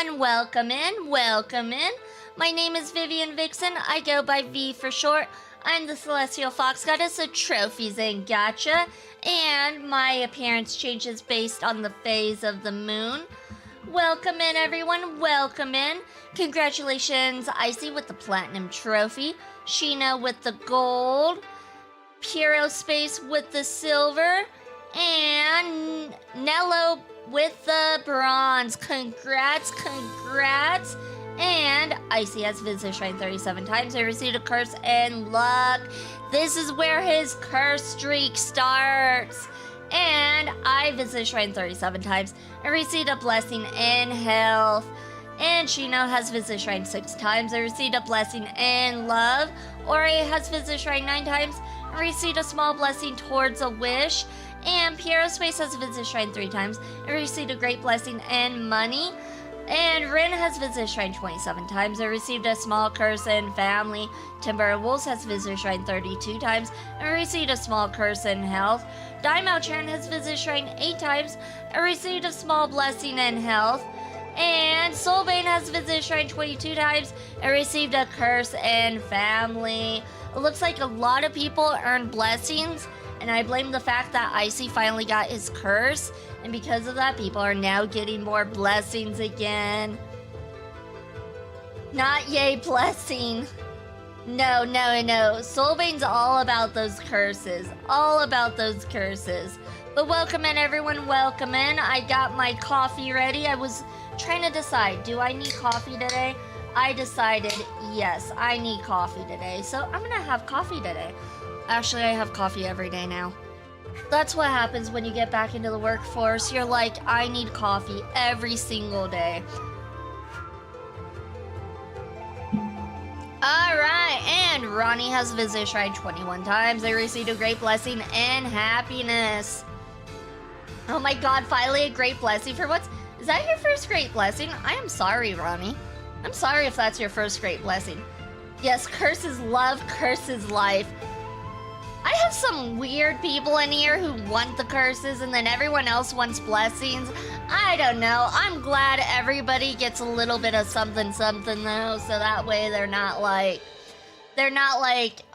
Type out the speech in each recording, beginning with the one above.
everyone, welcome in, welcome in. My name is Vivian Vixen, I go by V for short. I'm the Celestial Fox Goddess of Trophies and Gacha, and my appearance changes based on the phase of the moon. Welcome in everyone, welcome in. Congratulations Icy with the Platinum Trophy, Sheena with the Gold, Purospace with the Silver, and Nello with the Bronze. Congrats. And Icy has visited Shrine 37 times. I received a curse and luck. This is where his curse streak starts. And I visited Shrine 37 times. I received a blessing in health. And Shino has visited Shrine 6 times. I received a blessing in love. Ori has visited Shrine 9 times. I received a small blessing towards a wish. And Purospace has visited Shrine 3 times and received a great blessing in money. And Rin has visited Shrine 27 times and received a small curse in family. Timber Wolves has visited Shrine 32 times and received a small curse in health. Daimao Chan has visited Shrine 8 times and received a small blessing in health. And Soulbane has visited Shrine 22 times and received a curse in family. It looks like a lot of people earned blessings, and I blame the fact that Icy finally got his curse, and because of that, people are now getting more blessings again. Not yay blessing. No. Soulbane's all about those curses. But welcome in everyone, welcome in. I got my coffee ready. I was trying to decide, do I need coffee today? I decided, yes, I need coffee today. So I'm gonna have coffee today. Actually, I have coffee every day now. That's what happens when you get back into the workforce. You're like, I need coffee every single day. Alright, and Ronnie has visited Shrine 21 times. I received a great blessing and happiness. Oh my god, finally a great blessing for what's... Is that your first great blessing? I am sorry, Ronnie. I'm sorry if that's your first great blessing. Yes, curses love, curses life. I have some weird people in here who want the curses and then everyone else wants blessings. I don't know. I'm glad everybody gets a little bit of something though, so that way they're not like,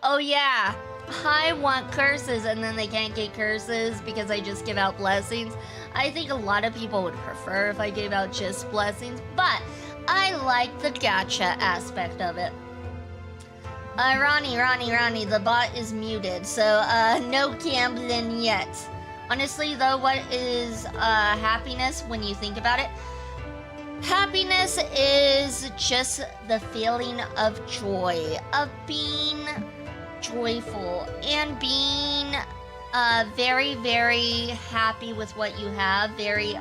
oh yeah, I want curses and then they can't get curses because I just give out blessings. I think a lot of people would prefer if I gave out just blessings, but I like the gacha aspect of it. Ronnie, the bot is muted, so no gambling yet. Honestly though, what is happiness when you think about it? Happiness is just the feeling of joy, of being joyful, and being very, very happy with what you have, very,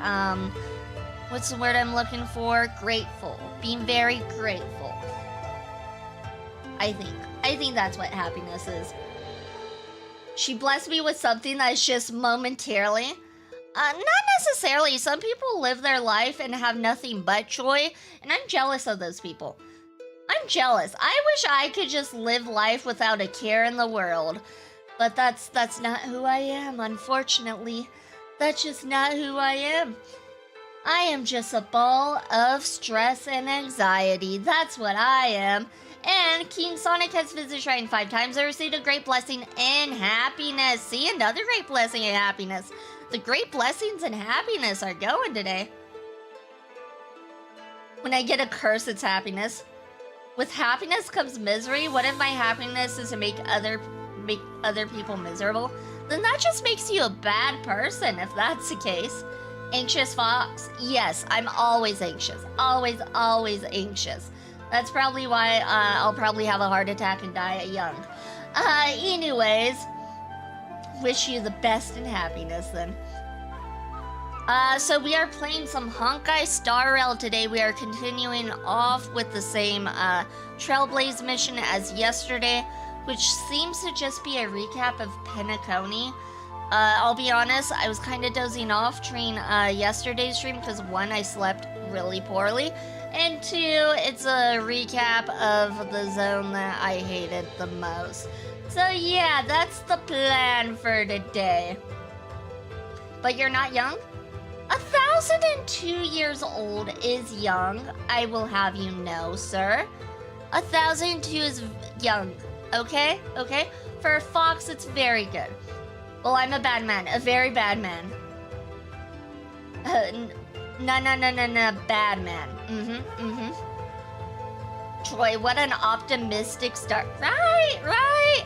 what's the word I'm looking for? Grateful. Being very grateful. I think that's what happiness is. She blessed me with something that's just momentarily. Not necessarily. Some people live their life and have nothing but joy, and I'm jealous of those people. I'm jealous. I wish I could just live life without a care in the world. But that's not who I am, unfortunately. That's just not who I am. I am just a ball of stress and anxiety. That's what I am. And King Sonic has visited Shrine 5 times. I received a great blessing and happiness. See, another great blessing and happiness. The great blessings and happiness are going today. When I get a curse, it's happiness. With happiness comes misery. What if my happiness is to make other people miserable? Then that just makes you a bad person, if that's the case. Anxious Fox? Yes, I'm always anxious. Always anxious. That's probably why I'll probably have a heart attack and die young. Anyways, wish you the best in happiness then. So we are playing some Honkai Star Rail today. We are continuing off with the same Trailblaze mission as yesterday, which seems to just be a recap of Penacony. I'll be honest, I was kind of dozing off during yesterday's stream because one, I slept really poorly, and two, it's a recap of the zone that I hated the most. So yeah, that's the plan for today. But you're not young? 1,002 years old is young, I will have you know, sir. 1,002 is young, okay? Okay? For a fox, it's very good. Well, I'm a bad man, a very bad man. No, bad man. Troy, what an optimistic start. Right.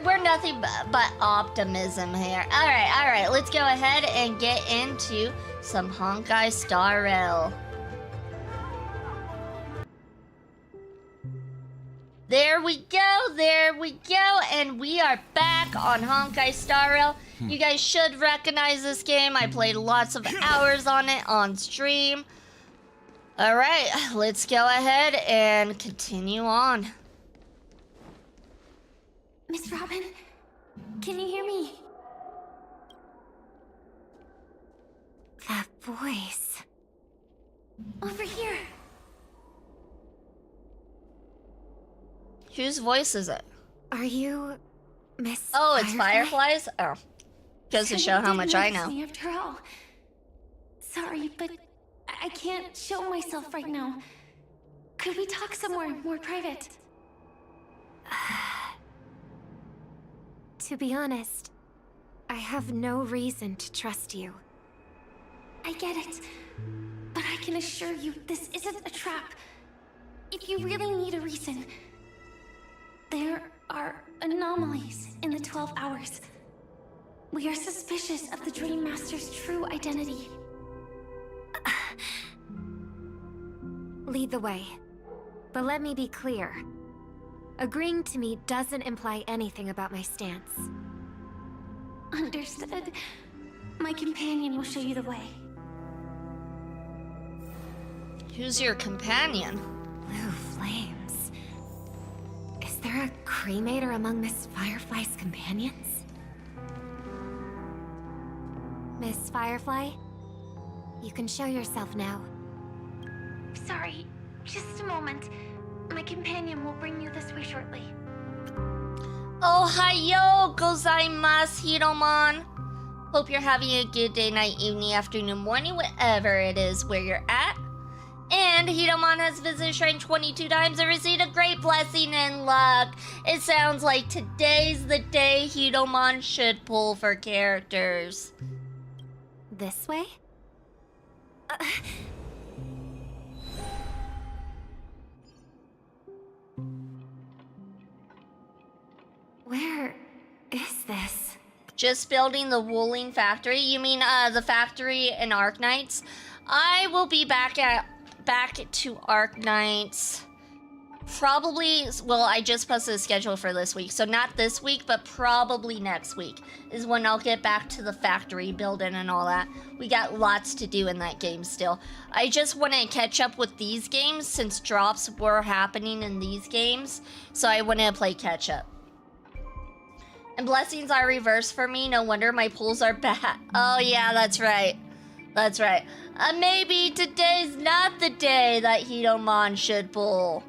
We're nothing but optimism here. All right. Let's go ahead and get into some Honkai Star Rail. There we go, and we are back on Honkai Star Rail. You guys should recognize this game. I played lots of hours on it on stream. All right, let's go ahead and continue on. Miss Robin, can you hear me? That voice. Over here. Whose voice is it? Are you Miss Oh, it's Firefly? Fireflies? Oh. Goes to show how much I know. Me after all. Sorry, but I can't show myself right now. Could we talk somewhere more private? To be honest, I have no reason to trust you. I get it, but I can assure you this isn't a trap. If you really need a reason, there are anomalies in the 12 hours. We are suspicious of the Dream Master's true identity. Lead the way. But let me be clear. Agreeing to me doesn't imply anything about my stance. Understood. My companion will show you the way. Who's your companion? Blue flames. Is there a cremator among Miss Firefly's companions? Miss Firefly, you can show yourself now. Sorry, just a moment. My companion will bring you this way shortly. Ohayo gozaimasu, Hidomon. Hope you're having a good day, night, evening, afternoon, morning, whatever it is where you're at. And Hidomon has visited Shrine 22 times and received a great blessing and luck. It sounds like today's the day Hidomon should pull for characters. This way? Where is this? Just building the wooling factory? You mean the factory in Arknights? I will be back to Arknights probably, well, I just posted a schedule for this week, so not this week, but probably next week is when I'll get back to the factory building and all that. We got lots to do in that game still. I just want to catch up with these games since drops were happening in these games, so I want to play catch up. And blessings are reversed for me, no wonder my pulls are bad. Oh yeah, that's right. That's right. Maybe today's not the day that Hidomon should pull.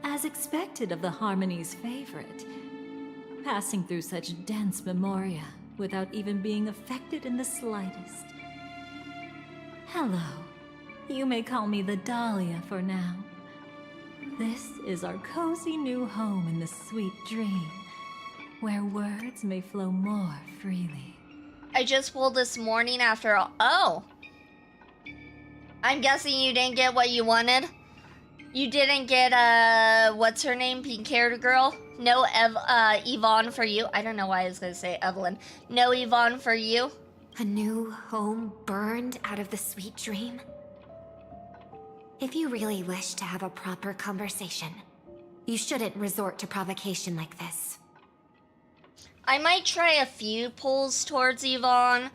As expected of the Harmony's favorite, passing through such dense memoria without even being affected in the slightest. Hello. You may call me the Dahlia for now. This is our cozy new home in the sweet dream, where words may flow more freely. I just pulled this morning after all. Oh! I'm guessing you didn't get what you wanted? You didn't get, what's her name? Pink-haired girl? No Yvonne for you. I don't know why I was gonna say Evelyn. No Yvonne for you. A new home burned out of the sweet dream? If you really wish to have a proper conversation, you shouldn't resort to provocation like this. I might try a few pulls towards Yvonne.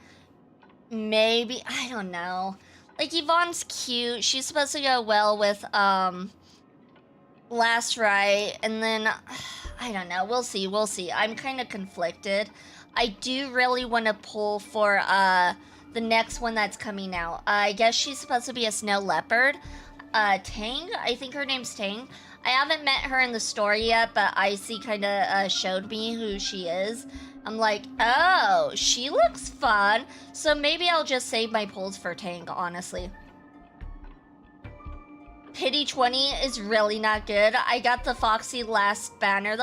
Maybe, I don't know. Like, Yvonne's cute. She's supposed to go well with, Last Rite. And then, I don't know. We'll see. I'm kind of conflicted. I do really want to pull for, the next one that's coming out. I guess she's supposed to be a snow leopard. Tang? I think her name's Tang. I haven't met her in the story yet, but Icy kind of showed me who she is. I'm like, oh, she looks fun. So maybe I'll just save my pulls for tank, honestly. Pity 20 is really not good. I got the Foxy last banner.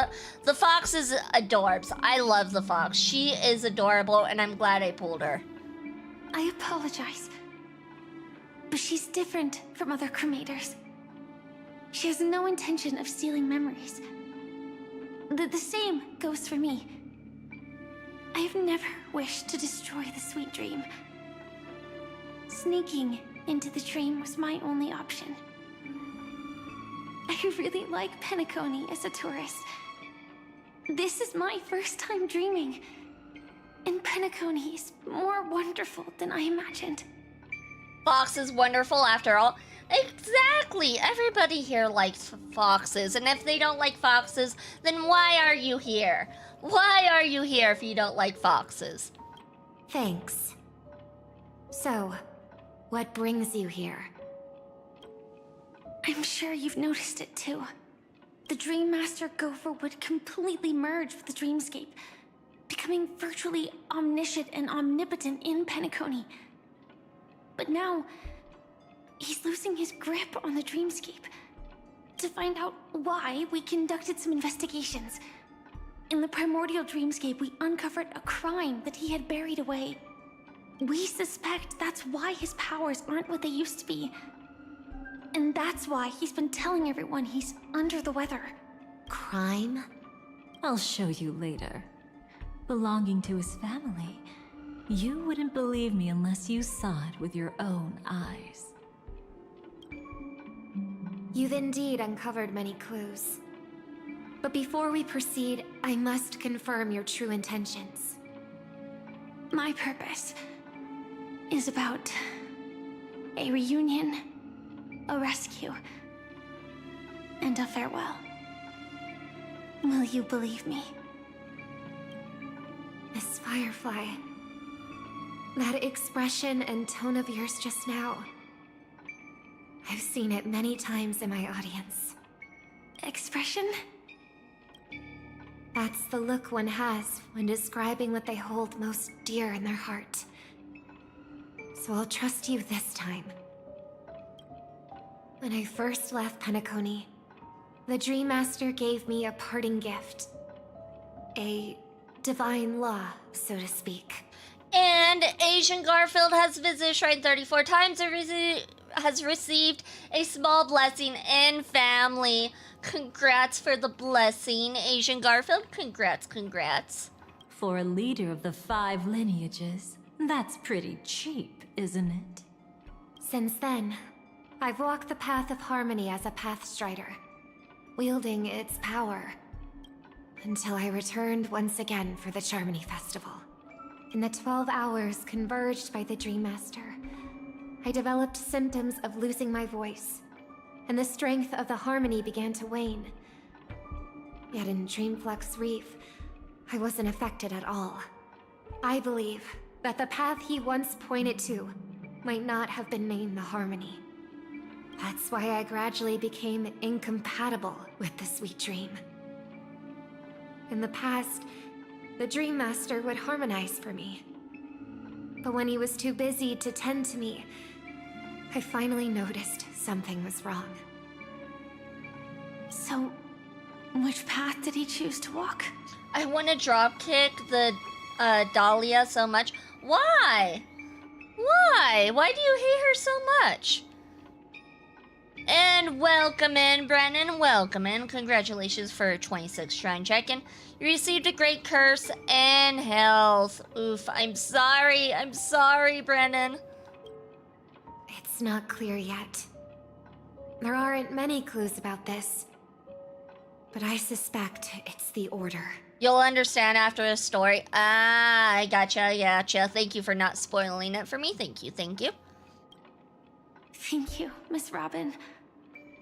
The Fox is adorbs. I love the Fox. She is adorable, and I'm glad I pulled her. I apologize. But she's different from other cremators. She has no intention of stealing memories. The same goes for me. I have never wished to destroy the sweet dream. Sneaking into the dream was my only option. I really like Penacony as a tourist. This is my first time dreaming. And Penacony is more wonderful than I imagined. Fox is wonderful after all. Exactly! Everybody here likes foxes, and if they don't like foxes, then why are you here? Why are you here if you don't like foxes? Thanks. So, what brings you here? I'm sure you've noticed it too. The Dream Master Gopher would completely merge with the dreamscape, becoming virtually omniscient and omnipotent in Penacony. But now, he's losing his grip on the dreamscape. To find out why, we conducted some investigations. In the primordial dreamscape, we uncovered a crime that he had buried away. We suspect that's why his powers aren't what they used to be. And that's why he's been telling everyone he's under the weather. Crime? I'll show you later. Belonging to his family, you wouldn't believe me unless you saw it with your own eyes. You've indeed uncovered many clues. But before we proceed, I must confirm your true intentions. My purpose is about a reunion, a rescue, and a farewell. Will you believe me? Miss Firefly, that expression and tone of yours just now, I've seen it many times in my audience. Expression? That's the look one has when describing what they hold most dear in their heart. So I'll trust you this time. When I first left Penacony, the Dream Master gave me a parting gift. A divine law, so to speak. And Asian Garfield has visited Shrine 34 times and has received a small blessing in family. Congrats for the blessing, Asian Garfield. Congrats, congrats. For a leader of the 5 lineages, that's pretty cheap, isn't it? Since then, I've walked the path of harmony as a Pathstrider, wielding its power, until I returned once again for the Charmony Festival. In the 12 hours converged by the Dream Master, I developed symptoms of losing my voice, and the strength of the harmony began to wane. Yet in Dreamflux Reef, I wasn't affected at all. I believe that the path he once pointed to might not have been named the Harmony. That's why I gradually became incompatible with the sweet dream. In the past, the Dream Master would harmonize for me. But when he was too busy to tend to me, I finally noticed something was wrong. So, which path did he choose to walk? I want to dropkick the Dahlia so much. Why? Why? Why do you hate her so much? And welcome in, Brennan. Welcome in. Congratulations for 26 shrine check-in. You received a great curse and health. Oof, I'm sorry. I'm sorry, Brennan. It's not clear yet. There aren't many clues about this, but I suspect it's the Order. You'll understand after the story. Ah, I gotcha. Thank you for not spoiling it for me. Thank you. Thank you, Miss Robin.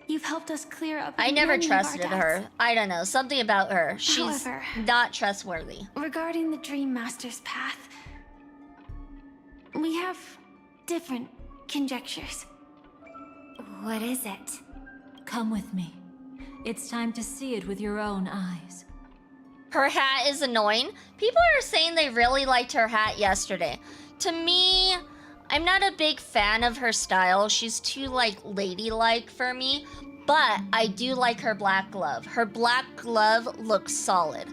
You've helped us clear up. I never many of our trusted doubts. her. I don't know. Something about her. She's However, not trustworthy. regarding the Dream Master's path, we have different conjectures. What is it? Come with me. It's time to see it with your own eyes. Her hat is annoying. People are saying they really liked her hat yesterday. To me, I'm not a big fan of her style. She's too, like, ladylike for me. But I do like her black glove. Her black glove looks solid.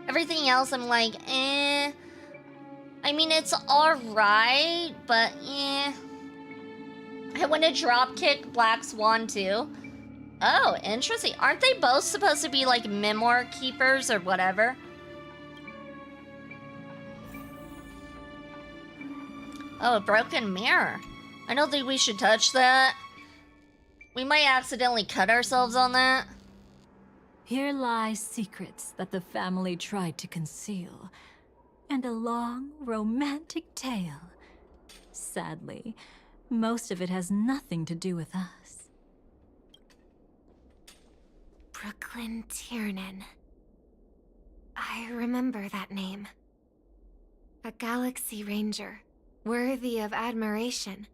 Everything else, I'm like, eh. I mean, it's alright, but eh. I want to dropkick Black Swan too. Oh, interesting. Aren't they both supposed to be like memoir keepers or whatever? Oh, a broken mirror. I don't think we should touch that. We might accidentally cut ourselves on that. Here lie secrets that the family tried to conceal, and a long, romantic tale. Sadly, most of it has nothing to do with us. Brooklyn Tiernan. I remember that name. A Galaxy Ranger, worthy of admiration.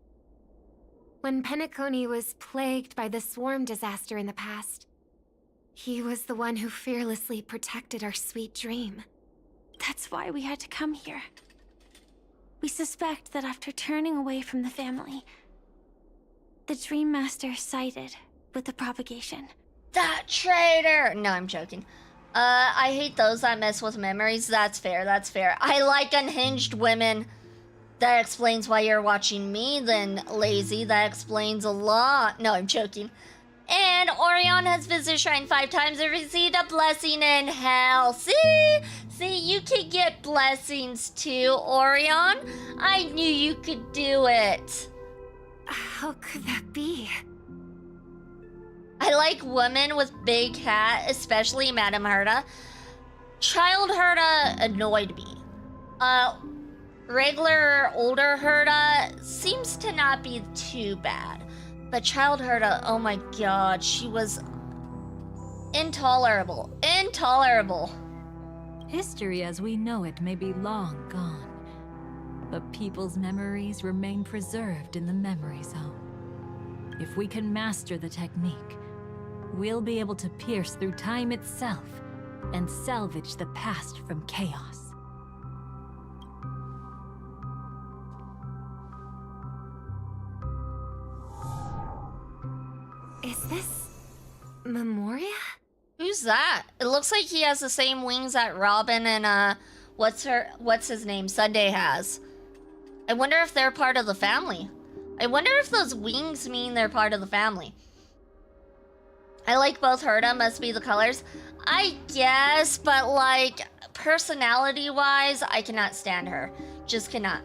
When Penacony was plagued by the swarm disaster in the past, he was the one who fearlessly protected our sweet dream. That's why we had to come here. We suspect that after turning away from the family, the Dream Master sided with the propagation. That traitor! No, I'm joking. I hate those that mess with memories. That's fair, that's fair. I like unhinged women. That explains why you're watching me, then, lazy. That explains a lot. No, I'm joking. And Orion has visited Shrine 5 times and received a blessing in hell. See? See, you can get blessings too, Orion. I knew you could do it. How could that be? I like women with big hat, especially Madame Herta. Child Herta annoyed me. Regular older Herta seems to not be too bad. But Child Herta, oh my god, she was intolerable. Intolerable. History as we know it may be long gone, but people's memories remain preserved in the memory zone. If we can master the technique, we'll be able to pierce through time itself and salvage the past from chaos. Is this Memoria? Who's that? It looks like he has the same wings that Robin and what's his name, Sunday has. I wonder if they're part of the family. I wonder if those wings mean they're part of the family. I like both Herta, must be the colors. I guess, but like, personality-wise, I cannot stand her. Just cannot.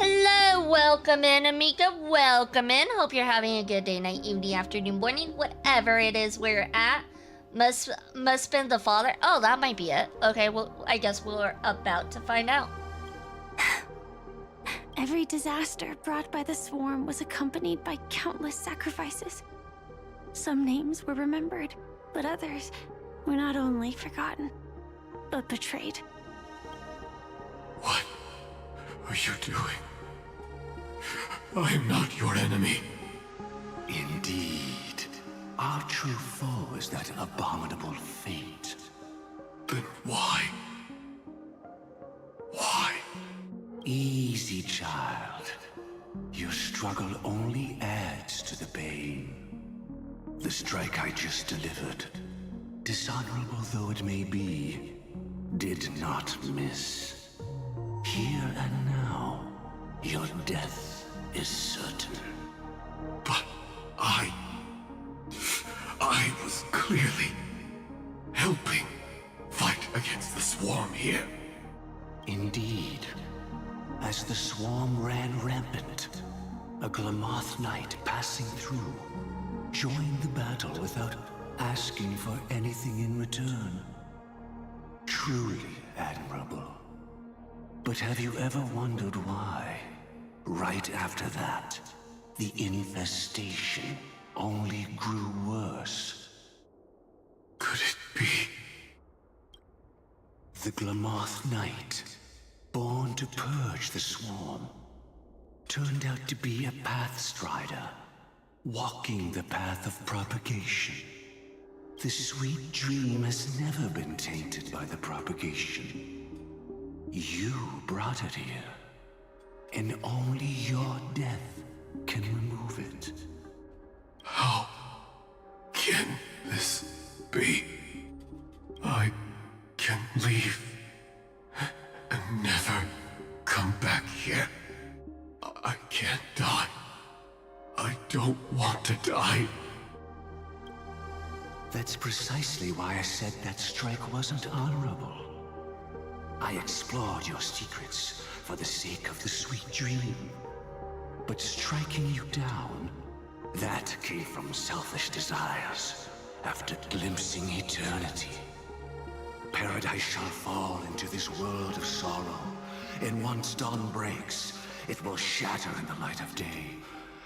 Hello, welcome in, Amika, welcome in. Hope you're having a good day, night, evening, afternoon, morning, whatever it is where you're at. Must spend the father. Oh, that might be it. Okay, well, I guess we're about to find out. Every disaster brought by the swarm was accompanied by countless sacrifices. Some names were remembered, but others were not only forgotten, but betrayed. What are you doing? I am not your enemy. Indeed. Our true foe is that abominable fate. Then why? Why? Easy, child. Your struggle only adds to the pain. The strike I just delivered, dishonorable though it may be, did not miss. Here and now, your death is certain. But I was clearly helping fight against the swarm here. Indeed. As the swarm ran rampant, a Glamoth knight passing through joined the battle without asking for anything in return. Truly admirable. But have you ever wondered why, right after that, the infestation only grew worse? Could it be? The Glamoth Knight, born to purge the swarm, turned out to be a pathstrider, walking the path of propagation. The sweet dream has never been tainted by the propagation. You brought it here, and only your death can remove it. How can this be? I can leave and never come back here. I can't die. I don't want to die. That's precisely why I said that strike wasn't honorable. I explored your secrets for the sake of the sweet dream. But striking you down, that came from selfish desires after glimpsing eternity. Paradise shall fall into this world of sorrow, and once dawn breaks, it will shatter in the light of day.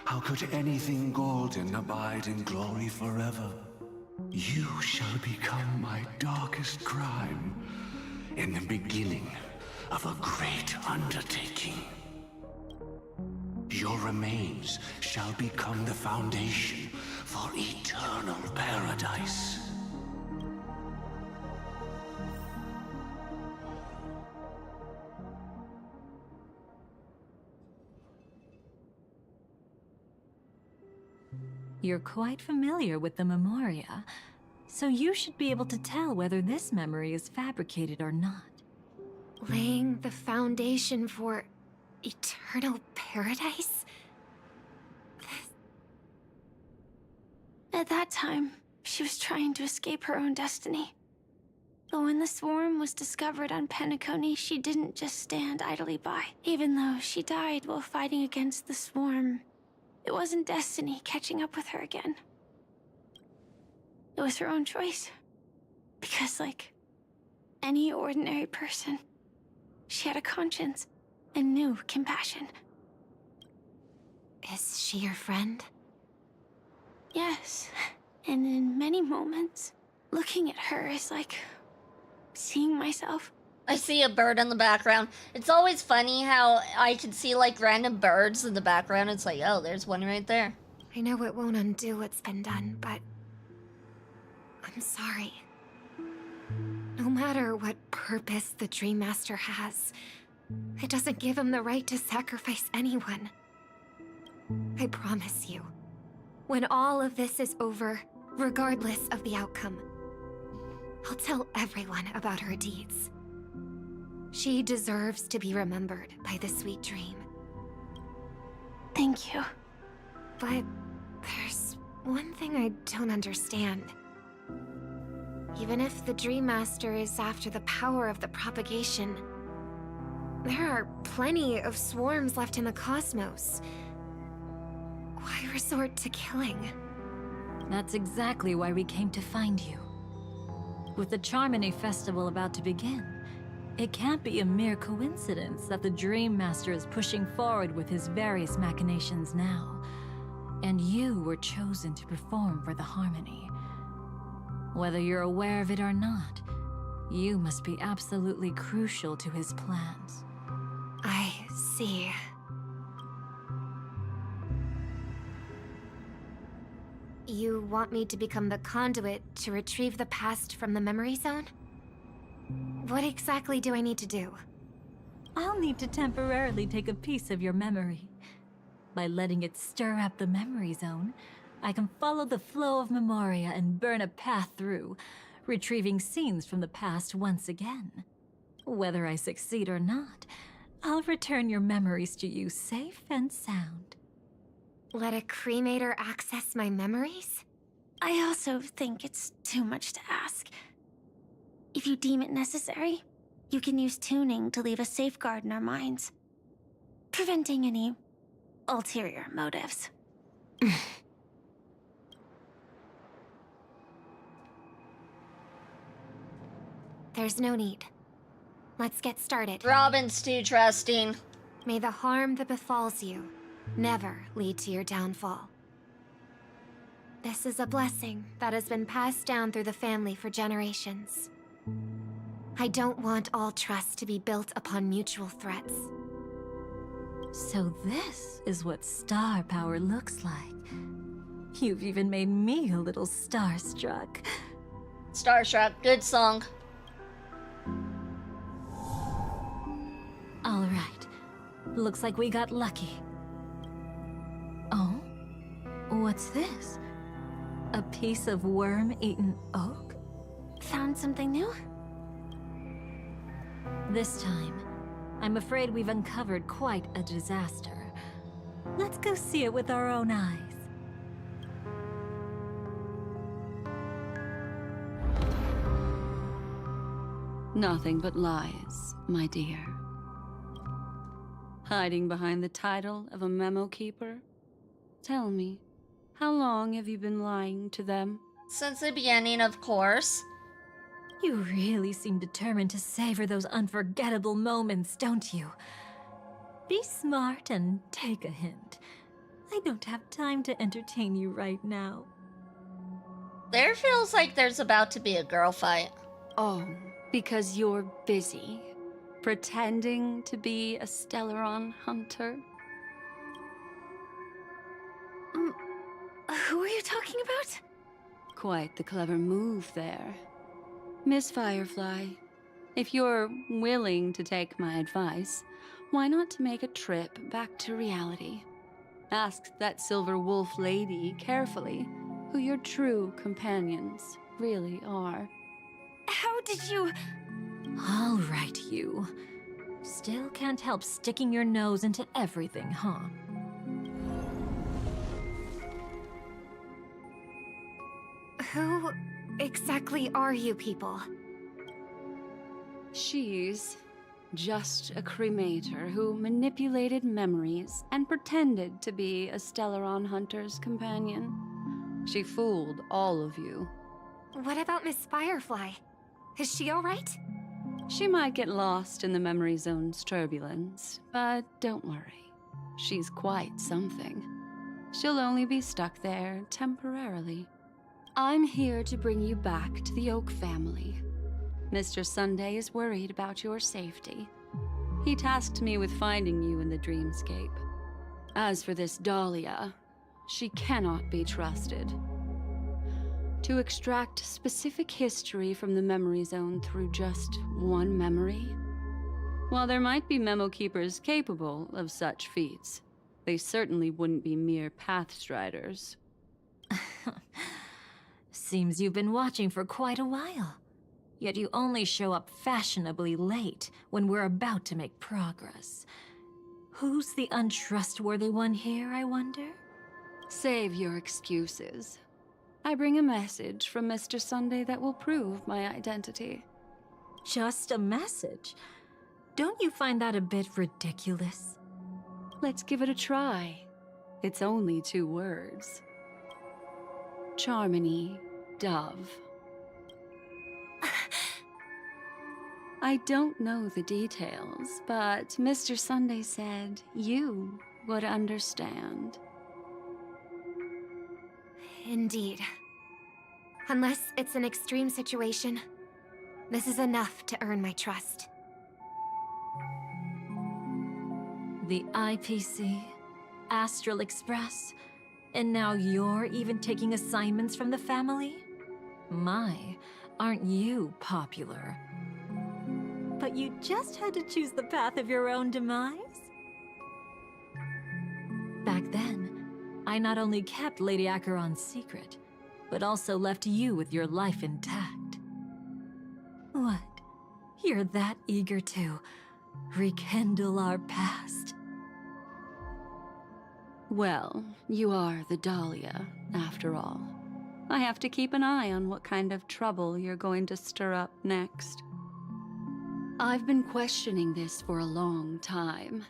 How could anything golden abide in glory forever? You shall become my darkest crime, and the beginning of a great undertaking. Your remains shall become the foundation for eternal paradise. You're quite familiar with the Memoria, so you should be able to tell whether this memory is fabricated or not. Laying the foundation for eternal paradise? At that time, she was trying to escape her own destiny. But when the swarm was discovered on Penacony, she didn't just stand idly by. Even though she died while fighting against the swarm, it wasn't destiny catching up with her again. It was her own choice. Because, like any ordinary person, she had a conscience and knew compassion. Is she your friend? Yes, and in many moments, looking at her is like seeing myself. I see a bird in the background. It's always funny how I can see like random birds in the background. It's like, oh, there's one right there. I know it won't undo what's been done, but I'm sorry. No matter what purpose the Dream Master has, it doesn't give him the right to sacrifice anyone. I promise you, when all of this is over, regardless of the outcome, I'll tell everyone about her deeds. She deserves to be remembered by the sweet dream. Thank you. But there's one thing I don't understand. Even if the Dream Master is after the power of the propagation, there are plenty of swarms left in the cosmos. Why resort to killing? That's exactly why we came to find you. With the Charmony Festival about to begin, it can't be a mere coincidence that the Dream Master is pushing forward with his various machinations now. And you were chosen to perform for the Harmony. Whether you're aware of it or not, you must be absolutely crucial to his plans. I see. You want me to become the conduit to retrieve the past from the memory zone? What exactly do I need to do? I'll need to temporarily take a piece of your memory. By letting it stir up the memory zone, I can follow the flow of Memoria and burn a path through, retrieving scenes from the past once again. Whether I succeed or not, I'll return your memories to you safe and sound. Let a cremator access my memories? I also think it's too much to ask. If you deem it necessary, you can use tuning to leave a safeguard in our minds, preventing any ulterior motives. There's no need. Let's get started. Robin's too trusting. May the harm that befalls you never lead to your downfall. This is a blessing that has been passed down through the family for generations. I don't want all trust to be built upon mutual threats. So this is what star power looks like. You've even made me a little starstruck. Starstruck, good song. All right. Looks like we got lucky. Oh? What's this? A piece of worm-eaten oak? Found something new? This time, I'm afraid we've uncovered quite a disaster. Let's go see it with our own eyes. Nothing but lies, my dear. Hiding behind the title of a memo keeper? Tell me, how long have you been lying to them? Since the beginning, of course. You really seem determined to savor those unforgettable moments, don't you? Be smart and take a hint. I don't have time to entertain you right now. There feels like there's about to be a girl fight. Oh, because you're busy pretending to be a Stellaron hunter? Who are you talking about? Quite the clever move there. Miss Firefly, if you're willing to take my advice, why not to make a trip back to reality? Ask that Silver Wolf lady carefully who your true companions really are. How did you... All right, you. Still can't help sticking your nose into everything, huh? Who exactly are you people? She's just a cremator who manipulated memories and pretended to be a Stellaron hunter's companion. She fooled all of you. What about Miss Firefly? Is she alright? She might get lost in the memory zone's turbulence, but don't worry. She's quite something. She'll only be stuck there temporarily. I'm here to bring you back to the Oak family. Mr. Sunday is worried about your safety. He tasked me with finding you in the dreamscape. As for this Dahlia, she cannot be trusted. To extract specific history from the memory zone through just one memory? While there might be memo keepers capable of such feats, they certainly wouldn't be mere pathstriders. Seems you've been watching for quite a while. Yet you only show up fashionably late when we're about to make progress. Who's the untrustworthy one here, I wonder? Save your excuses. I bring a message from Mr. Sunday that will prove my identity. Just a message? Don't you find that a bit ridiculous? Let's give it a try. It's only 2 words. Charmony, Dove. I don't know the details, but Mr. Sunday said you would understand. Indeed. Unless it's an extreme situation, this is enough to earn my trust. The IPC, Astral Express, and now you're even taking assignments from the family? My, aren't you popular? But you just had to choose the path of your own demise? Back then, I not only kept Lady Acheron's secret, but also left you with your life intact. What? You're that eager to rekindle our past? Well, you are the Dahlia, after all. I have to keep an eye on what kind of trouble you're going to stir up next. I've been questioning this for a long time.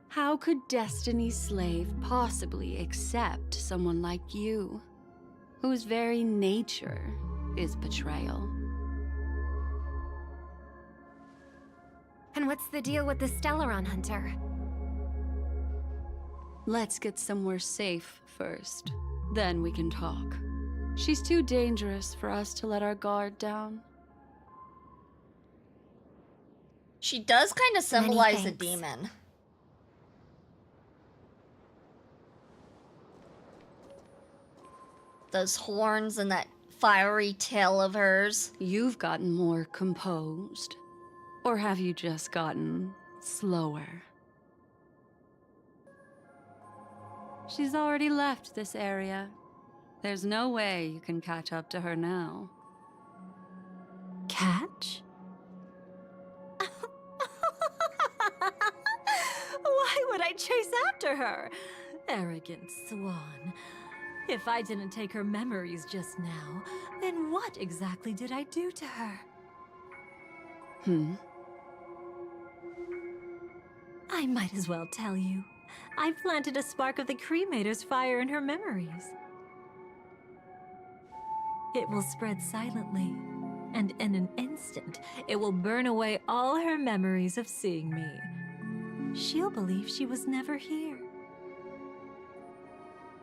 How could Destiny's slave possibly accept someone like you, whose very nature is betrayal? And what's the deal with the Stellaron hunter? Let's get somewhere safe first, then we can talk. She's too dangerous for us to let our guard down. She does kind of symbolize a thanks. demon. Those horns and that fiery tail of hers. You've gotten more composed. Or have you just gotten slower? She's already left this area. There's no way you can catch up to her now. Catch? Why would I chase after her? Arrogant swan. If I didn't take her memories just now, then what exactly did I do to her? I might as well tell you. I planted a spark of the cremator's fire in her memories. It will spread silently, and in an instant, it will burn away all her memories of seeing me. She'll believe she was never here.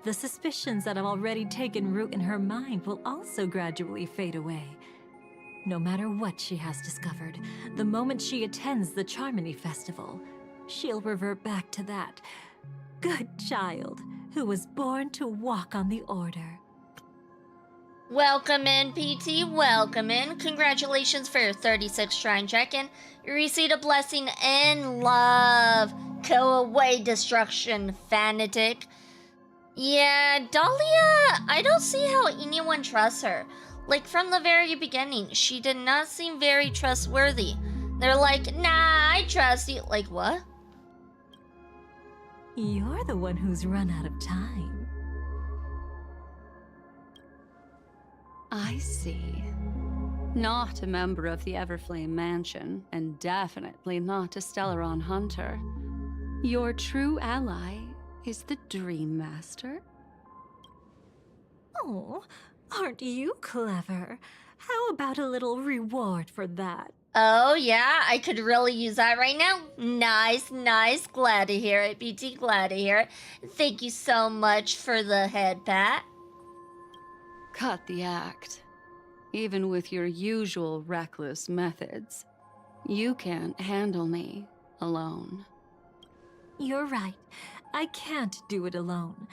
The suspicions that have already taken root in her mind will also gradually fade away. No matter what she has discovered, the moment she attends the Charmony Festival, she'll revert back to that good child who was born to walk on the Order. Welcome in, PT. Welcome in. Congratulations for your 36th shrine check-in. You received a blessing and love. Go away, destruction fanatic. Yeah, Dahlia, I don't see how anyone trusts her. Like, from the very beginning, she did not seem very trustworthy. They're like, nah, I trust you. Like, what? You're the one who's run out of time. I see. Not a member of the Everflame Mansion, and definitely not a Stellaron hunter. Your true ally is the Dream Master. Oh, aren't you clever? How about a little reward for that? Oh, yeah, I could really use that right now. Nice, nice. Glad to hear it, PT. Glad to hear it. Thank you so much for the head pat. Cut the act. Even with your usual reckless methods, you can't handle me alone. You're right. I can't do it alone.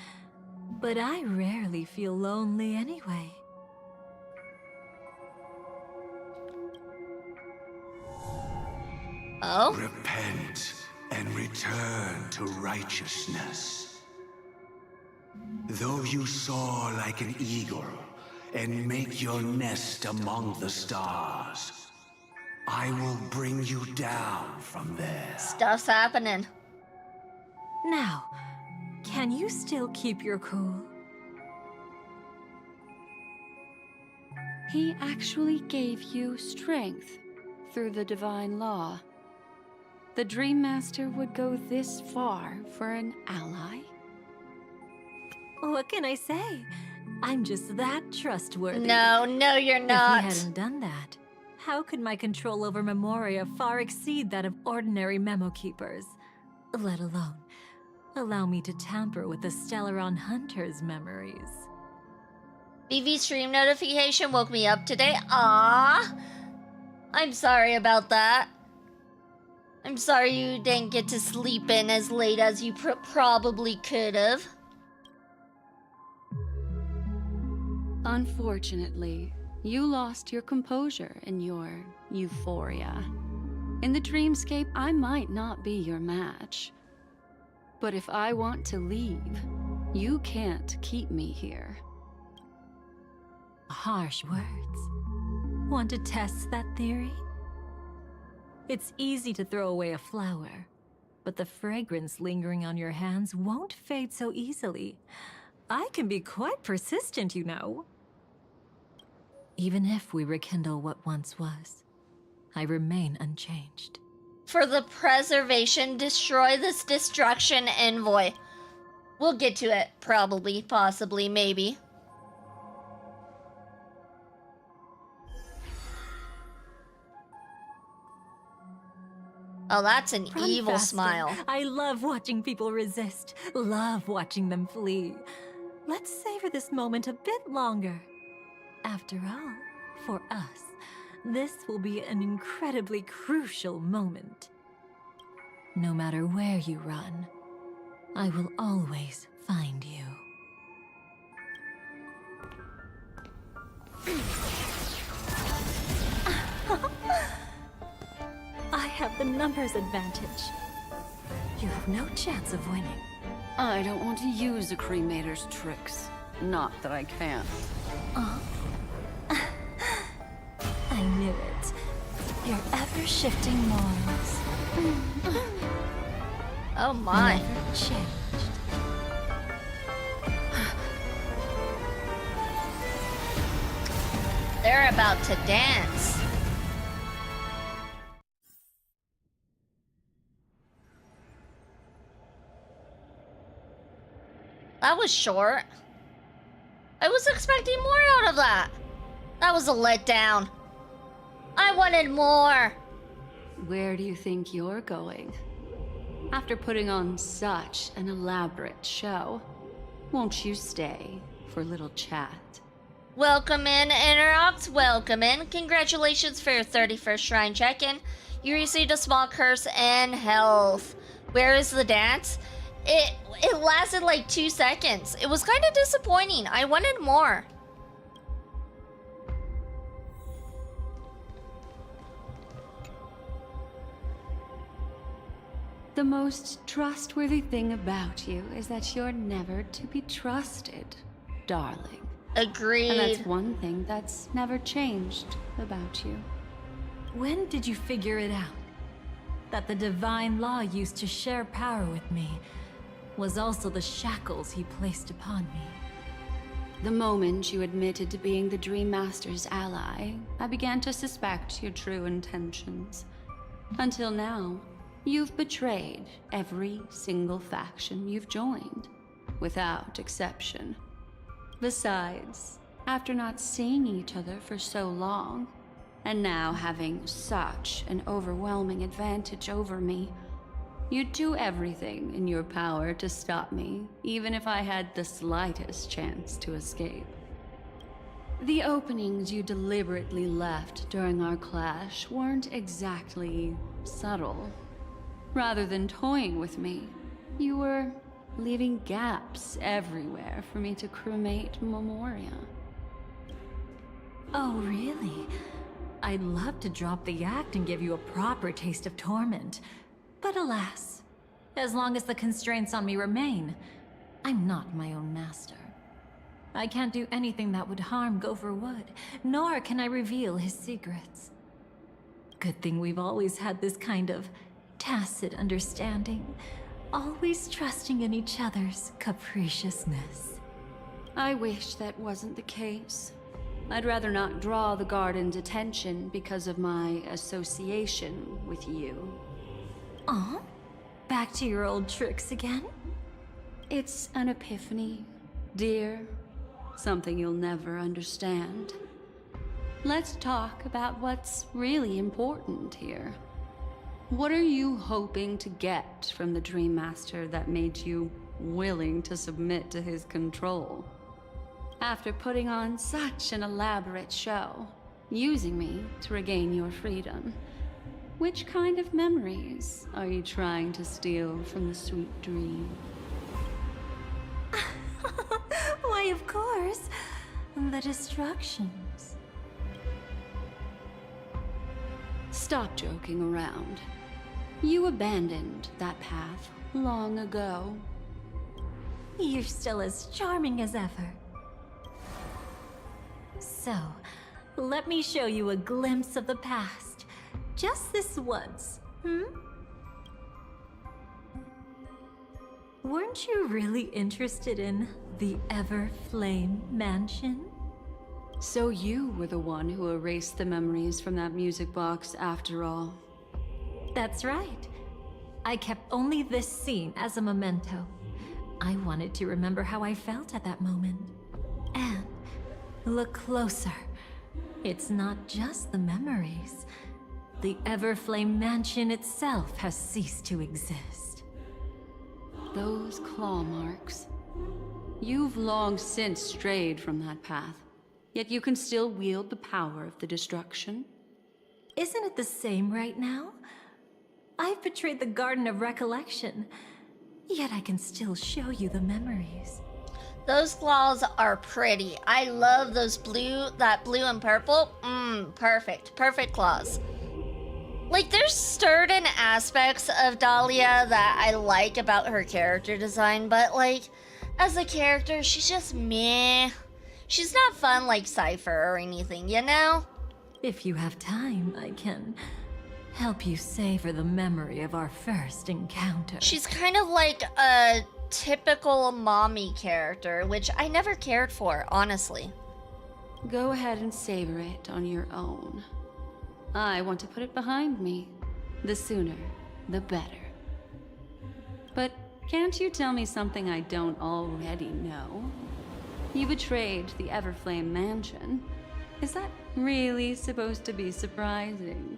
But I rarely feel lonely anyway. Oh? Repent and return to righteousness. Though you soar like an eagle and make your nest among the stars, I will bring you down from there. Stuff's happening. Now, can you still keep your cool? He actually gave you strength through the divine law. The Dream Master would go this far for an ally? What can I say? I'm just that trustworthy. No, you're not. If he hadn't done that, how could my control over Memoria far exceed that of ordinary memo keepers? Let alone allow me to tamper with the Stellaron Hunter's memories. BV stream notification woke me up today. Ah, I'm sorry about that. I'm sorry you didn't get to sleep in as late as you probably could have. Unfortunately, you lost your composure in your euphoria. In the dreamscape, I might not be your match. But if I want to leave, you can't keep me here. Harsh words. Want to test that theory? It's easy to throw away a flower, but the fragrance lingering on your hands won't fade so easily. I can be quite persistent, you know. Even if we rekindle what once was, I remain unchanged. For the preservation, destroy this destruction envoy. We'll get to it, probably, possibly, maybe. Oh, that's an Run evil faster. smile. I love watching people resist, love watching them flee. Let's savor this moment a bit longer. After all, for us, this will be an incredibly crucial moment. No matter where you run, I will always find you. I have the numbers advantage. You have no chance of winning. I don't want to use a cremator's tricks. Not that I can't. I knew it. Your ever-shifting morals. Oh my. Never changed. They're about to dance. That was short. I was expecting more out of that. That was a letdown. I wanted more. Where do you think you're going? After putting on such an elaborate show, won't you stay for a little chat? Welcome in, Interox. Welcome in. Congratulations for your 31st shrine check-in. You received a small curse and health. Where is the dance? It lasted like 2 seconds. It was kind of disappointing. I wanted more. The most trustworthy thing about you is that you're never to be trusted, darling. Agreed. And that's one thing that's never changed about you. When did you figure it out? That the divine law used to share power with me was also the shackles he placed upon me. The moment you admitted to being the Dream Master's ally, I began to suspect your true intentions. Until now, you've betrayed every single faction you've joined, without exception. Besides, after not seeing each other for so long, and now having such an overwhelming advantage over me, you'd do everything in your power to stop me, even if I had the slightest chance to escape. The openings you deliberately left during our clash weren't exactly subtle. Rather than toying with me, you were leaving gaps everywhere for me to cremate Memoria. Oh, really? I'd love to drop the act and give you a proper taste of torment. But alas, as long as the constraints on me remain, I'm not my own master. I can't do anything that would harm Gopher Wood, nor can I reveal his secrets. Good thing we've always had this kind of tacit understanding, always trusting in each other's capriciousness. I wish that wasn't the case. I'd rather not draw the Garden's attention because of my association with you. Aw, back to your old tricks again? It's an epiphany, dear. Something you'll never understand. Let's talk about what's really important here. What are you hoping to get from the Dream Master that made you willing to submit to his control? After putting on such an elaborate show, using me to regain your freedom, which kind of memories are you trying to steal from the sweet dream? Why, of course, the destructions. Stop joking around. You abandoned that path long ago. You're still as charming as ever. So, let me show you a glimpse of the past. Just this once, Weren't you really interested in the Everflame Mansion? So you were the one who erased the memories from that music box after all. That's right. I kept only this scene as a memento. I wanted to remember how I felt at that moment. And look closer. It's not just the memories. The Everflame Mansion itself has ceased to exist. Those claw marks. You've long since strayed from that path, yet you can still wield the power of the destruction. Isn't it the same right now? I've betrayed the Garden of Recollection, yet I can still show you the memories. Those claws are pretty. I love those that blue and purple. Perfect. Perfect claws. Like, there's certain aspects of Dahlia that I like about her character design, but like, as a character, she's just meh. She's not fun like Cypher or anything, you know? If you have time, I can help you savor the memory of our first encounter. She's kind of like a typical mommy character, which I never cared for, honestly. Go ahead and savor it on your own. I want to put it behind me. The sooner, the better. But can't you tell me something I don't already know? You betrayed the Everflame Mansion. Is that really supposed to be surprising?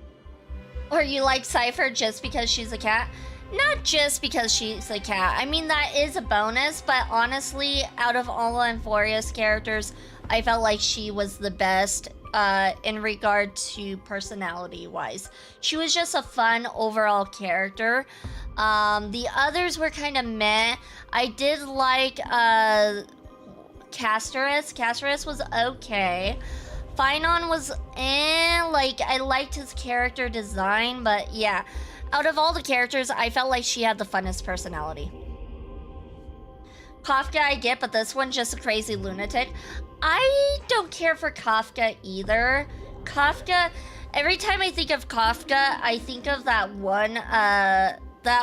Or you like Cypher just because she's a cat? Not just because she's a cat. I mean, that is a bonus, but honestly, out of all Amphoria's characters, I felt like she was the best in regard to personality-wise. She was just a fun overall character. The others were kind of meh. I did like Castorus. Castorus was okay. Finon was like, I liked his character design, but yeah. Out of all the characters, I felt like she had the funnest personality. Kafka I get, but this one's just a crazy lunatic. I don't care for Kafka either. Kafka, every time I think of Kafka, I think of that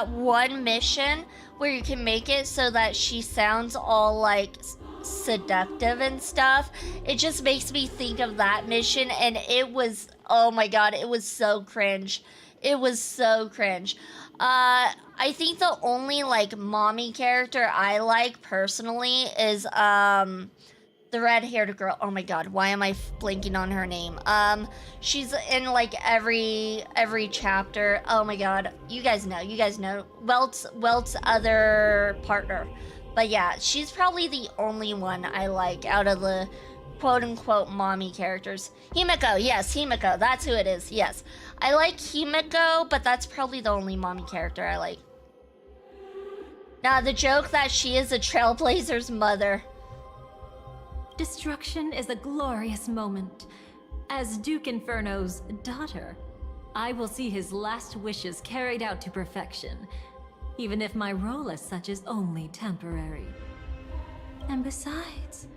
one mission where you can make it so that she sounds all like seductive and stuff. It just makes me think of that mission, and it was, oh my god, it was so cringe. It was so cringe. I think the only like mommy character I like personally is the red-haired girl. Oh my god, why am I blanking on her name? She's in like every chapter. Oh my god, you guys know. Welt's other partner. But yeah, she's probably the only one I like out of the quote-unquote mommy characters. Himiko, yes, Himiko, that's who it is, yes. I like Himiko, but that's probably the only mommy character I like. Now, the joke that she is a Trailblazer's mother. Destruction is a glorious moment. As Duke Inferno's daughter, I will see his last wishes carried out to perfection, even if my role as such is only temporary. And besides,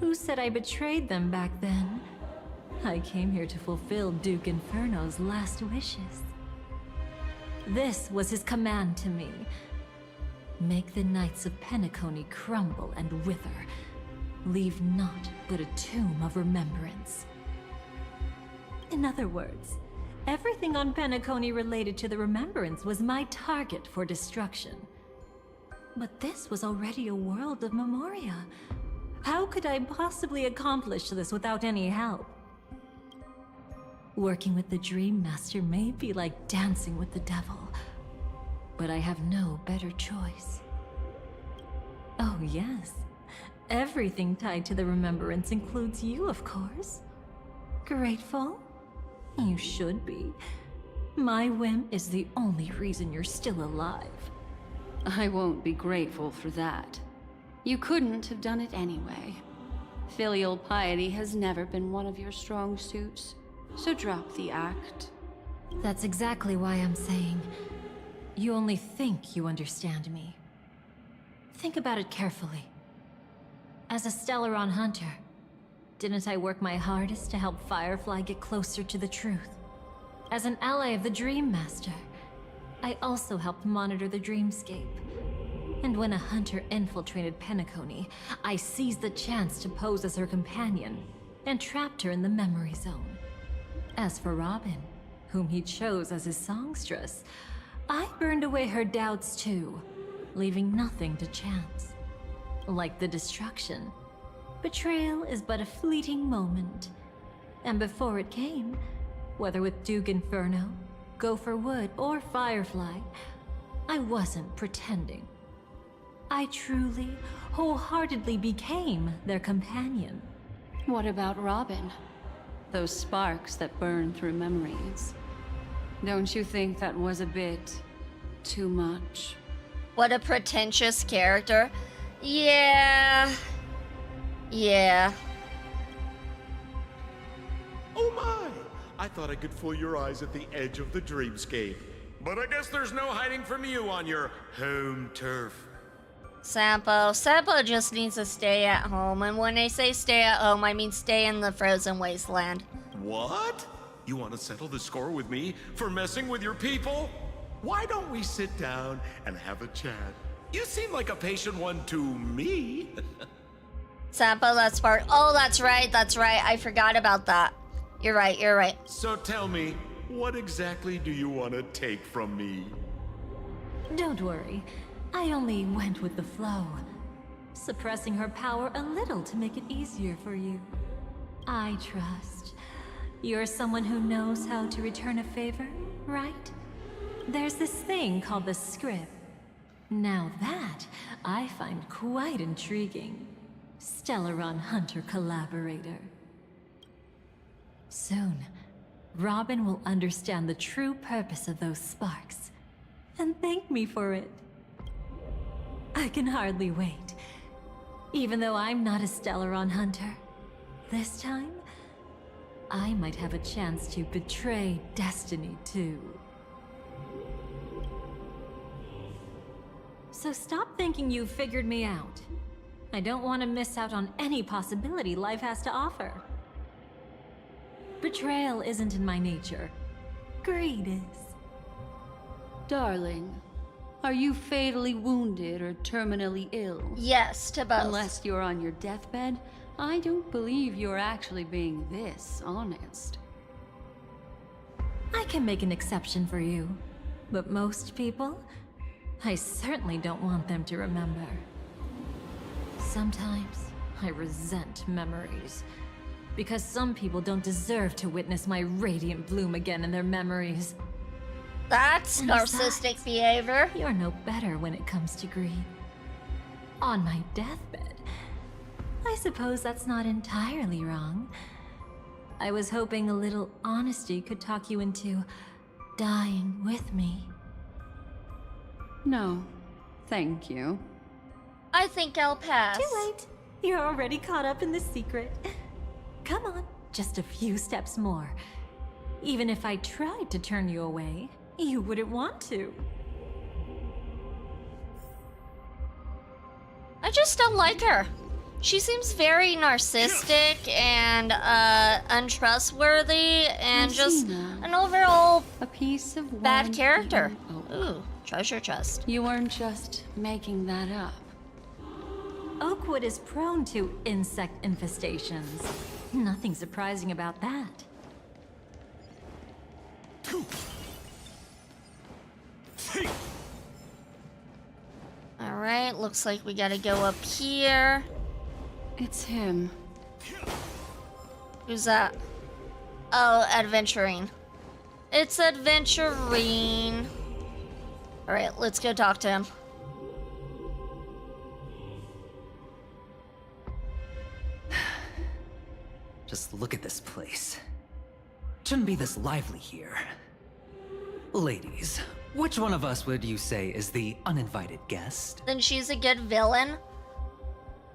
who said I betrayed them back then? I came here to fulfill Duke Inferno's last wishes. This was his command to me. Make the Knights of Penacony crumble and wither. Leave naught but a tomb of remembrance. In other words, everything on Penacony related to the remembrance was my target for destruction. But this was already a world of Memoria. How could I possibly accomplish this without any help? Working with the Dream Master may be like dancing with the devil, but I have no better choice. Oh yes, everything tied to the remembrance includes you, of course. Grateful? You should be. My whim is the only reason you're still alive. I won't be grateful for that. You couldn't have done it anyway. Filial piety has never been one of your strong suits, so drop the act. That's exactly why I'm saying, you only think you understand me. Think about it carefully. As a Stellaron hunter, didn't I work my hardest to help Firefly get closer to the truth? As an ally of the Dream Master, I also helped monitor the dreamscape. And when a hunter infiltrated Penacony, I seized the chance to pose as her companion and trapped her in the memory zone. As for Robin, whom he chose as his songstress, I burned away her doubts too, leaving nothing to chance. Like the destruction, betrayal is but a fleeting moment. And before it came, whether with Duke Inferno, Gopher Wood, or Firefly, I wasn't pretending. I truly, wholeheartedly became their companion. What about Robin? Those sparks that burn through memories. Don't you think that was a bit too much? What a pretentious character. Yeah, Yeah. Oh my! I thought I could fool your eyes at the edge of the dreamscape. But I guess there's no hiding from you on your home turf. Sampo just needs to stay at home, and when I say stay at home, I mean stay in the frozen wasteland. What? You want to settle the score with me for messing with your people? Why don't we sit down and have a chat? You seem like a patient one to me. Sampo, that's part. Oh, that's right. I forgot about that. You're right. So tell me, what exactly do you want to take from me? Don't worry. I only went with the flow, suppressing her power a little to make it easier for you. I trust. You're someone who knows how to return a favor, right? There's this thing called the script. Now that, I find quite intriguing. Stellaron Hunter collaborator. Soon, Robin will understand the true purpose of those sparks, and thank me for it. I can hardly wait. Even though I'm not a Stellaron Hunter, this time, I might have a chance to betray destiny too. So stop thinking you've figured me out. I don't want to miss out on any possibility life has to offer. Betrayal isn't in my nature. Greed is. Darling, are you fatally wounded or terminally ill? Yes, to both. Unless you're on your deathbed, I don't believe you're actually being this honest. I can make an exception for you, but most people, I certainly don't want them to remember. Sometimes I resent memories, because some people don't deserve to witness my radiant bloom again in their memories. That's And narcissistic besides, behavior. You're no better when it comes to greed. On my deathbed, I suppose that's not entirely wrong. I was hoping a little honesty could talk you into dying with me. No, thank you. I think I'll pass. Too late. You're already caught up in the secret. Come on, just a few steps more. Even if I tried to turn you away, you wouldn't want to. I just don't like her. She seems very narcissistic and untrustworthy and just Alcina, an overall a piece of bad wine character. eaten oak. Ooh, treasure chest. You weren't just making that up. Oakwood is prone to insect infestations. Nothing surprising about that. Alright, looks like we gotta go up here. It's him. Who's that? Oh, Adventurine. It's Adventurine. Alright, let's go talk to him. Just look at this place. Shouldn't be this lively here. Ladies, which one of us would you say is the uninvited guest? Then she's a good villain?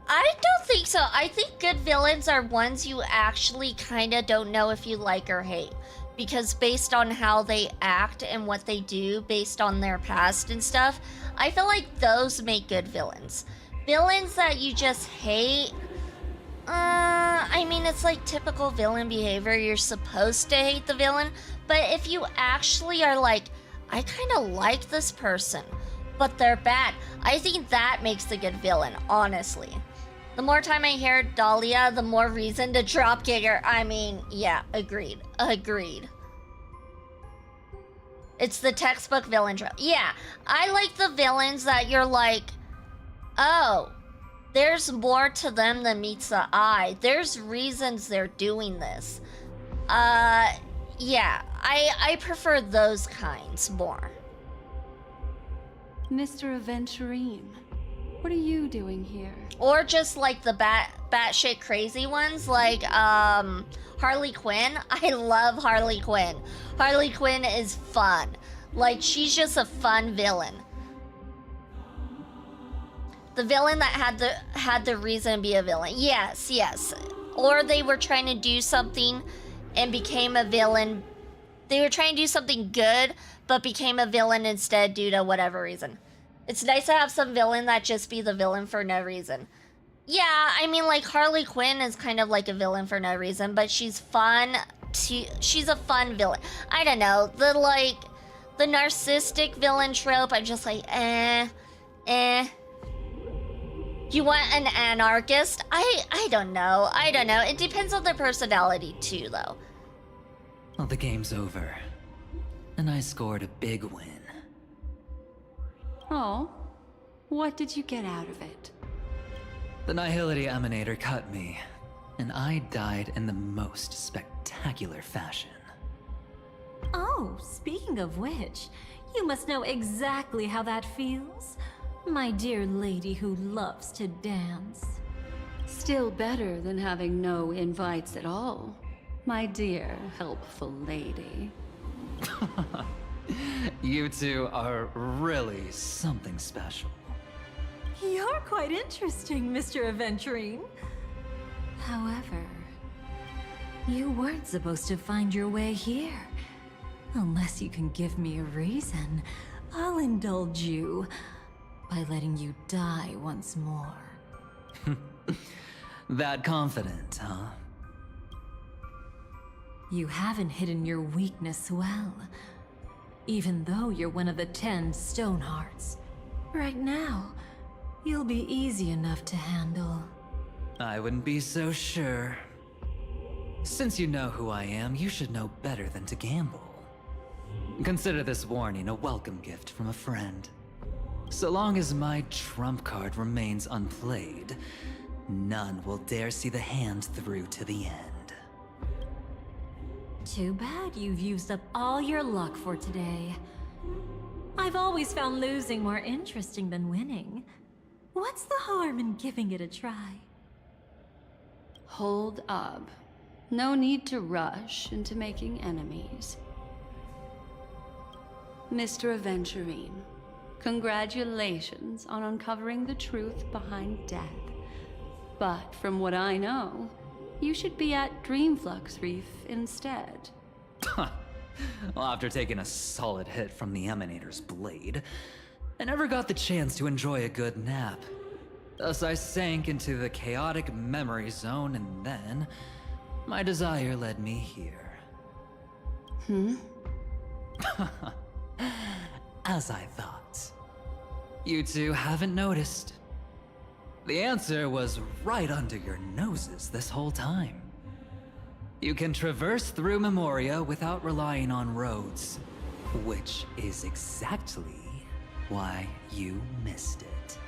I don't think so. I think good villains are ones you actually kind of don't know if you like or hate. Because based on how they act and what they do, based on their past and stuff, I feel like those make good villains. Villains that you just hate, I mean, it's like typical villain behavior. You're supposed to hate the villain, but if you actually are like, I kind of like this person, but they're bad, I think that makes the good villain, honestly. The more time I hear Dahlia, the more reason to dropkick her. I mean, yeah, agreed. It's the textbook villain trope. Yeah, I like the villains that you're like, oh, there's more to them than meets the eye. There's reasons they're doing this. Yeah, I prefer those kinds more. Mr. Aventurine, what are you doing here? Or just like the batshit crazy ones, like Harley Quinn. I love Harley Quinn. Harley Quinn is fun. Like, she's just a fun villain. The villain that had the reason to be a villain. Yes, yes. Or they were trying to do something and became a villain. They were trying to do something good, but became a villain instead due to whatever reason. It's nice to have some villain that just be the villain for no reason. Yeah, I mean, like, Harley Quinn is kind of like a villain for no reason, but she's fun. She's a fun villain. I don't know, the narcissistic villain trope, I'm just like, eh. You want an anarchist? I don't know. It depends on their personality too, though. Well, the game's over. And I scored a big win. Oh, what did you get out of it? The Nihility Emanator cut me, and I died in the most spectacular fashion. Oh, speaking of which, you must know exactly how that feels. My dear lady who loves to dance. Still better than having no invites at all, my dear helpful lady. You two are really something special. You're quite interesting, Mr. Aventurine. However, you weren't supposed to find your way here. Unless you can give me a reason, I'll indulge you by letting you die once more. That confident, huh? You haven't hidden your weakness well, even though you're one of the 10 Stonehearts. Right now, you'll be easy enough to handle. I wouldn't be so sure. Since you know who I am, you should know better than to gamble. Consider this warning a welcome gift from a friend. So long as my trump card remains unplayed, none will dare see the hand through to the end. Too bad you've used up all your luck for today. I've always found losing more interesting than winning. What's the harm in giving it a try? Hold up. No need to rush into making enemies. Mr. Aventurine, congratulations on uncovering the truth behind death. But from what I know, you should be at Dreamflux Reef instead. Well, after taking a solid hit from the Emanator's blade, I never got the chance to enjoy a good nap. Thus I sank into the chaotic memory zone, and then my desire led me here. As I thought. You two haven't noticed. The answer was right under your noses this whole time. You can traverse through Memoria without relying on roads, which is exactly why you missed it.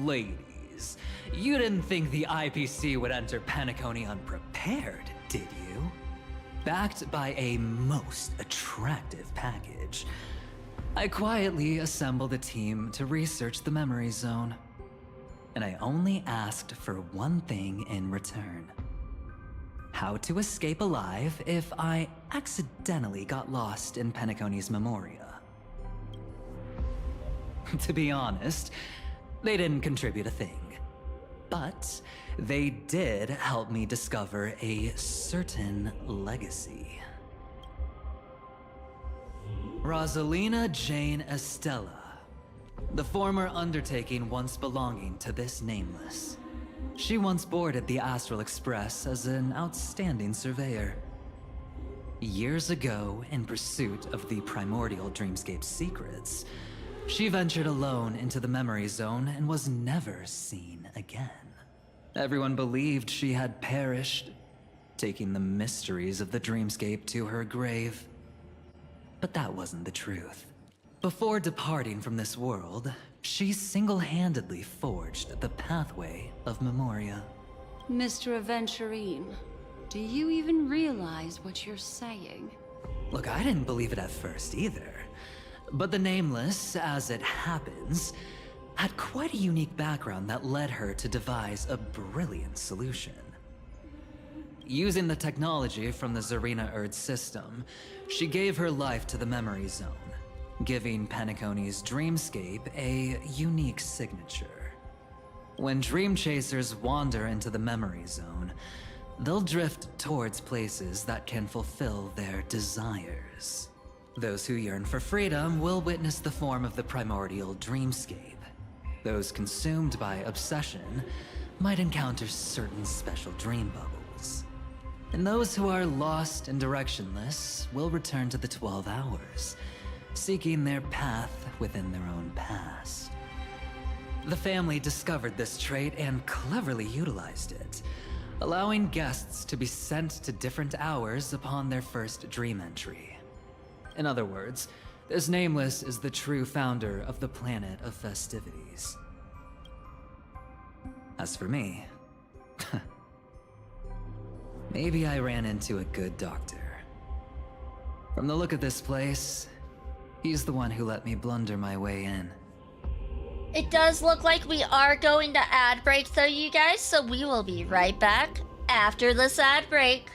Ladies, you didn't think the IPC would enter Penacony unprepared, did you? Backed by a most attractive package, I quietly assembled a team to research the memory zone. And I only asked for one thing in return. How to escape alive if I accidentally got lost in Penacony's Memoria. To be honest, they didn't contribute a thing. But they did help me discover a certain legacy. Rosalina Jane Estella, the former undertaking once belonging to this nameless. She once boarded the Astral Express as an outstanding surveyor. Years ago, in pursuit of the primordial dreamscape secrets, she ventured alone into the memory zone and was never seen again. Everyone believed she had perished, taking the mysteries of the dreamscape to her grave. But that wasn't the truth. Before departing from this world, she single-handedly forged the pathway of Memoria. Mr. Aventurine, do you even realize what you're saying? Look, I didn't believe it at first either. But the Nameless, as it happens, had quite a unique background that led her to devise a brilliant solution. Using the technology from the Zarina Erd system, she gave her life to the memory zone, giving Penacony's dreamscape a unique signature. When dream chasers wander into the memory zone, they'll drift towards places that can fulfill their desires. Those who yearn for freedom will witness the form of the primordial dreamscape. Those consumed by obsession might encounter certain special dream bubbles. And those who are lost and directionless will return to the 12 hours, seeking their path within their own past. The family discovered this trait and cleverly utilized it, allowing guests to be sent to different hours upon their first dream entry. In other words, this Nameless is the true founder of the planet of festivities. As for me, maybe I ran into a good doctor. From the look of this place, he's the one who let me blunder my way in. It does look like we are going to ad break though, you guys, so we will be right back after this ad break.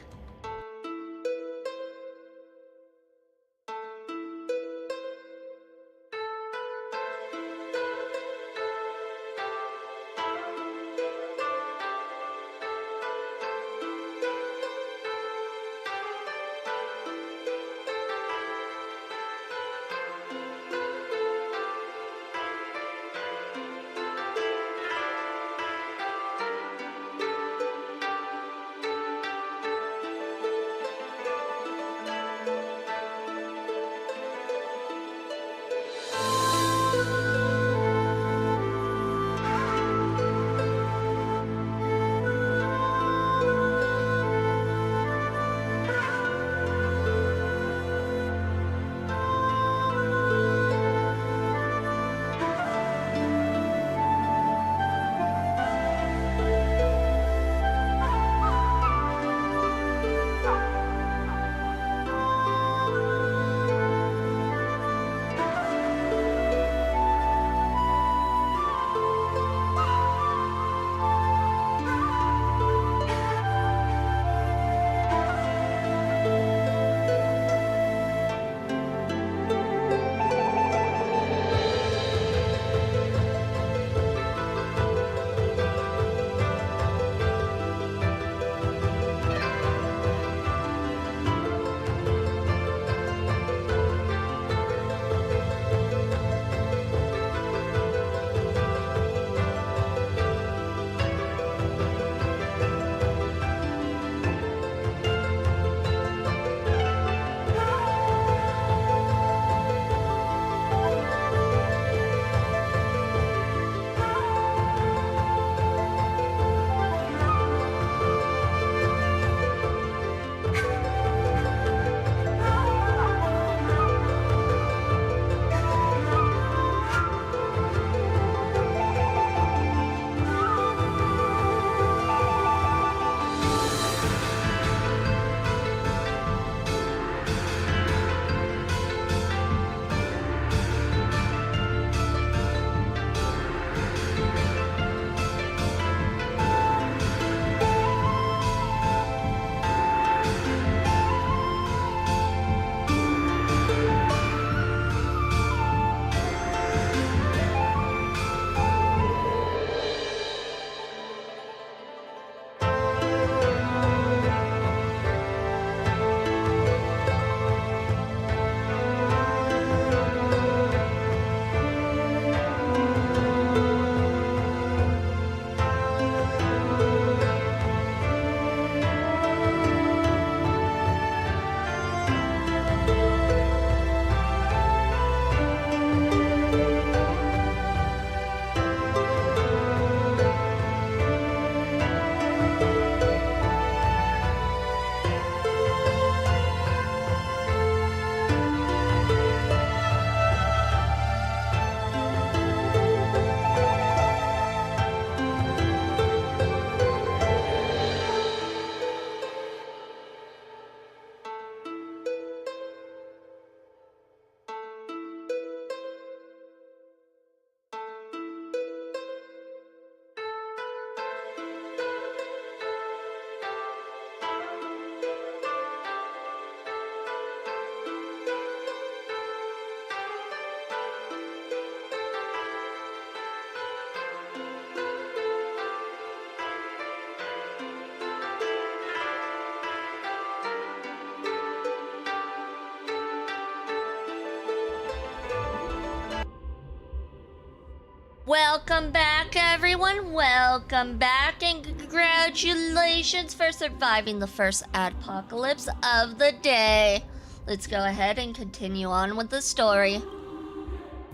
Welcome back, everyone. Welcome back, and congratulations for surviving the first apocalypse of the day. Let's go ahead and continue on with the story.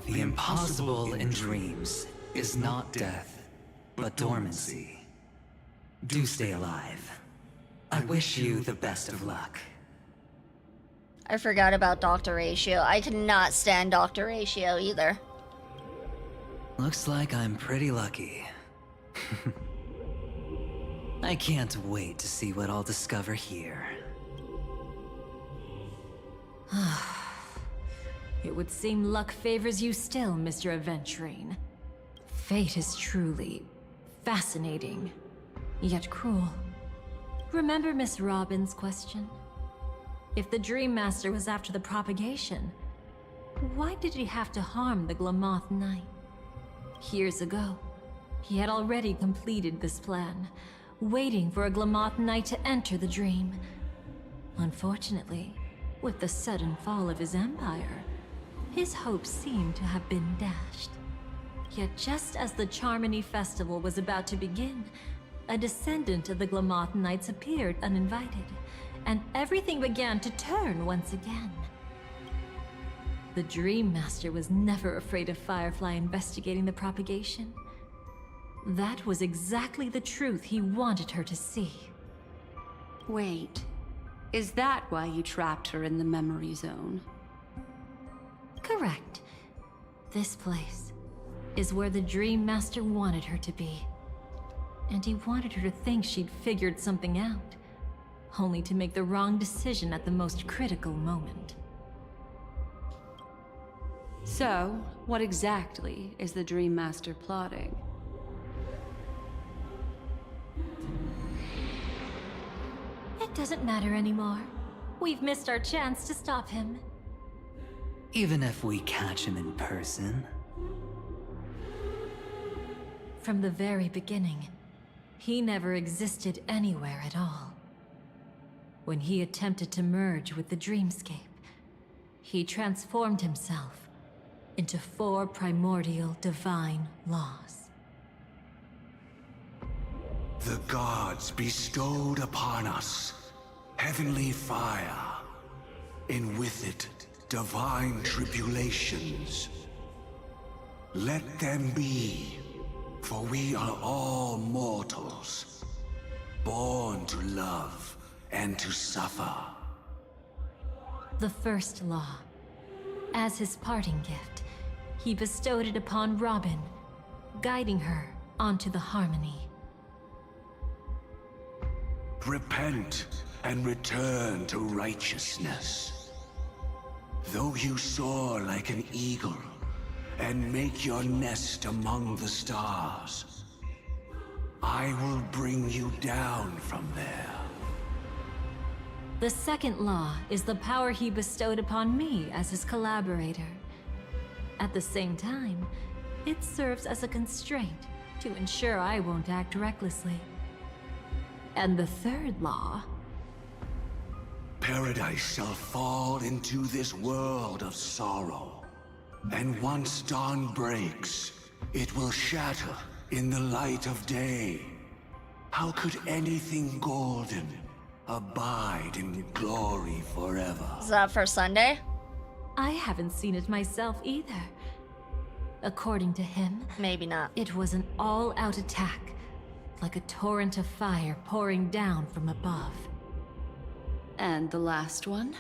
The impossible in dreams is not death, but dormancy. Do stay alive. I wish you the best of luck. I forgot about Dr. Ratio. I cannot stand Dr. Ratio either. Looks like I'm pretty lucky. I can't wait to see what I'll discover here. It would seem luck favors you still, Mr. Aventurine. Fate is truly fascinating, yet cruel. Remember Miss Robin's question? If the Dream Master was after the propagation, why did he have to harm the Glamoth Knight? Years ago, he had already completed this plan, waiting for a Glamoth Knight to enter the dream. Unfortunately, with the sudden fall of his empire, his hopes seemed to have been dashed. Yet just as the Charmony Festival was about to begin, a descendant of the Glamoth Knights appeared uninvited, and everything began to turn once again. The Dream Master was never afraid of Firefly investigating the propagation. That was exactly the truth he wanted her to see. Wait, is that why you trapped her in the memory zone? Correct. This place is where the Dream Master wanted her to be. And he wanted her to think she'd figured something out, only to make the wrong decision at the most critical moment. So, what exactly is the Dream Master plotting? It doesn't matter anymore. We've missed our chance to stop him. Even if we catch him in person? From the very beginning, he never existed anywhere at all. When he attempted to merge with the dreamscape, he transformed himself into 4 primordial divine laws. The gods bestowed upon us heavenly fire, and with it divine tribulations. Let them be, for we are all mortals, born to love and to suffer. The first law. As his parting gift, he bestowed it upon Robin, guiding her onto the harmony. Repent and return to righteousness. Though you soar like an eagle and make your nest among the stars, I will bring you down from there. The second law is the power he bestowed upon me as his collaborator. At the same time, it serves as a constraint to ensure I won't act recklessly. And the third law... Paradise shall fall into this world of sorrow. And once dawn breaks, it will shatter in the light of day. How could anything golden abide in glory forever? Is that for Sunday? I haven't seen it myself either. According to him, Maybe not. it was an all-out attack, like a torrent of fire pouring down from above. And the last one?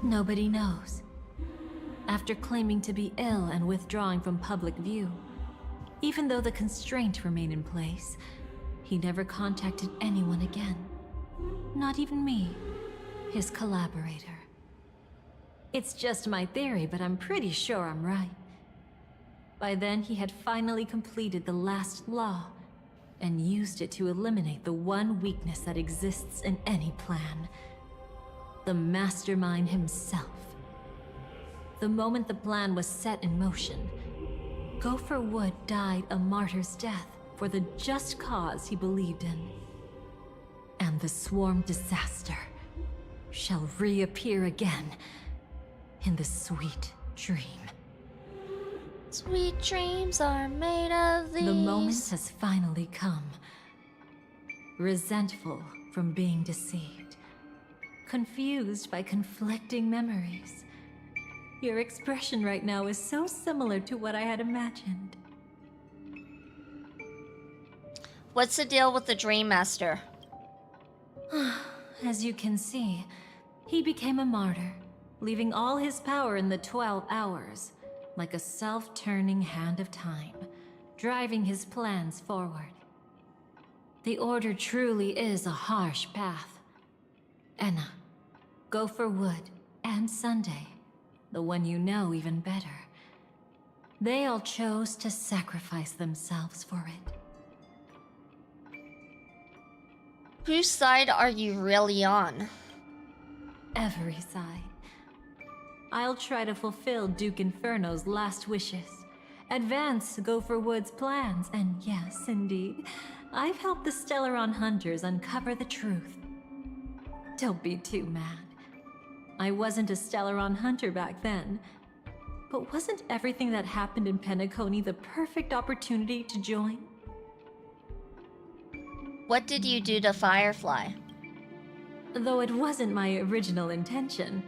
Nobody knows. After claiming to be ill and withdrawing from public view, even though the constraint remained in place, he never contacted anyone again. Not even me, his collaborator. It's just my theory, but I'm pretty sure I'm right. By then, he had finally completed the last law, and used it to eliminate the one weakness that exists in any plan. The mastermind himself. The moment the plan was set in motion, Gopher Wood died a martyr's death for the just cause he believed in. And the swarm disaster shall reappear again in the sweet dream. Sweet dreams are made of these. The moment has finally come. Resentful from being deceived. Confused by conflicting memories. Your expression right now is so similar to what I had imagined. What's the deal with the Dream Master? As you can see, he became a martyr, leaving all his power in the 12 hours, like a self-turning hand of time, driving his plans forward. The Order truly is a harsh path. Enna, Gopher Wood, and Sunday, the one you know even better, they all chose to sacrifice themselves for it. Whose side are you really on? Every side. I'll try to fulfill Duke Inferno's last wishes, advance Gopher Wood's plans, and yes, indeed, I've helped the Stellaron Hunters uncover the truth. Don't be too mad. I wasn't a Stellaron Hunter back then, but wasn't everything that happened in Penacony the perfect opportunity to join? What did you do to Firefly? Though it wasn't my original intention,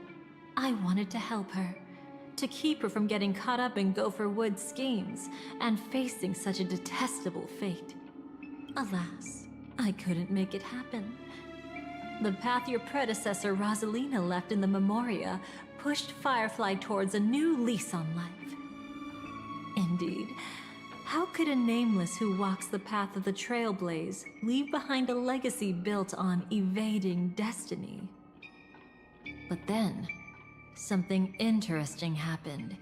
I wanted to help her, to keep her from getting caught up in Gopher Wood's schemes and facing such a detestable fate. Alas, I couldn't make it happen. The path your predecessor Rosalina left in the Memoria pushed Firefly towards a new lease on life. Indeed, how could a nameless who walks the path of the Trailblaze leave behind a legacy built on evading destiny? But then, something interesting happened.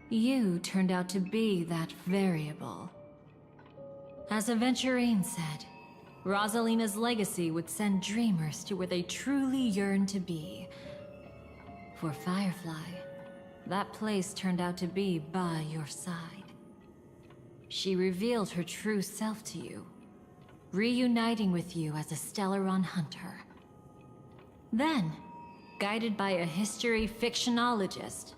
You turned out to be that variable. As Aventurine said, Rosalina's legacy would send dreamers to where they truly yearn to be. For Firefly, that place turned out to be by your side. She revealed her true self to you, reuniting with you as a Stellaron Hunter. Then, guided by a history fictionologist,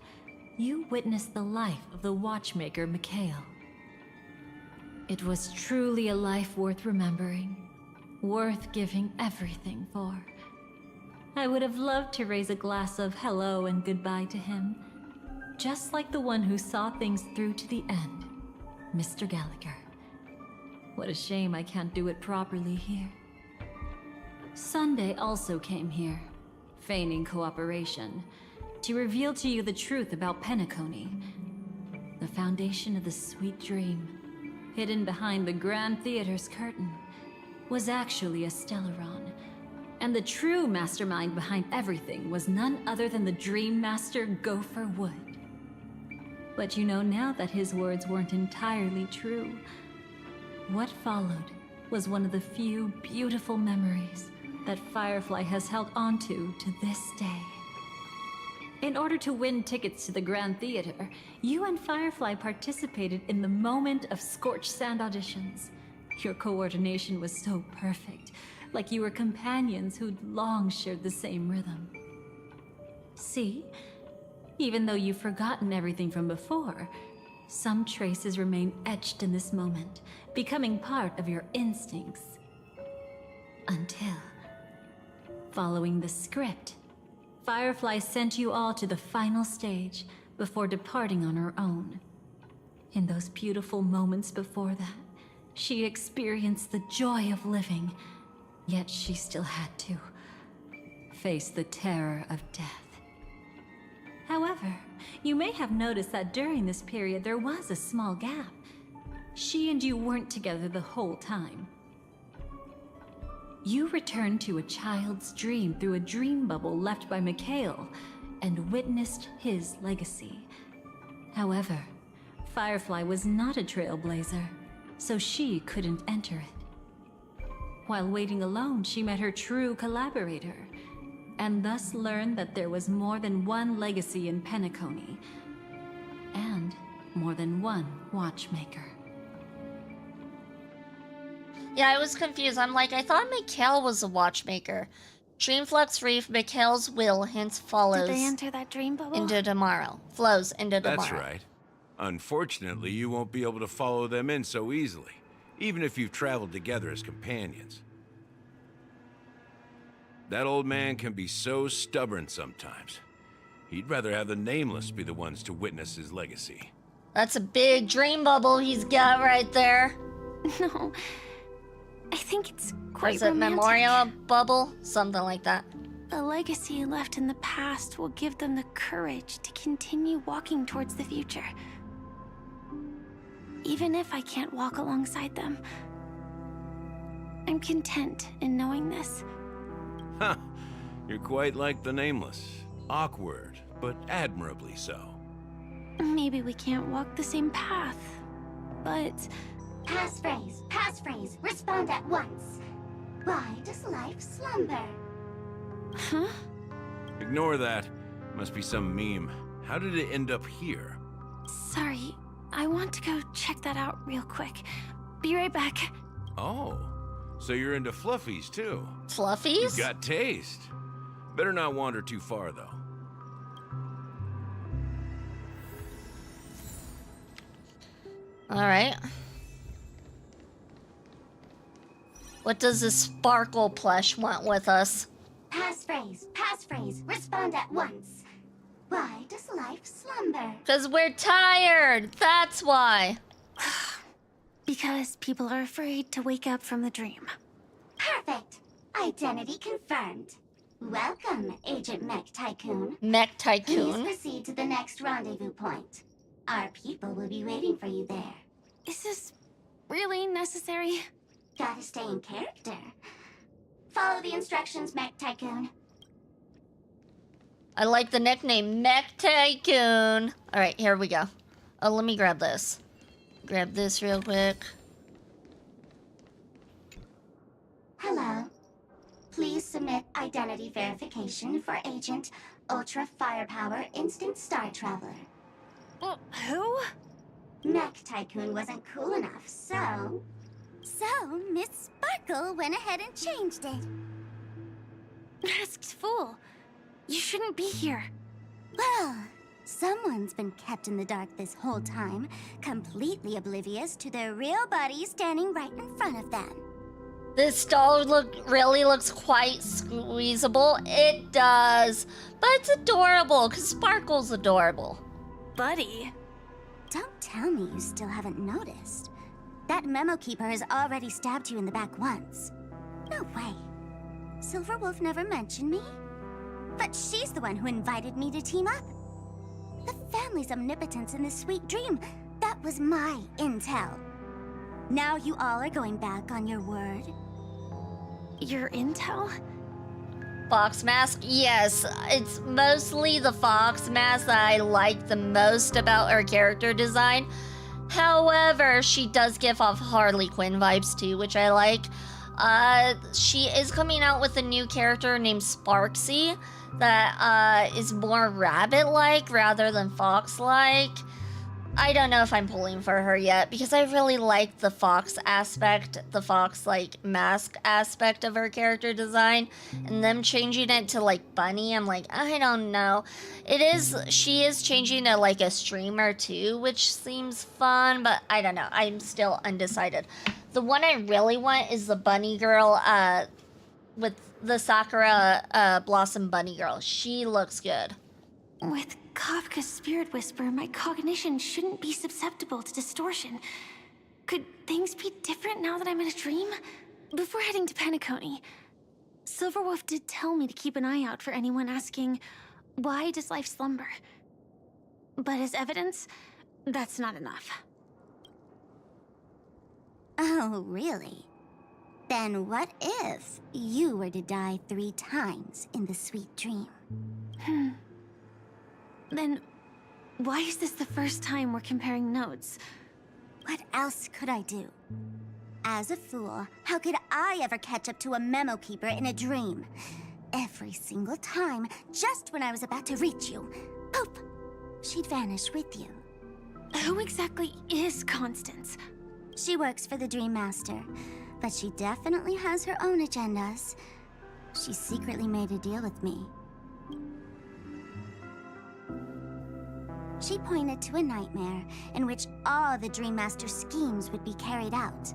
you witnessed the life of the watchmaker Mikhail. It was truly a life worth remembering, worth giving everything for. I would have loved to raise a glass of hello and goodbye to him, just like the one who saw things through to the end, Mr. Gallagher. What a shame I can't do it properly here. Sunday also came here, feigning cooperation, to reveal to you the truth about Penacony. The foundation of the sweet dream, hidden behind the Grand Theater's curtain, was actually a Stellaron. And the true mastermind behind everything was none other than the Dream Master Gopher Wood. But you know now that his words weren't entirely true. What followed was one of the few beautiful memories that Firefly has held onto to this day. In order to win tickets to the Grand Theater, you and Firefly participated in the moment of scorched sand auditions. Your coordination was so perfect, like you were companions who'd long shared the same rhythm. See? Even though you've forgotten everything from before, some traces remain etched in this moment, becoming part of your instincts. Until, following the script, Firefly sent you all to the final stage before departing on her own. In those beautiful moments before that, she experienced the joy of living, yet she still had to face the terror of death. However, you may have noticed that during this period there was a small gap. She and you weren't together the whole time. You returned to a child's dream through a dream bubble left by Mikhail and witnessed his legacy. However, Firefly was not a trailblazer, so she couldn't enter it. While waiting alone, she met her true collaborator, and thus learned that there was more than one legacy in Penacony, and more than one watchmaker. Yeah, I was confused. I'm like, I thought Mikhail was a watchmaker. Dreamflux Reef, Mikhail's will hence follows Did they enter that dream bubble? into tomorrow. Flows into tomorrow. That's right. Unfortunately, you won't be able to follow them in so easily, even if you've traveled together as companions. That old man can be so stubborn sometimes. He'd rather have the Nameless be the ones to witness his legacy. That's a big dream bubble he's got right there. No, I think it's quite Was it romantic. memorial bubble? Something like that. A legacy left in the past will give them the courage to continue walking towards the future. Even if I can't walk alongside them, I'm content in knowing this. Huh. You're quite like the Nameless. Awkward, but admirably so. Maybe we can't walk the same path, but... Passphrase, respond at once. Why does life slumber? Huh? Ignore that. Must be some meme. How did it end up here? Sorry, I want to go check that out real quick. Be right back. Oh, so you're into fluffies too. Fluffies? You got taste. Better not wander too far though. Alright. What does this sparkle plush want with us? Passphrase, respond at once. Why does life slumber? Because we're tired! That's why! Because people are afraid to wake up from the dream. Perfect. Identity confirmed. Welcome, Agent Mech Tycoon. Mech Please Tycoon? proceed to the next rendezvous point. Our people will be waiting for you there. Is this really necessary? Gotta stay in character. Follow the instructions, Mech Tycoon. I like the nickname Mech Tycoon. Alright, here we go. Oh, let me grab this. Grab this real quick. Hello. Please submit identity verification for Agent Ultra Firepower Instant Star Traveler. Who? Mech Tycoon wasn't cool enough, so... So, Miss Sparkle went ahead and changed it. Masked fool. You shouldn't be here. Well, someone's been kept in the dark this whole time, completely oblivious to their real body standing right in front of them. This doll really looks quite squeezable. It does. But it's adorable, because Sparkle's adorable. Buddy. Don't tell me you still haven't noticed. That memo keeper has already stabbed you in the back once. No way. Silverwolf never mentioned me. But she's the one who invited me to team up. The family's omnipotence in this sweet dream, that was my intel. Now you all are going back on your word? Your intel? Fox mask? Yes, it's mostly the fox mask that I like the most about her character design. However, she does give off Harley Quinn vibes too, which I like. She is coming out with a new character named Sparksy that is more rabbit-like rather than fox-like. I don't know if I'm pulling for her yet because I really like the fox aspect, the fox like mask aspect of her character design, and them changing it to like bunny, I'm like, I don't know. She is changing to like a streamer too, which seems fun, but I don't know. I'm still undecided. The one I really want is the bunny girl with the Sakura Blossom bunny girl. She looks good. With Kafka's spirit whisper, my cognition shouldn't be susceptible to distortion. Could things be different now that I'm in a dream? Before heading to Penacony, Silverwolf did tell me to keep an eye out for anyone asking, why does life slumber? But as evidence, that's not enough. Oh, really? Then what if you were to die 3 times in the sweet dream? Then, why is this the first time we're comparing notes? What else could I do? As a fool, how could I ever catch up to a memo keeper in a dream? Every single time, just when I was about to reach you, poof, she'd vanish with you. Who exactly is Constance? She works for the Dream Master, but she definitely has her own agendas. She secretly made a deal with me. She pointed to a nightmare in which all the Dream Master's schemes would be carried out.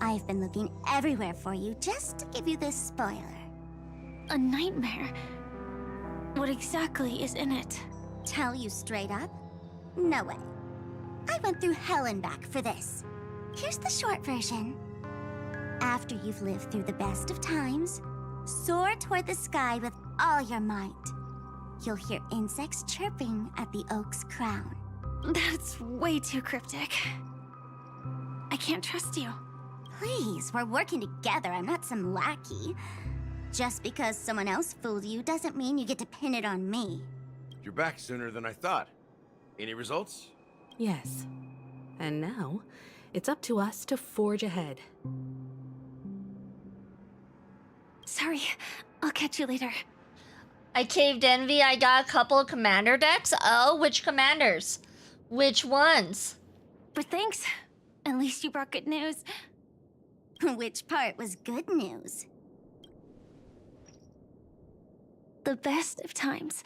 I've been looking everywhere for you just to give you this spoiler. A nightmare? What exactly is in it? Tell you straight up? No way. I went through hell and back for this. Here's the short version. After you've lived through the best of times, soar toward the sky with all your might. You'll hear insects chirping at the oak's crown. That's way too cryptic. I can't trust you. Please, we're working together. I'm not some lackey. Just because someone else fooled you doesn't mean you get to pin it on me. You're back sooner than I thought. Any results? Yes. And now, it's up to us to forge ahead. Sorry, I'll catch you later. I caved envy. I got a couple of commander decks. Oh, which commanders? Which ones? But thanks. At least you brought good news. Which part was good news? The best of times.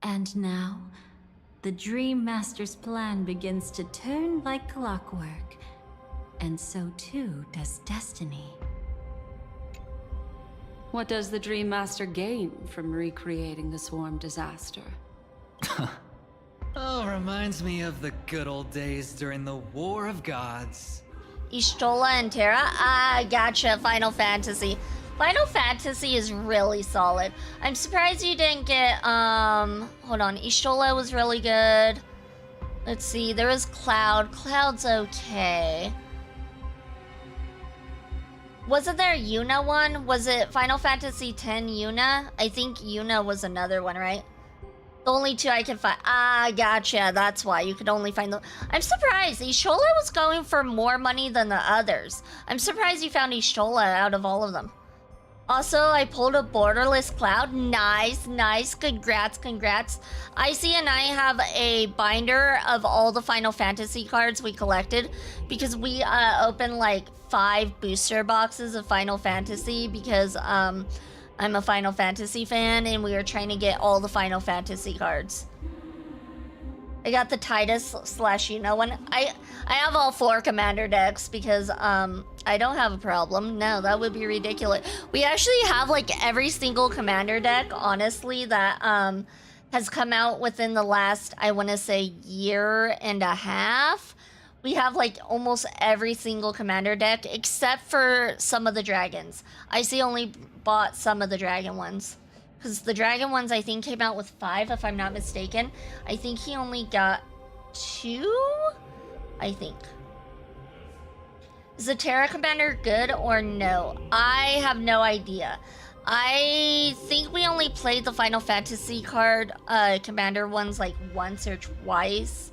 And now, the Dream Master's plan begins to turn like clockwork. And so too does destiny. What does the Dream Master gain from recreating the swarm disaster? Oh, reminds me of the good old days during the War of Gods. Y'shtola and Terra? Ah, gotcha. Final Fantasy. Final Fantasy is really solid. I'm surprised you didn't get, hold on. Y'shtola was really good. Let's see. There was Cloud. Cloud's okay. Wasn't there a Yuna one? Was it Final Fantasy X Yuna? I think Yuna was another one, right? The only two I can find. Ah, gotcha. That's why you could only find the. I'm surprised. Y'shtola was going for more money than the others. I'm surprised you found Y'shtola out of all of them. Also, I pulled a borderless Cloud. Nice, nice. Congrats, congrats. Icy and I have a binder of all the Final Fantasy cards we collected because we opened like 5 booster boxes of Final Fantasy because I'm a Final Fantasy fan and we were trying to get all the Final Fantasy cards. I got the Titus / Yuna one. I have all 4 commander decks because I don't have a problem. No, that would be ridiculous. We actually have like every single commander deck, honestly, that has come out within the last, I want to say, year and a half. We have like almost every single commander deck except for some of the dragons. Icy only bought some of the dragon ones. Because the dragon ones, I think, came out with 5, if I'm not mistaken. I think he only got 2? I think. Is the Terra Commander good or no? I have no idea. I think we only played the Final Fantasy card Commander ones like once or twice.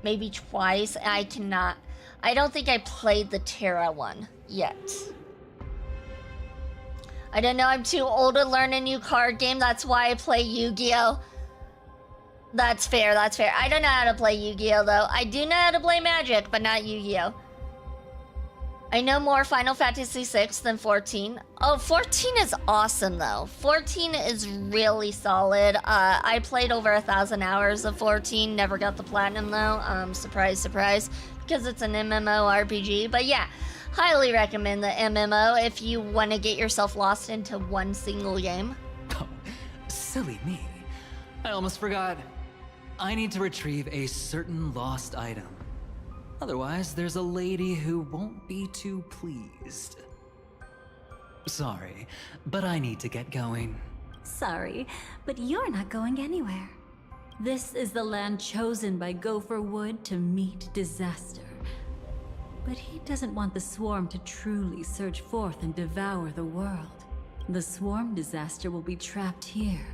Maybe twice. I don't think I played the Terra one yet. I don't know, I'm too old to learn a new card game. That's why I play Yu-Gi-Oh! That's fair, that's fair. I don't know how to play Yu-Gi-Oh! Though. I do know how to play Magic, but not Yu-Gi-Oh! I know more Final Fantasy 6 than 14. Oh, 14 is awesome, though. 14 is really solid. I played over 1,000 hours of 14. Never got the platinum, though. Surprise, surprise. Because it's an MMORPG. But yeah. Highly recommend the MMO if you want to get yourself lost into one single game. Oh, silly me. I almost forgot. I need to retrieve a certain lost item. Otherwise, there's a lady who won't be too pleased. Sorry, but I need to get going. Sorry, but you're not going anywhere. This is the land chosen by Gopher Wood to meet disaster. But he doesn't want the swarm to truly surge forth and devour the world. The swarm disaster will be trapped here.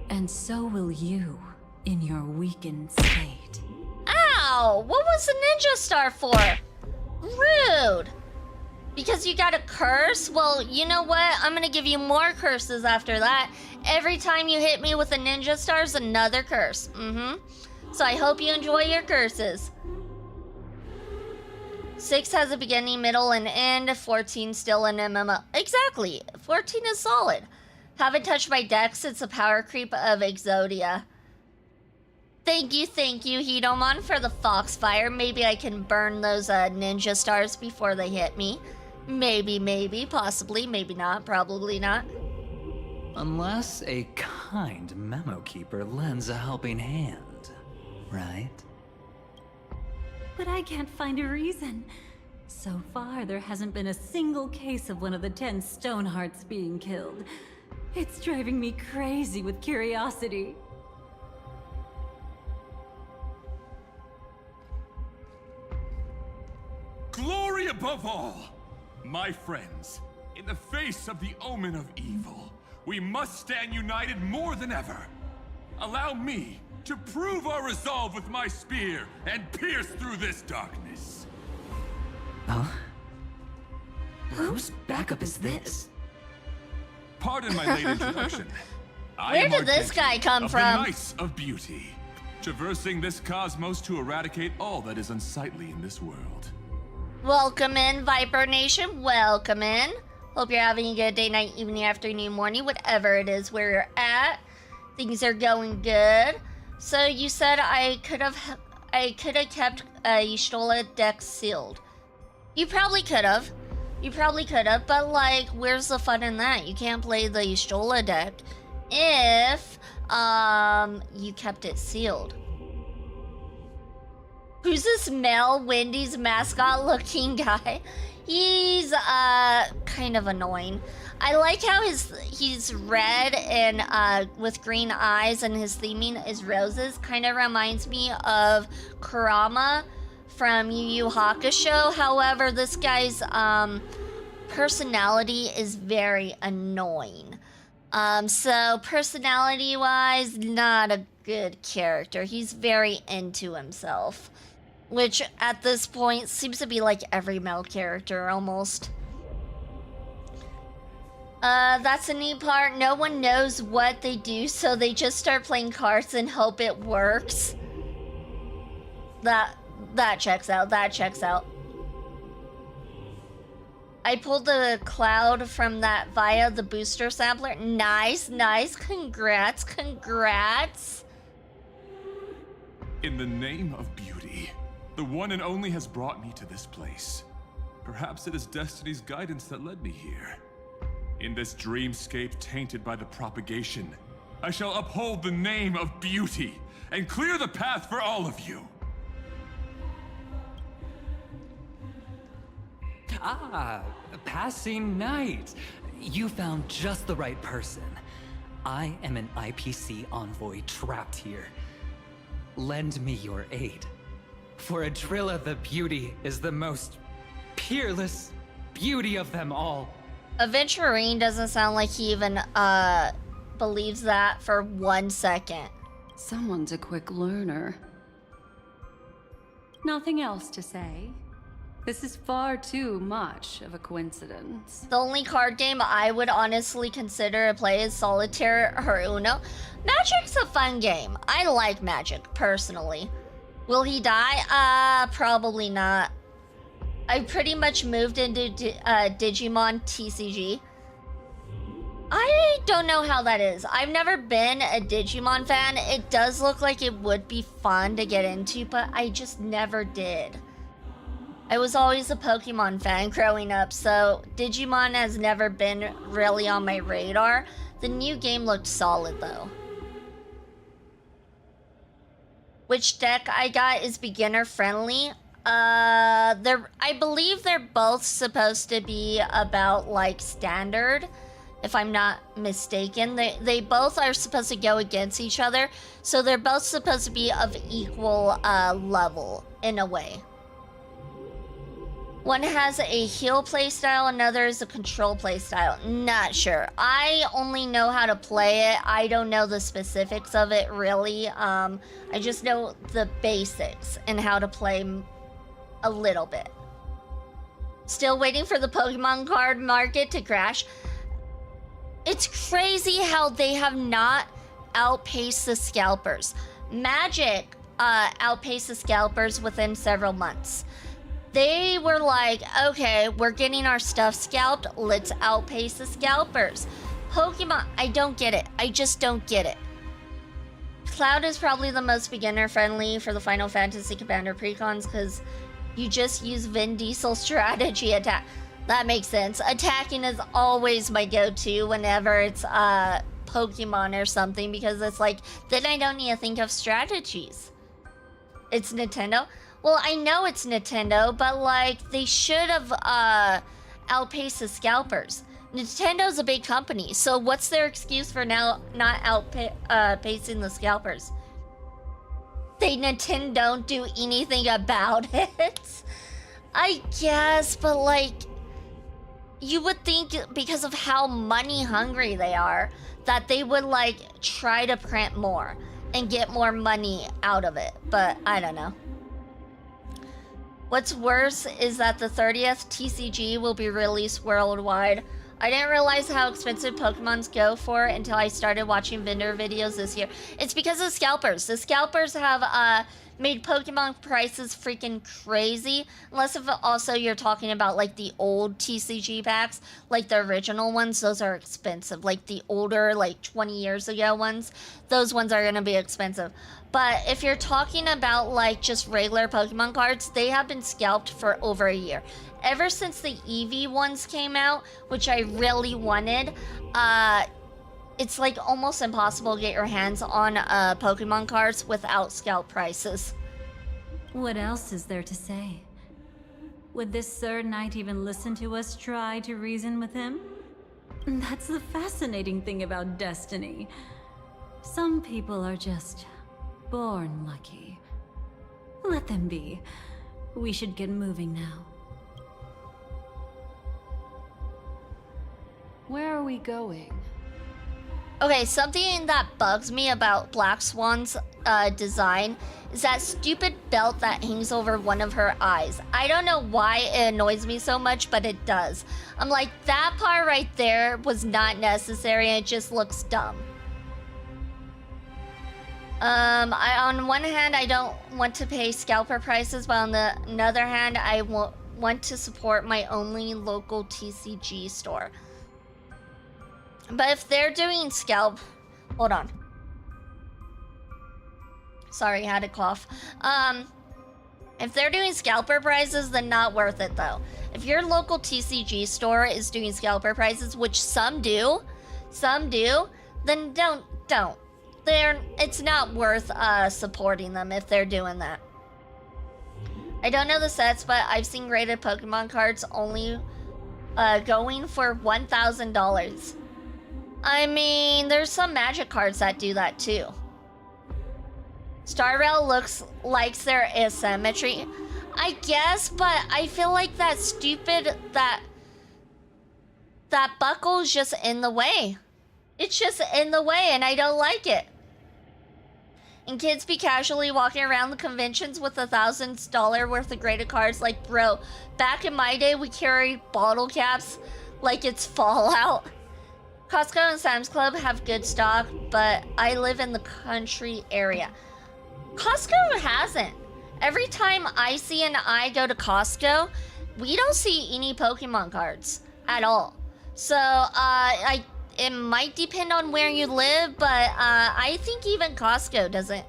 And so will you, in your weakened state. Ow! What was the ninja star for? Rude! Because you got a curse? Well, you know what? I'm gonna give you more curses after that. Every time you hit me with a ninja star is another curse. So I hope you enjoy your curses. 6 has a beginning, middle, and end. 14 still an MMO. Exactly. 14 is solid. Haven't touched my deck since the power creep of Exodia. Thank you, Hidomon, for the Foxfire. Maybe I can burn those ninja stars before they hit me. Maybe, possibly, maybe not, probably not. Unless a kind memo keeper lends a helping hand, right? But I can't find a reason. So far, there hasn't been a single case of one of the 10 Stonehearts being killed. It's driving me crazy with curiosity. Glory above all! My friends, in the face of the omen of evil, we must stand united more than ever. Allow me to prove our resolve with my spear and pierce through this darkness. Huh? Whose backup is this? Pardon my late introduction. Where did this guy come from? The Knights of Beauty, traversing this cosmos to eradicate all that is unsightly in this world. Welcome in, Viper Nation. Welcome in. Hope you're having a good day, night, evening, afternoon, morning, whatever it is where you're at. Things are going good. So you said I could have kept Y'shtola deck sealed. You probably could have. But like, where's the fun in that? You can't play the Y'shtola deck if you kept it sealed. Who's this Mel Wendy's mascot looking guy? He's kind of annoying. I like how he's red and with green eyes, and his theming is roses. Kind of reminds me of Kurama from Yu Yu Hakusho. However, this guy's personality is very annoying. So personality-wise, not a good character. He's very into himself, which at this point seems to be like every male character almost. That's the neat part. No one knows what they do, so they just start playing cards and hope it works. That checks out. I pulled the cloud from that via the booster sampler. Nice. Congrats. In the name of beauty, the one and only has brought me to this place. Perhaps it is destiny's guidance that led me here. In this dreamscape tainted by the propagation, I shall uphold the name of beauty and clear the path for all of you. Ah, passing knight. You found just the right person. I am an IPC envoy trapped here. Lend me your aid. For Adrilla the Beauty is the most peerless beauty of them all. Aventurine doesn't sound like he even believes that for 1 second. Someone's a quick learner. Nothing else to say. This is far too much of a coincidence. The only card game I would honestly consider to play is Solitaire or Uno. Magic's a fun game. I like Magic, personally. Will he die? Probably not. I pretty much moved into Digimon TCG. I don't know how that is. I've never been a Digimon fan. It does look like it would be fun to get into, but I just never did. I was always a Pokemon fan growing up, so Digimon has never been really on my radar. The new game looked solid, though. Which deck I got is beginner friendly. I believe they're both supposed to be about like standard, if I'm not mistaken. They both are supposed to go against each other, so they're both supposed to be of equal level in a way. One has a heal playstyle, another is a control playstyle. Not sure. I only know how to play it. I don't know the specifics of it really. I just know the basics and how to play a little bit. Still waiting for the Pokemon card market to crash. It's crazy how they have not outpaced the scalpers. Magic outpaced the scalpers within several months. They were like, okay, we're getting our stuff scalped, let's outpace the scalpers. Pokemon, I don't get it. I just don't get it. Cloud is probably the most beginner friendly for the Final Fantasy Commander precons because you just use Vin Diesel strategy attack. That makes sense. Attacking is always my go-to whenever it's Pokemon or something because it's like, then I don't need to think of strategies. It's Nintendo. Well, I know it's Nintendo, but like they should have outpaced the scalpers. Nintendo's a big company, so what's their excuse for now not outpacing the scalpers? Nintendo don't do anything about it. I guess, but like, you would think because of how money hungry they are, that they would like try to print more and get more money out of it, but I don't know. What's worse is that the 30th TCG will be released worldwide. I didn't realize how expensive Pokemons go for until I started watching vendor videos this year. It's because of scalpers. The scalpers have made Pokemon prices freaking crazy. Unless if also you're talking about like the old TCG packs, like the original ones, those are expensive. Like the older, like 20 years ago ones, those ones are gonna be expensive. But if you're talking about like just regular Pokemon cards, they have been scalped for over a year. Ever since the Eevee ones came out, which I really wanted, it's like almost impossible to get your hands on Pokemon cards without scalp prices. What else is there to say? Would this Sir Knight even listen to us try to reason with him? That's the fascinating thing about destiny. Some people are just born lucky. Let them be. We should get moving now. Where are we going? Okay, something that bugs me about Black Swan's design is that stupid belt that hangs over one of her eyes. I don't know why it annoys me so much, but it does. I'm like, that part right there was not necessary and it just looks dumb. On one hand, I don't want to pay scalper prices, but on the other hand, I want to support my only local TCG store. But if they're doing scalp... Hold on. Sorry, I had a cough. If they're doing scalper prices, then not worth it, though. If your local TCG store is doing scalper prices, which some do, then don't. It's not worth supporting them if they're doing that. I don't know the sets, but I've seen graded Pokemon cards only going for $1,000. I mean, there's some magic cards that do that too. Star Rail looks like their asymmetry. I guess, but I feel like that stupid, that buckle's just in the way. It's just in the way and I don't like it. And kids be casually walking around the conventions with $1,000 worth of graded cards. Like, bro, back in my day, we carried bottle caps like it's Fallout. Costco and Sam's Club have good stock, but I live in the country area. Costco hasn't. Every time I go to Costco, we don't see any Pokemon cards at all. So, it might depend on where you live, but I think even Costco doesn't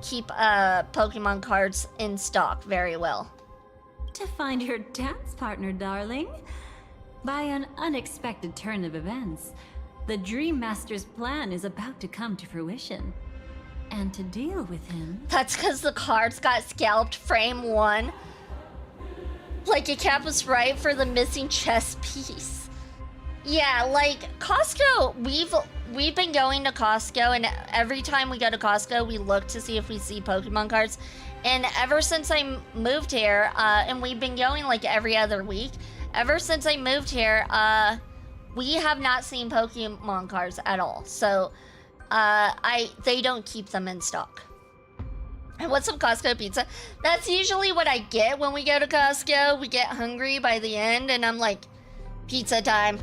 keep Pokemon cards in stock very well. To find your dance partner, darling. By an unexpected turn of events, the Dream Master's plan is about to come to fruition. And to deal with him... That's because the cards got scalped frame 1. Like, a cap was right for the missing chess piece. Yeah, like, Costco, we've been going to Costco, and every time we go to Costco, we look to see if we see Pokemon cards. And ever since I moved here, and we've been going like every other week, ever since I moved here, we have not seen Pokemon cards at all. So, they don't keep them in stock. And what's some Costco pizza? That's usually what I get when we go to Costco. We get hungry by the end, and I'm like, pizza time.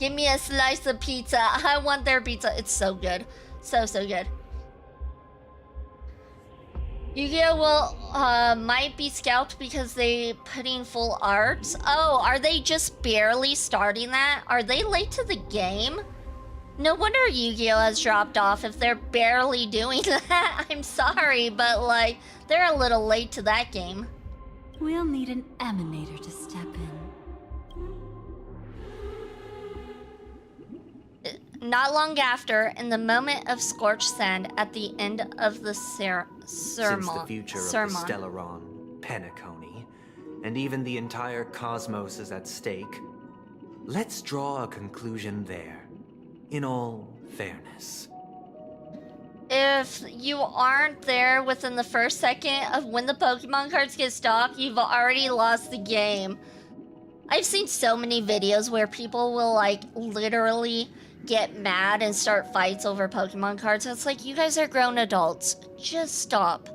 Give me a slice of pizza. I want their pizza. It's so good. So good. Yu-Gi-Oh will might be scalped because they putting full arts. Oh, are they just barely starting that? Are they late to the game? No wonder Yu-Gi-Oh has dropped off if they're barely doing that. I'm sorry, but like they're a little late to that game. We'll need an emanator to step in. Not long after, in the moment of scorched sand at the end of the sermon. Since the future of the Stellaron, Penacony, and even the entire cosmos is at stake, let's draw a conclusion there, in all fairness. If you aren't there within the first second of when the Pokemon cards get stocked, you've already lost the game. I've seen so many videos where people will like literally get mad and start fights over Pokemon cards. It's like, you guys are grown adults. Just stop.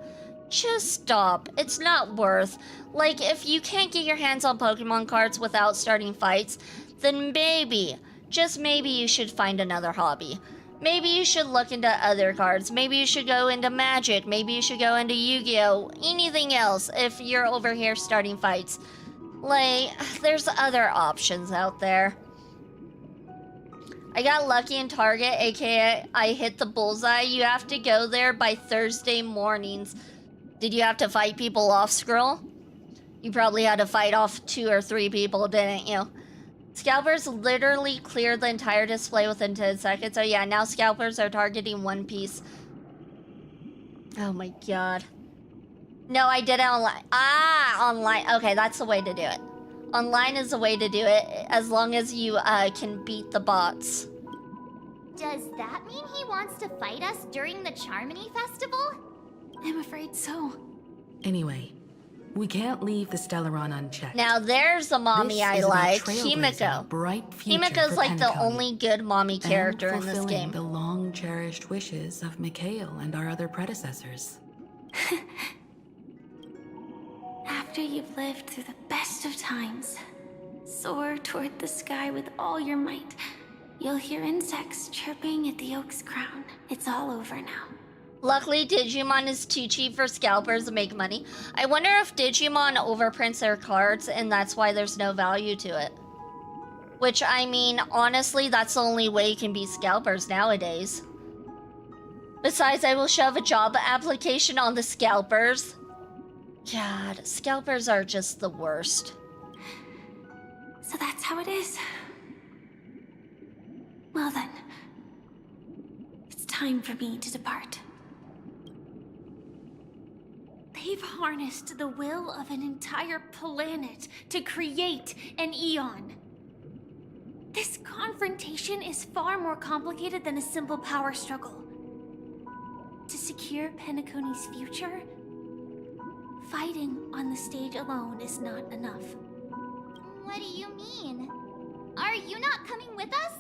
Just stop. It's not worth. Like, if you can't get your hands on Pokemon cards without starting fights, then maybe, just maybe you should find another hobby. Maybe you should look into other cards. Maybe you should go into Magic. Maybe you should go into Yu-Gi-Oh! Anything else if you're over here starting fights. Like, there's other options out there. I got lucky in Target, aka I hit the bullseye. You have to go there by Thursday mornings. Did you have to fight people off scroll? You probably had to fight off 2 or 3 people, didn't you? Scalpers literally cleared the entire display within 10 seconds. Oh yeah, now scalpers are targeting one piece. Oh my god. No, I did it online. Ah, online. Okay, that's the way to do it. Online is the way to do it, as long as you can beat the bots. Does that mean he wants to fight us during the Charmony Festival? I'm afraid so. Anyway, we can't leave the Stellaron unchecked. Now there's the mommy This I is about like, trailblazing a Himiko. bright future Himiko's for like the Penacony, only good mommy character and in this fulfilling game. the long-cherished wishes of Mikhail and our other predecessors. After you've lived through the best of times, soar toward the sky with all your might. You'll hear insects chirping at the oak's crown. It's all over now. Luckily, Digimon is too cheap for scalpers to make money. I wonder if Digimon overprints their cards and that's why there's no value to it. Which, I mean, honestly, that's the only way you can be scalpers nowadays. Besides, I will shove a job application on the scalpers. God, scalpers are just the worst. So that's how it is. Well then, it's time for me to depart. They've harnessed the will of an entire planet to create an Eon. This confrontation is far more complicated than a simple power struggle. To secure Penacony's future, fighting on the stage alone is not enough. What do you mean? Are you not coming with us?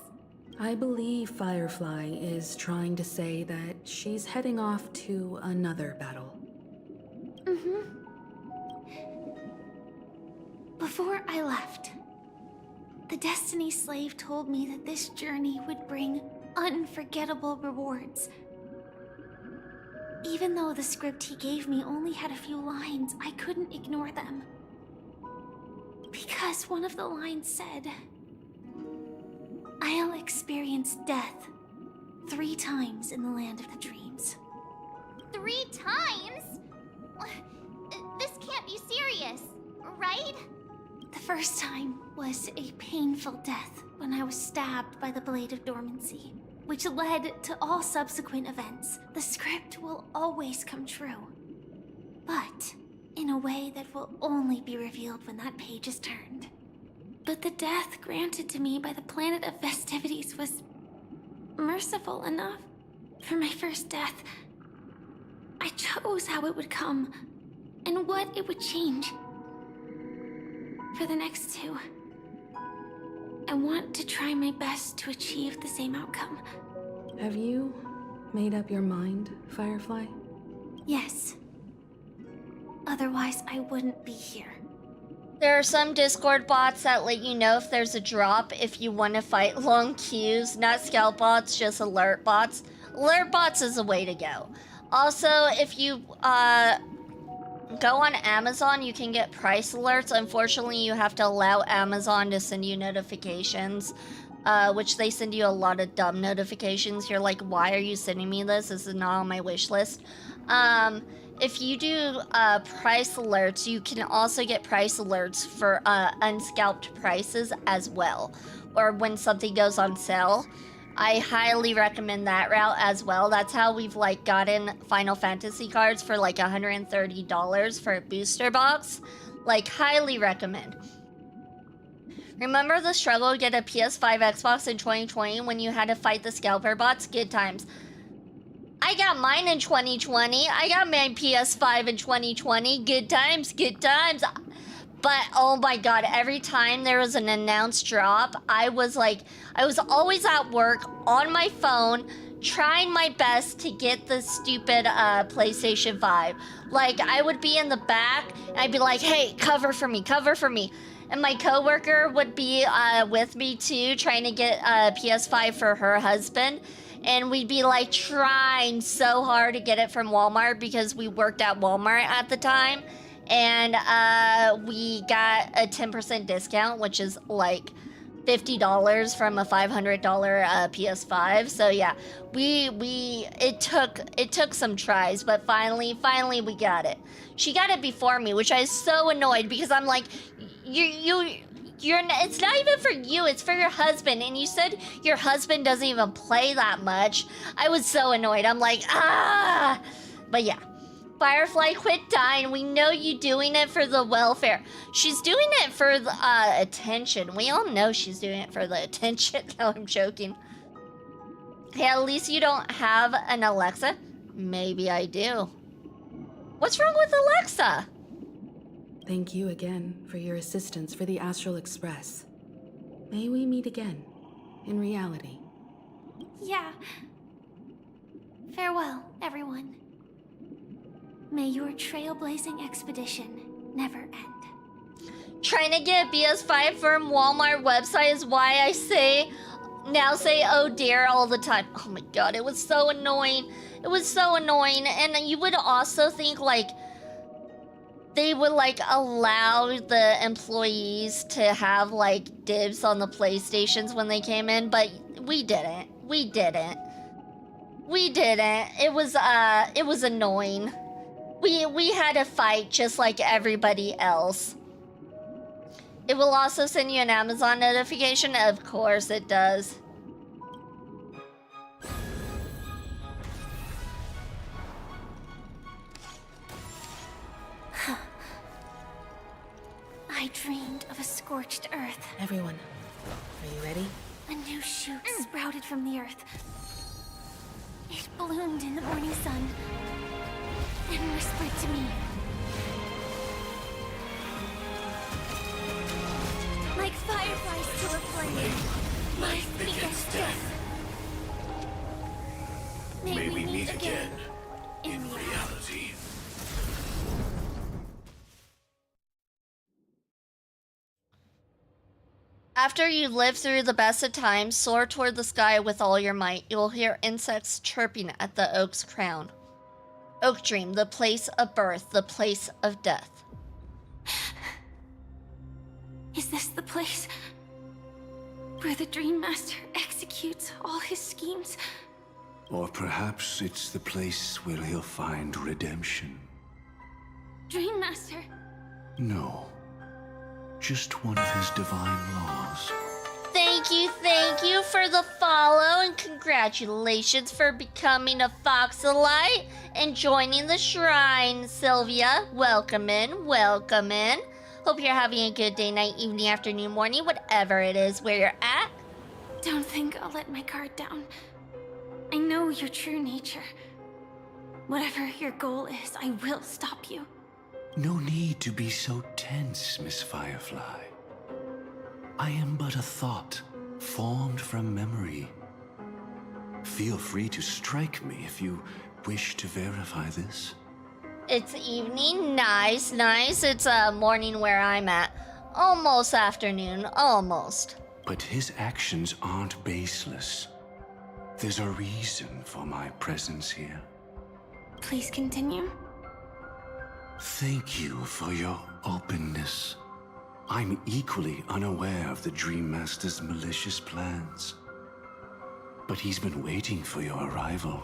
I believe Firefly is trying to say that she's heading off to another battle. Before I left, the Destiny Slave told me that this journey would bring unforgettable rewards. Even though the script he gave me only had a few lines, I couldn't ignore them. Because one of the lines said, I'll experience death 3 times in the land of the dreams. 3 times? This can't be serious, right? The first time was a painful death when I was stabbed by the Blade of Dormancy, which led to all subsequent events. The script will always come true, but in a way that will only be revealed when that page is turned. But the death granted to me by the planet of festivities was merciful enough. For my first death, I chose how it would come and what it would change. For the next 2, I want to try my best to achieve the same outcome. Have you made up your mind, Firefly? Yes. Otherwise, I wouldn't be here. There are some Discord bots that let you know if there's a drop if you want to fight long queues. Not scout bots, just alert bots. Alert bots is the way to go. Also, if you go on Amazon, you can get price alerts. Unfortunately, you have to allow Amazon to send you notifications, which they send you a lot of dumb notifications. You're like, why are you sending me this? This is not on my wish list. If you do price alerts, you can also get price alerts for unscalped prices as well, or when something goes on sale. I highly recommend that route as well. That's how we've like gotten Final Fantasy cards for like $130 for a booster box. Like, highly recommend. Remember the struggle to get a PS5 Xbox in 2020 when you had to fight the scalper bots? Good times. I got mine in 2020. I got my PS5 in 2020. Good times, good times. But oh my god, every time there was an announced drop, I was always at work on my phone, trying my best to get the stupid PlayStation 5. Like, I would be in the back, and I'd be like, hey, cover for me, cover for me. And my coworker would be with me too, trying to get a PS5 for her husband. And we'd be like trying so hard to get it from Walmart because we worked at Walmart at the time. And we got a 10% discount, which is like $50 from a $500 PS5. So yeah, it took some tries, but finally we got it. She got it before me, which I was so annoyed because I'm like, it's not even for you, it's for your husband. And you said your husband doesn't even play that much. I was so annoyed. I'm like, ah. But yeah. Firefly, quit dying. We know you doing it for the welfare. She's doing it for the attention. We all know she's doing it for the attention. No, I'm joking. Hey, at least you don't have an Alexa. Maybe I do. What's wrong with Alexa? Thank you again for your assistance for the Astral Express. May we meet again, in reality. Yeah. Farewell, everyone. May your trailblazing expedition never end. Trying to get PS5 from Walmart website is why I say oh dear all the time. Oh my god, it was so annoying. It was so annoying. And you would also think like they would like allow the employees to have like dibs on the PlayStations when they came in, but we didn't. It was annoying. We had to fight just like everybody else. It will also send you an Amazon notification. Of course it does. I dreamed of a scorched earth. Everyone, are you ready? A new shoot sprouted from the earth. It bloomed in the morning sun and whispered to me. Like fireflies to a flame, life begets death. May we meet again in reality. After you live through the best of times, soar toward the sky with all your might. You will hear insects chirping at the oak's crown. Oak Dream, the place of birth, the place of death. Is this the place where the Dream Master executes all his schemes? Or perhaps it's the place where he'll find redemption. Dream Master? No. Just one of his divine laws. Thank you for the follow, and congratulations for becoming a Foxalite and joining the shrine, Sylvia. Welcome in, welcome in. Hope you're having a good day, night, evening, afternoon, morning, whatever it is where you're at. Don't think I'll let my guard down. I know your true nature. Whatever your goal is, I will stop you. No need to be so tense, Miss Firefly. I am but a thought, formed from memory. Feel free to strike me if you wish to verify this. It's evening, nice. It's morning where I'm at. Almost afternoon, almost. But his actions aren't baseless. There's a reason for my presence here. Please continue. Thank you for your openness. I'm equally unaware of the Dream Master's malicious plans. But he's been waiting for your arrival.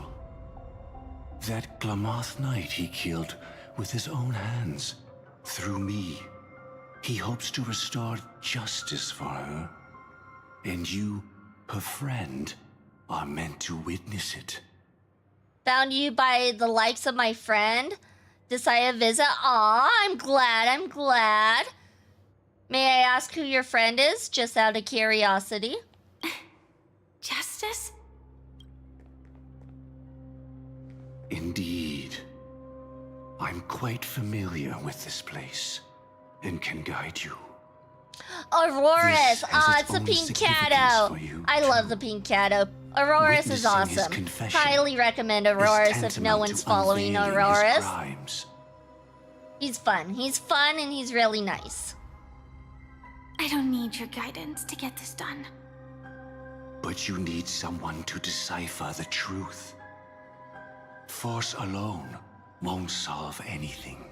That Glamoth Knight he killed with his own hands, through me. He hopes to restore justice for her. And you, her friend, are meant to witness it. Found you by the likes of my friend? Decided to visit? Aw, I'm glad. May I ask who your friend is, just out of curiosity? Justice? Indeed. I'm quite familiar with this place, and can guide you. Aurorus! It's the pink Cato! I love the pink Cato. Aurorus is awesome. Highly recommend Aurorus if no one's following Aurorus. He's fun and he's really nice. I don't need your guidance to get this done. But you need someone to decipher the truth. Force alone won't solve anything.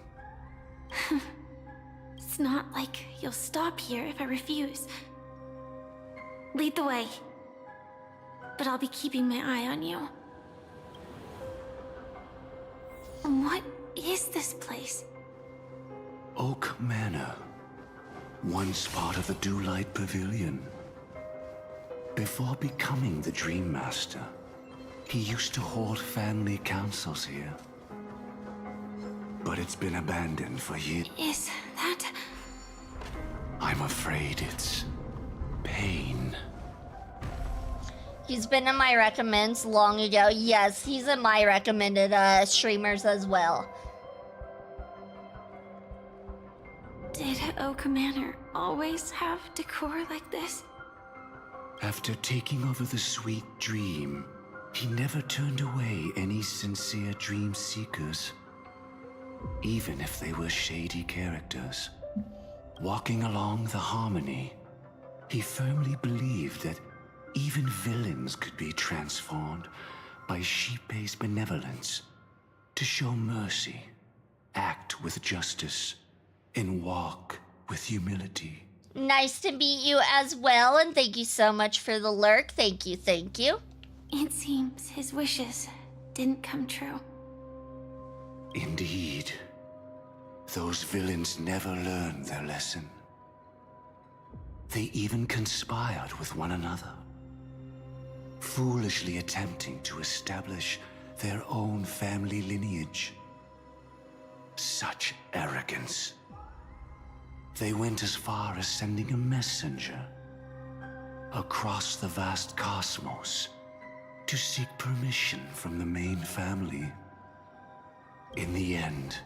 It's not like you'll stop here if I refuse. Lead the way. But I'll be keeping my eye on you. What is this place? Oak Manor. Once part of the Dewlight Pavilion. Before becoming the Dream Master, he used to hold family councils here. But it's been abandoned for years. Is that... I'm afraid it's... pain. He's been in my recommends long ago. Yes, he's in my recommended streamers as well. Did Oak Manor always have decor like this? After taking over the Sweet Dream, he never turned away any sincere dream seekers. Even if they were shady characters. Walking along the Harmony, he firmly believed that even villains could be transformed by sheep-based benevolence to show mercy, act with justice, and walk with humility. Nice to meet you as well, and thank you so much for the lurk. Thank you. It seems his wishes didn't come true. Indeed. Those villains never learned their lesson. They even conspired with one another, foolishly attempting to establish their own family lineage. Such arrogance. They went as far as sending a messenger across the vast cosmos to seek permission from the main family. In the end,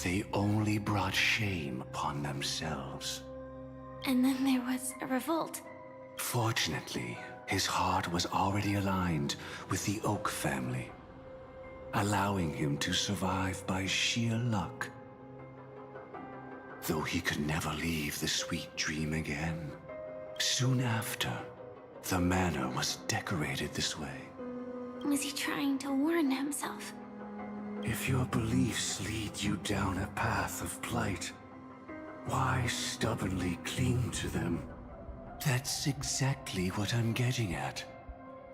they only brought shame upon themselves. And then there was a revolt. Fortunately, his heart was already aligned with the Oak family, allowing him to survive by sheer luck. Though he could never leave the Sweet Dream again. Soon after, the manor was decorated this way. Was he trying to warn himself? If your beliefs lead you down a path of plight, why stubbornly cling to them? That's exactly what I'm getting at.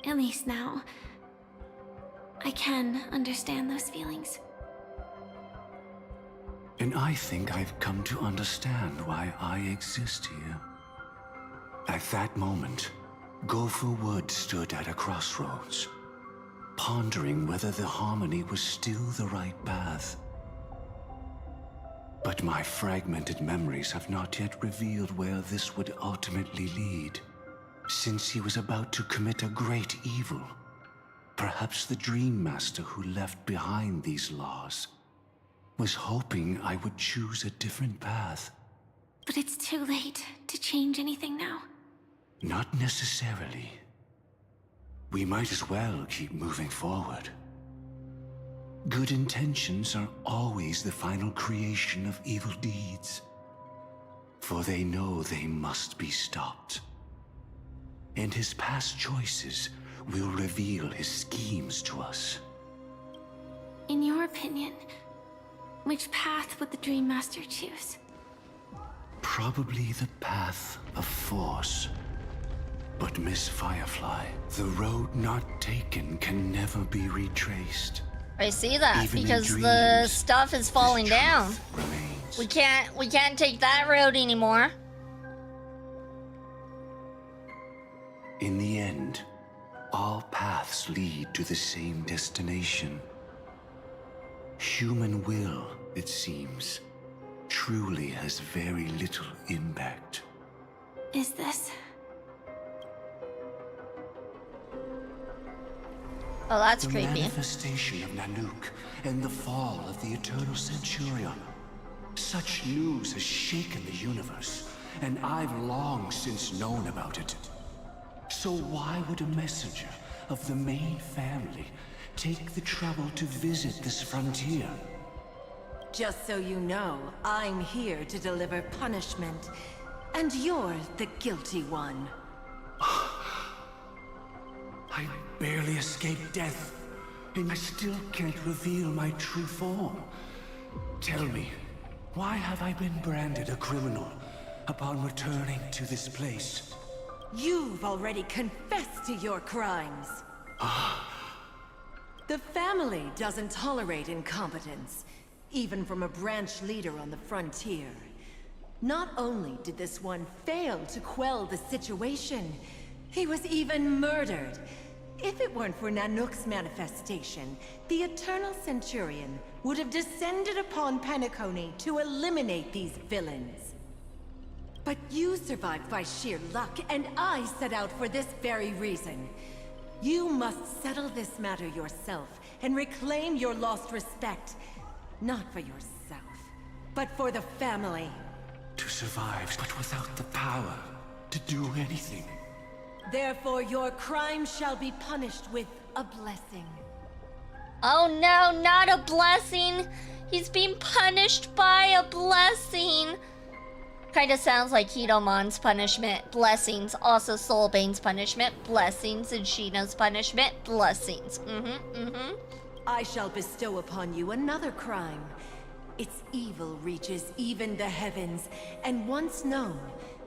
At least now, I can understand those feelings. And I think I've come to understand why I exist here. At that moment, Gopher Wood stood at a crossroads, pondering whether the Harmony was still the right path. But my fragmented memories have not yet revealed where this would ultimately lead. Since he was about to commit a great evil, perhaps the Dream Master who left behind these laws was hoping I would choose a different path. But it's too late to change anything now. Not necessarily. We might as well keep moving forward. Good intentions are always the final creation of evil deeds, for they know they must be stopped. And his past choices will reveal his schemes to us. In your opinion, Which path would the Dream Master choose? Probably the path of force. But Miss Firefly, the road not taken can never be retraced. I see that, Even in because the dreams, stuff is falling this down. truth remains. We can't take that road anymore. In the end, all paths lead to the same destination. Human will, it seems, truly has very little impact. Is this? Oh, that's The creepy. manifestation of Nanook and the fall of the Eternal Centurion. Such news has shaken the universe, and I've long since known about it. So why would a messenger of the main family take the trouble to visit this frontier? Just so you know, I'm here to deliver punishment, and you're the guilty one. I barely escaped death, and I still can't reveal my true form. Tell me, why have I been branded a criminal upon returning to this place? You've already confessed to your crimes. The family doesn't tolerate incompetence, even from a branch leader on the frontier. Not only did this one fail to quell the situation, he was even murdered. If it weren't for Nanook's manifestation, the Eternal Centurion would have descended upon Penacony to eliminate these villains. But you survived by sheer luck, and I set out for this very reason. You must settle this matter yourself and reclaim your lost respect. Not for yourself, but for the family. To survive, but without the power to do anything. Therefore, your crime shall be punished with a blessing. Oh no, not a blessing. He's being punished by a blessing. Kinda sounds like Hidomon's punishment. Blessings. Also Soulbane's punishment. Blessings. And Sheena's punishment. Blessings. I shall bestow upon you another crime. Its evil reaches even the heavens, and once known,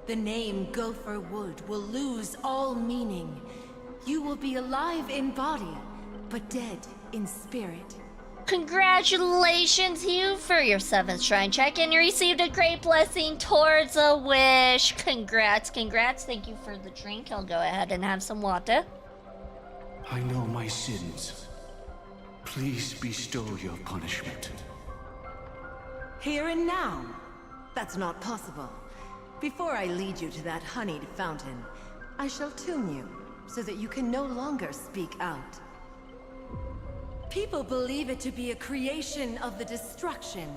the name Gopher Wood will lose all meaning. You will be alive in body, but dead in spirit. Congratulations, Hugh, for your 7th shrine check, and you received a great blessing towards a wish. Congrats. Thank you for the drink. I'll go ahead and have some water. I know my sins. Please bestow your punishment. Here and now? That's not possible. Before I lead you to that honeyed fountain, I shall tune you, so that you can no longer speak out. People believe it to be a creation of the destruction,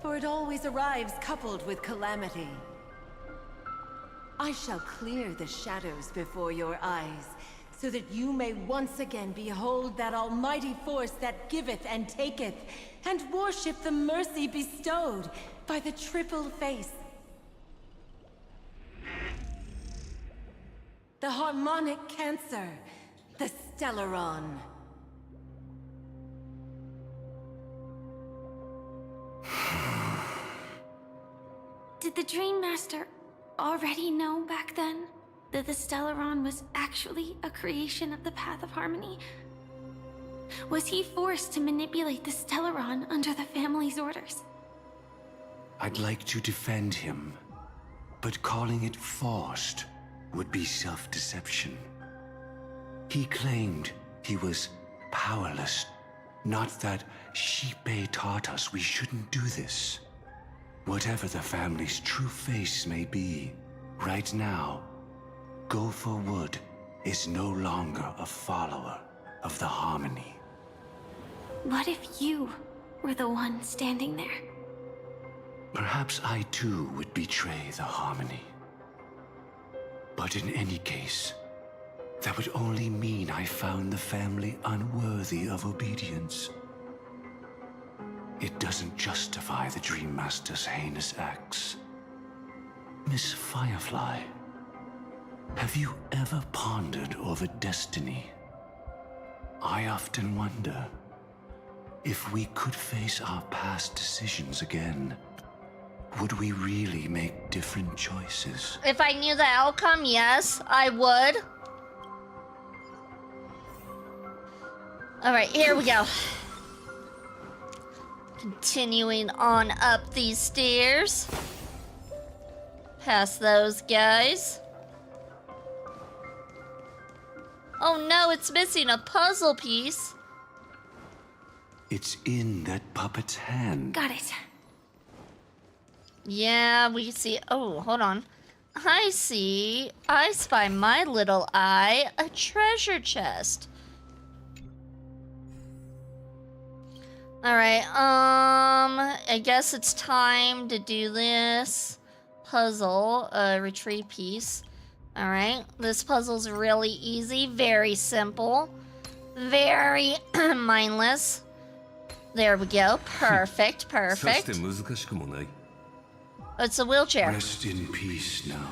for it always arrives coupled with calamity. I shall clear the shadows before your eyes, so that you may once again behold that almighty force that giveth and taketh, and worship the mercy bestowed by the triple face. The harmonic cancer, the Stellaron. Did the Dream Master already know back then that the Stellaron was actually a creation of the Path of Harmony? Was he forced to manipulate the Stellaron under the family's orders? I'd like to defend him, but calling it forced would be self-deception. He claimed he was powerless, not that Shipe taught us we shouldn't do this. Whatever the family's true face may be, right now, Gopher Wood is no longer a follower of the Harmony. What if you were the one standing there? Perhaps I too would betray the Harmony. But in any case, that would only mean I found the family unworthy of obedience. It doesn't justify the Dream Master's heinous acts. Miss Firefly, have you ever pondered over destiny? I often wonder, If we could face our past decisions again, would we really make different choices? If I knew the outcome, yes, I would. Alright, here we go. Continuing on up these stairs. Past those guys. Oh no, it's missing a puzzle piece. It's in that puppet's hand. Got it. Yeah, we see. Oh, hold on. I see. I spy my little eye a treasure chest. Alright, I guess it's time to do this puzzle, retrieve piece. Alright, this puzzle's really easy, very simple, very mindless. There we go, perfect, perfect. It's a wheelchair. Rest in peace now,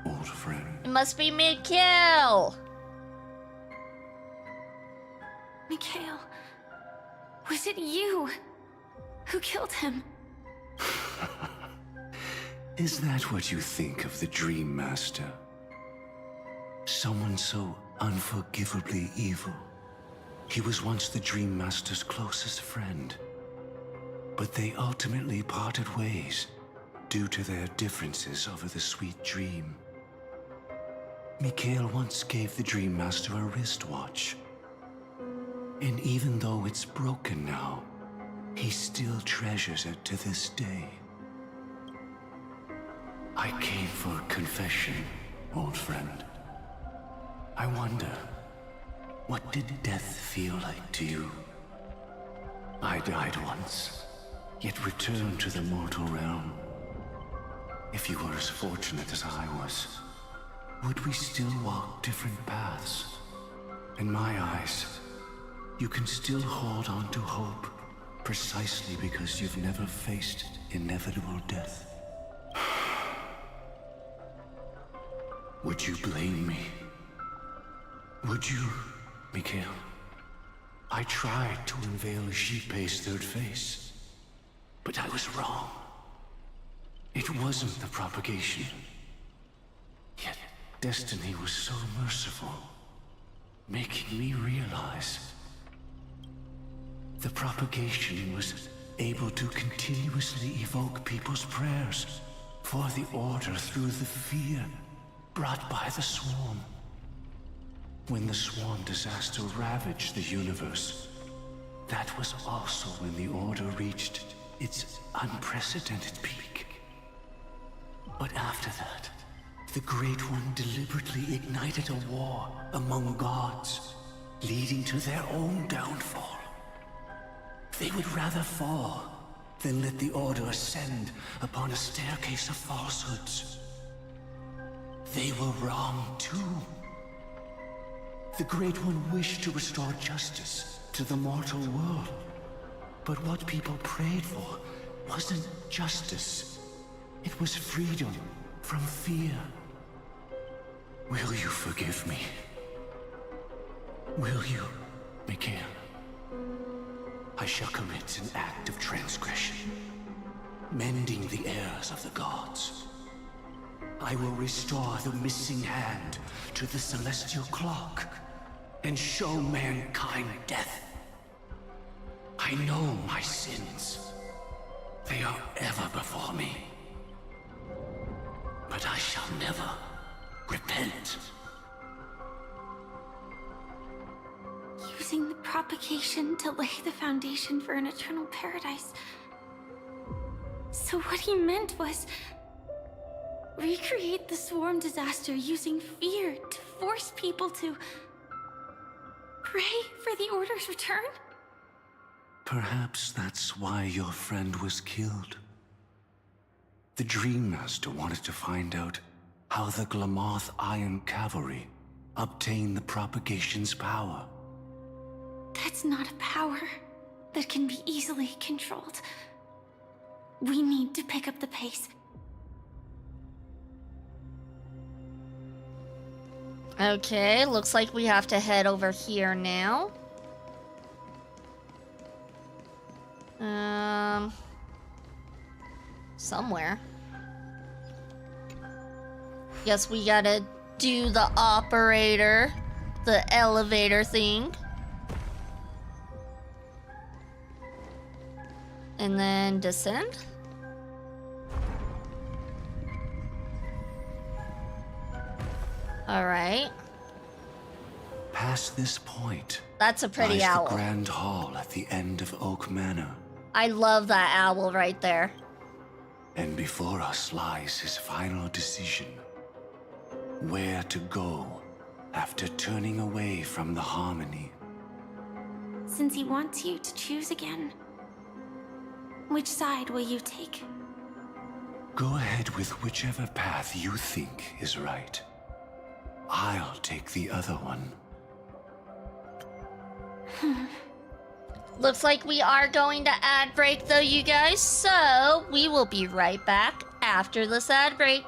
old friend. It must be Mikhail. Mikhail, was it you who killed him? Is that what you think of the Dream Master? Someone so unforgivably evil. He was once the Dream Master's closest friend. But they ultimately parted ways due to their differences over the sweet dream. Mikhail once gave the Dream Master a wristwatch. And even though it's broken now, he still treasures it to this day. I came for confession, old friend. I wonder, what did death feel like to you? I died once, yet returned to the mortal realm. If you were as fortunate as I was, would we still walk different paths? In my eyes, you can still hold on to hope, precisely because you've never faced inevitable death. Would you blame me? Would you, Mikhail? I tried to unveil Xipei's third face, but I was wrong. It wasn't the propagation. Yet destiny was so merciful, making me realize the propagation was able to continuously evoke people's prayers for the Order through the fear brought by the Swarm. When the Swarm disaster ravaged the universe, that was also when the Order reached its unprecedented peak. But after that, the Great One deliberately ignited a war among gods, leading to their own downfall. They would rather fall than let the Order ascend upon a staircase of falsehoods. They were wrong too. The Great One wished to restore justice to the mortal world. But what people prayed for wasn't justice. It was freedom from fear. Will you forgive me? Will you, Mikhail? I shall commit an act of transgression, mending the errors of the gods. I will restore the missing hand to the celestial clock and show mankind death. I know my sins. They are ever before me. But I shall never repent. Using the propagation to lay the foundation for an eternal paradise. So what he meant was recreate the Swarm disaster using fear to force people to pray for the Order's return? Perhaps that's why your friend was killed. The Dream Master wanted to find out how the Glamoth Iron Cavalry obtained the propagation's power. That's not a power that can be easily controlled. We need to pick up the pace. Okay, looks like we have to head over here now. Somewhere. Guess we gotta do the operator, the elevator thing. And then descend. All right. Past this point, that's a pretty lies owl. The Grand Hall at the end of Oak Manor. I love that owl right there. And before us lies his final decision. Where to go after turning away from the Harmony. Since he wants you to choose again, which side will you take? Go ahead with whichever path you think is right. I'll take the other one. Looks like we are going to ad break though, you guys, so we will be right back after this ad break.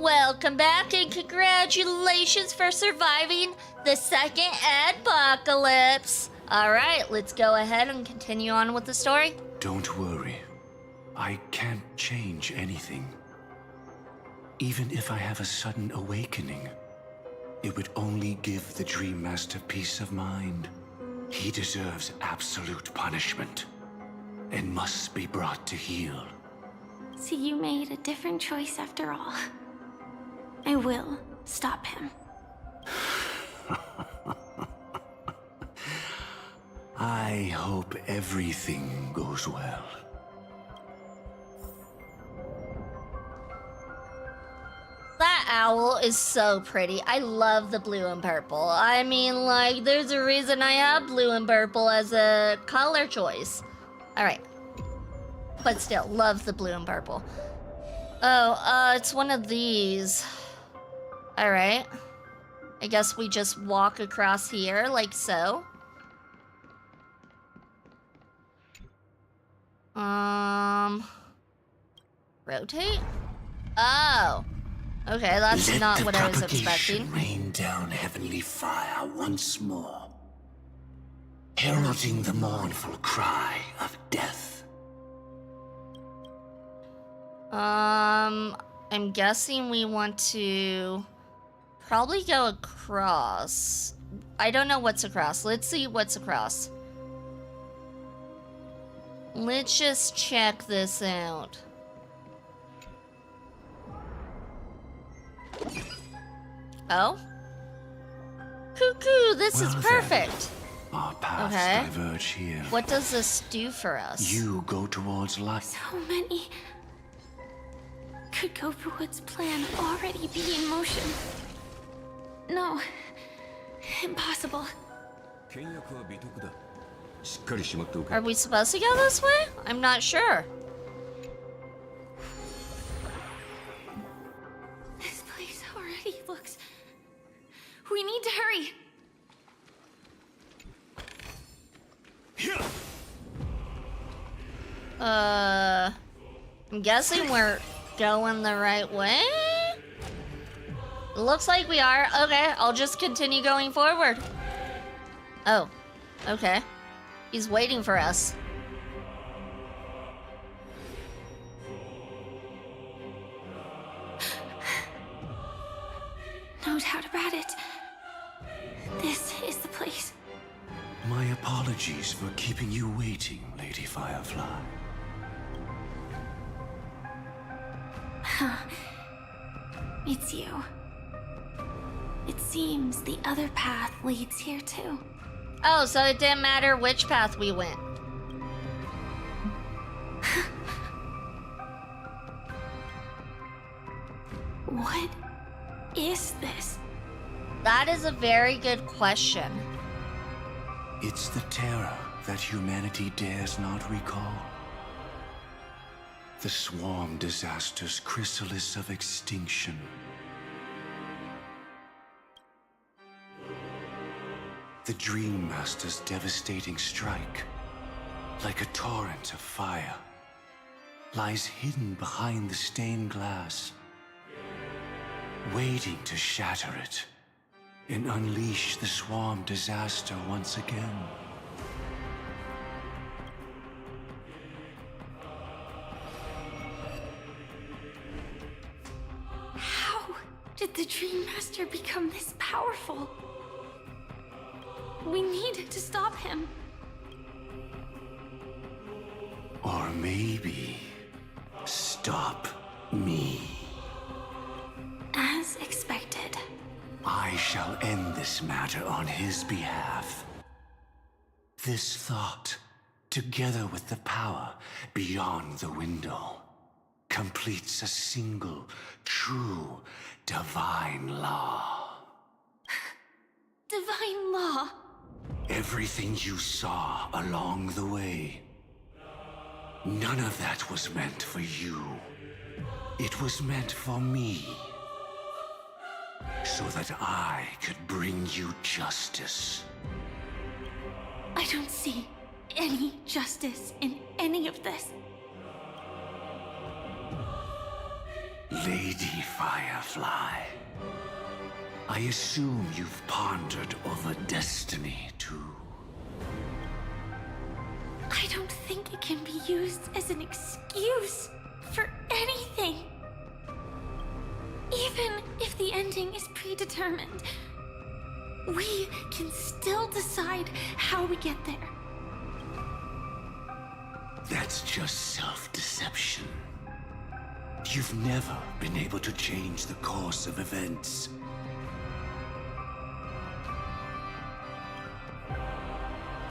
Welcome back and congratulations for surviving the second adpocalypse. Alright, let's go ahead and continue on with the story. Don't worry. I can't change anything. Even if I have a sudden awakening, it would only give the Dream Master peace of mind. He deserves absolute punishment and must be brought to heel. So you made a different choice after all. I will stop him. I I hope everything goes well. That owl is so pretty. I love the blue and purple. I mean, like, there's a reason I have blue and purple as a color choice. All right. But still, love the blue and purple. Oh, it's one of these. All right. I guess we just walk across here like so. Rotate? Oh. Okay, that's not what I was expecting. Rain down heavenly fire once more, heralding the mournful cry of death. I'm guessing we want to probably go across. I don't know what's across. Let's see what's across. Let's just check this out. Oh? Cuckoo, this is perfect. Our paths diverge here. What does this do for us? You go towards light. So many. Could Gofuwood's plan already be in motion? No. Impossible. Are we supposed to go this way? I'm not sure. This place already looks... We need to hurry. I'm guessing we're going the right way? Looks like we are. Okay, I'll just continue going forward. Oh, okay. He's waiting for us. No doubt about it. This is the place. My apologies for keeping you waiting, Lady Firefly. Huh. It's you. It seems the other path leads here too. Oh, so it didn't matter which path we went. What is this? That is a very good question. It's the terror that humanity dares not recall. The swarm disaster's chrysalis of extinction. The Dream Master's devastating strike, like a torrent of fire, lies hidden behind the stained glass, waiting to shatter it and unleash the swarm disaster once again. How did the Dream Master become this powerful? We need to stop him. Or maybe stop me. As expected. I shall end this matter on his behalf. This thought, together with the power beyond the window, completes a single, true, divine law. Divine law? Everything you saw along the way, none of that was meant for you. It was meant for me. So that I could bring you justice. I don't see any justice in any of this. Lady Firefly, I assume you've pondered over destiny too. I don't think it can be used as an excuse for anything. Even if the ending is predetermined, we can still decide how we get there. That's just self-deception. You've never been able to change the course of events.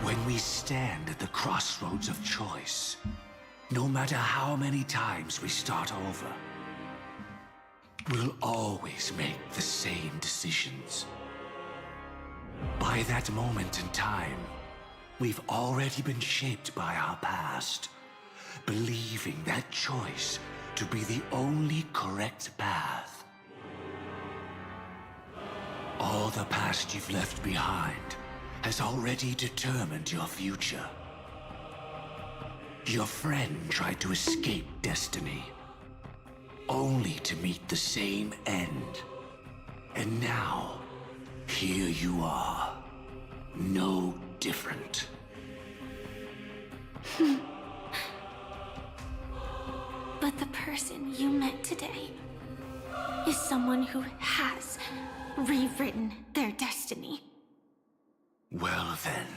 When we stand at the crossroads of choice, no matter how many times we start over, we'll always make the same decisions. By that moment in time, we've already been shaped by our past, believing that choice to be the only correct path. All the past you've left behind has already determined your future. Your friend tried to escape destiny, only to meet the same end. And now, here you are, no different. But the person you met today is someone who has rewritten their destiny. Well then,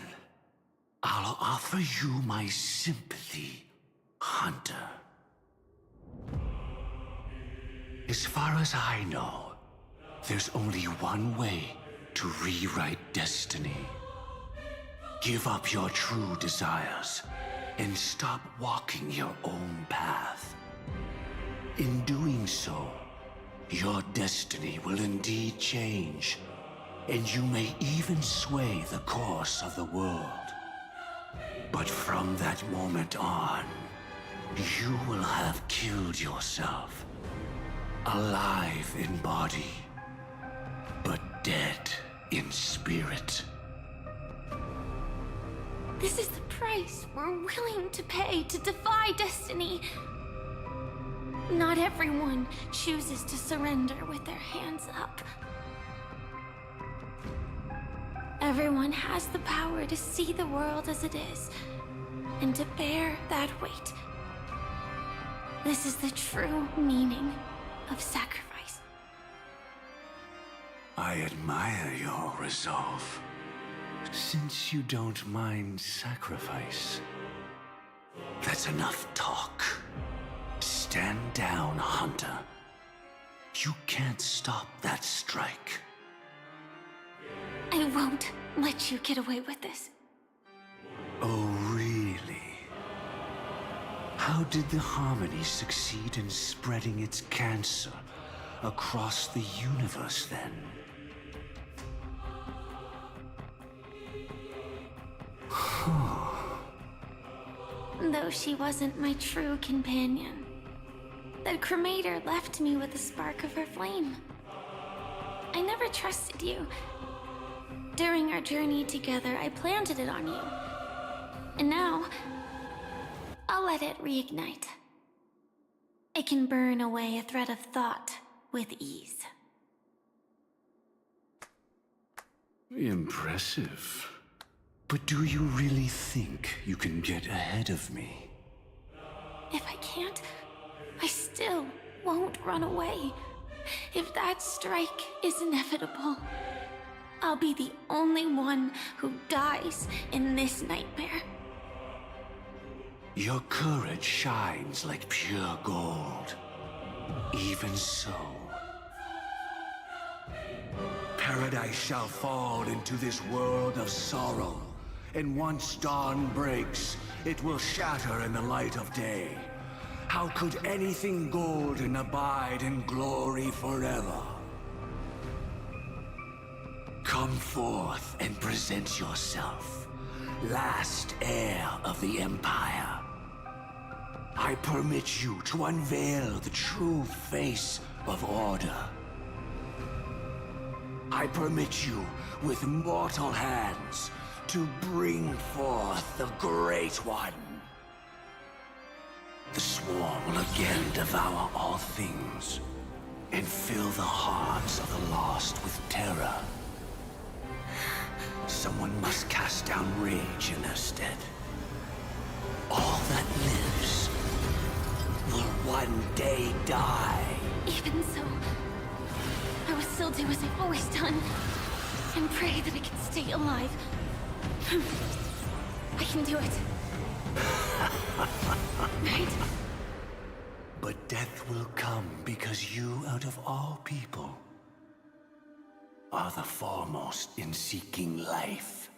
I'll offer you my sympathy, Hunter. As far as I know, there's only one way to rewrite destiny. Give up your true desires and stop walking your own path. In doing so, your destiny will indeed change, and you may even sway the course of the world. But from that moment on, you will have killed yourself. Alive in body, but dead in spirit. This is the price we're willing to pay to defy destiny. Not everyone chooses to surrender with their hands up. Everyone has the power to see the world as it is, and to bear that weight. This is the true meaning of sacrifice. I admire your resolve. Since you don't mind sacrifice, that's enough talk. Stand down, Hunter. You can't stop that strike. I won't let you get away with this. Oh, really? How did the Harmony succeed in spreading its cancer across the universe, then? Though she wasn't my true companion, that cremator left me with a spark of her flame. I never trusted you. During our journey together, I planted it on you. And now, I'll let it reignite. It can burn away a thread of thought with ease. Impressive. But do you really think you can get ahead of me? If I can't, I still won't run away. If that strike is inevitable, I'll be the only one who dies in this nightmare. Your courage shines like pure gold. Even so, paradise shall fall into this world of sorrow, and once dawn breaks, it will shatter in the light of day. How could anything golden abide in glory forever? Come forth and present yourself, last heir of the Empire. I permit you to unveil the true face of order. I permit you, with mortal hands, to bring forth the Great One. The Swarm will again devour all things, and fill the hearts of the lost with terror. Someone must cast down rage in their stead. All that lives will one day die. Even so, I will still do as I've always done, and pray that I can stay alive. I can do it. Right? But death will come because you, out of all people, are the foremost in seeking life.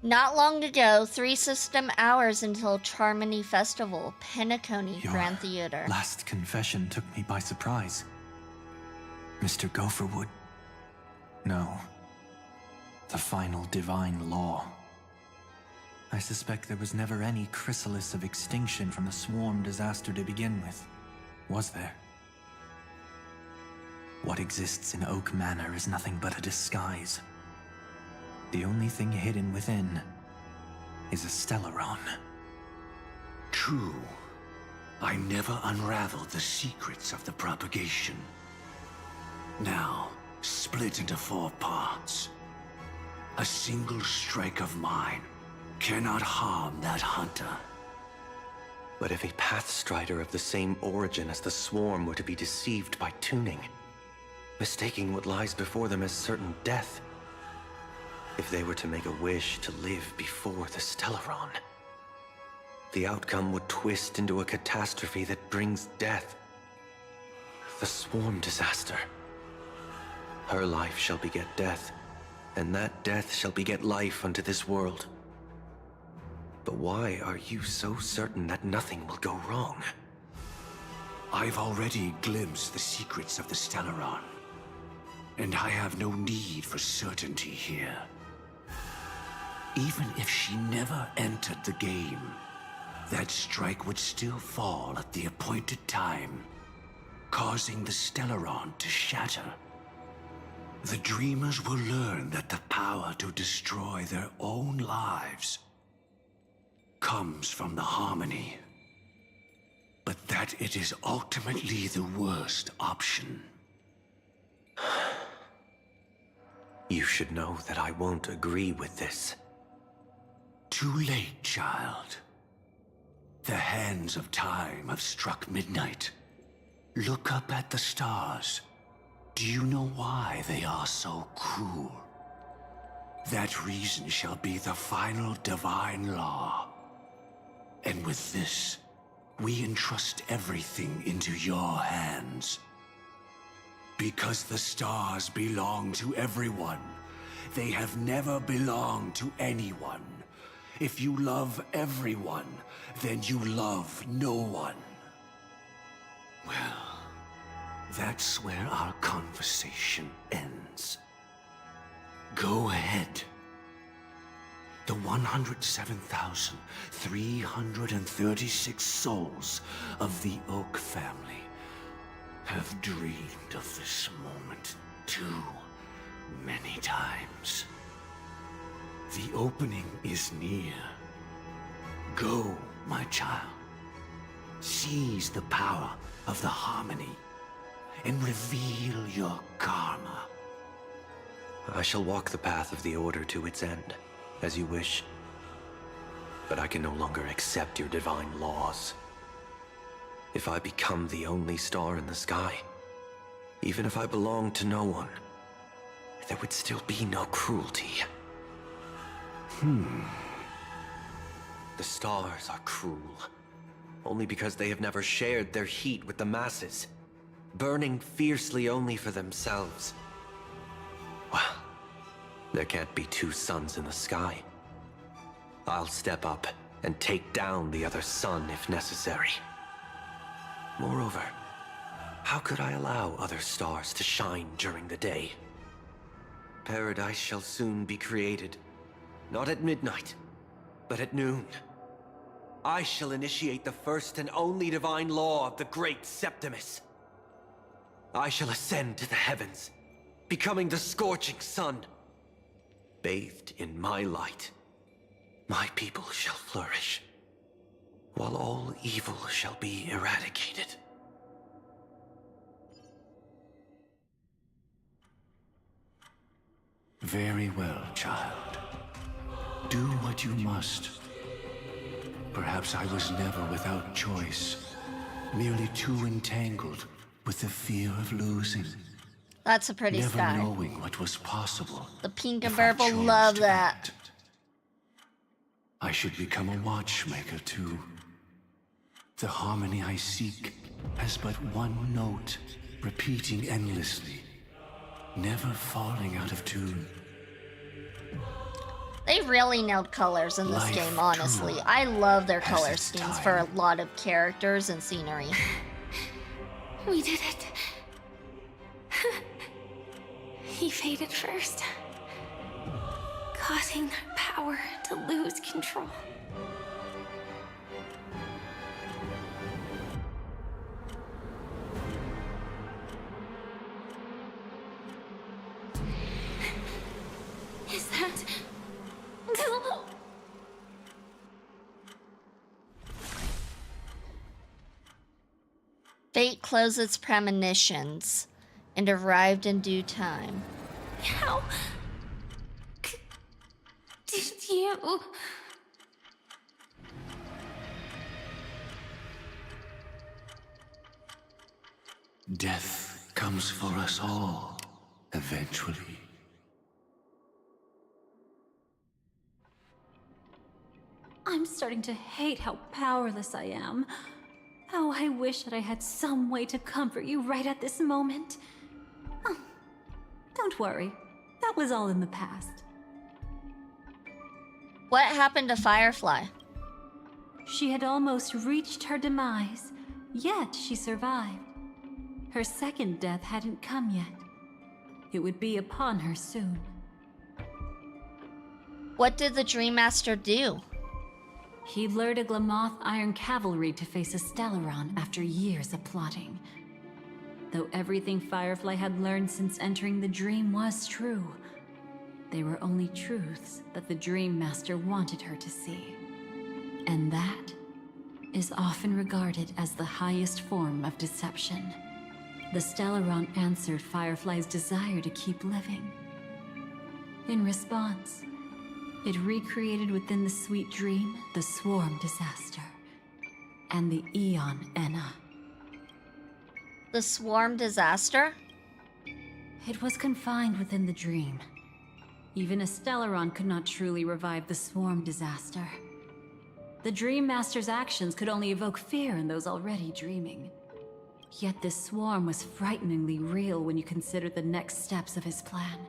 Not long ago, 3 system hours until Charmony Festival, Penacony Grand Theater. Last confession took me by surprise. Mr. Gopherwood. No. The final divine law. I suspect there was never any chrysalis of extinction from the swarm disaster to begin with. Was there? What exists in Oak Manor is nothing but a disguise. The only thing hidden within is a Stellaron. True. I never unraveled the secrets of the propagation. Now, split into 4 parts. A single strike of mine cannot harm that hunter. But if a Pathstrider of the same origin as the Swarm were to be deceived by tuning, mistaking what lies before them as certain death, if they were to make a wish to live before the Stellaron, the outcome would twist into a catastrophe that brings death. The Swarm disaster. Her life shall beget death, and that death shall beget life unto this world. But why are you so certain that nothing will go wrong? I've already glimpsed the secrets of the Stellaron, and I have no need for certainty here. Even if she never entered the game, that strike would still fall at the appointed time, causing the Stellaron to shatter. The Dreamers will learn that the power to destroy their own lives comes from the Harmony, but that it is ultimately the worst option. You should know that I won't agree with this. Too late, child. The hands of time have struck midnight. Look up at the stars. Do you know why they are so cruel? That reason shall be the final divine law. And with this, we entrust everything into your hands. Because the stars belong to everyone, they have never belonged to anyone. If you love everyone, then you love no one. Well, that's where our conversation ends. Go ahead. The 107,336 souls of the Oak family have dreamed of this moment too many times. The opening is near. Go, my child. Seize the power of the Harmony and reveal your karma. I shall walk the path of the Order to its end, as you wish. But I can no longer accept your divine laws. If I become the only star in the sky, even if I belong to no one, there would still be no cruelty. The stars are cruel, only because they have never shared their heat with the masses, burning fiercely only for themselves. Well, there can't be 2 suns in the sky. I'll step up and take down the other sun if necessary. Moreover, how could I allow other stars to shine during the day? Paradise shall soon be created. Not at midnight, but at noon. I shall initiate the first and only divine law of the great Septimus. I shall ascend to the heavens, becoming the scorching sun. Bathed in my light, my people shall flourish, while all evil shall be eradicated. Very well, child. Do what you must. Perhaps I was never without choice, merely too entangled with the fear of losing. That's a pretty never sky. Knowing what was possible. The pink and purple love that. I should become a watchmaker too. The harmony I seek has but one note, repeating endlessly, never falling out of tune. They really nailed colors in this game, honestly. I love their color schemes for a lot of characters and scenery. We did it. He faded first, causing their power to lose control. Is that... Fate closed its premonitions and arrived in due time. How... did you... Death comes for us all, eventually. I'm starting to hate how powerless I am. Oh, I wish that I had some way to comfort you right at this moment. Oh, don't worry. That was all in the past. What happened to Firefly? She had almost reached her demise, yet she survived. Her second death hadn't come yet. It would be upon her soon. What did the Dream Master do? He lured a Glamoth Iron Cavalry to face a Stellaron after years of plotting. Though everything Firefly had learned since entering the dream was true, they were only truths that the Dream Master wanted her to see. And that is often regarded as the highest form of deception. The Stellaron answered Firefly's desire to keep living. In response, it recreated within the sweet dream the Swarm disaster and the Eon Enna. The Swarm disaster? It was confined within the dream. Even a Stellaron could not truly revive the Swarm disaster. The Dream Master's actions could only evoke fear in those already dreaming. Yet this Swarm was frighteningly real when you consider the next steps of his plan.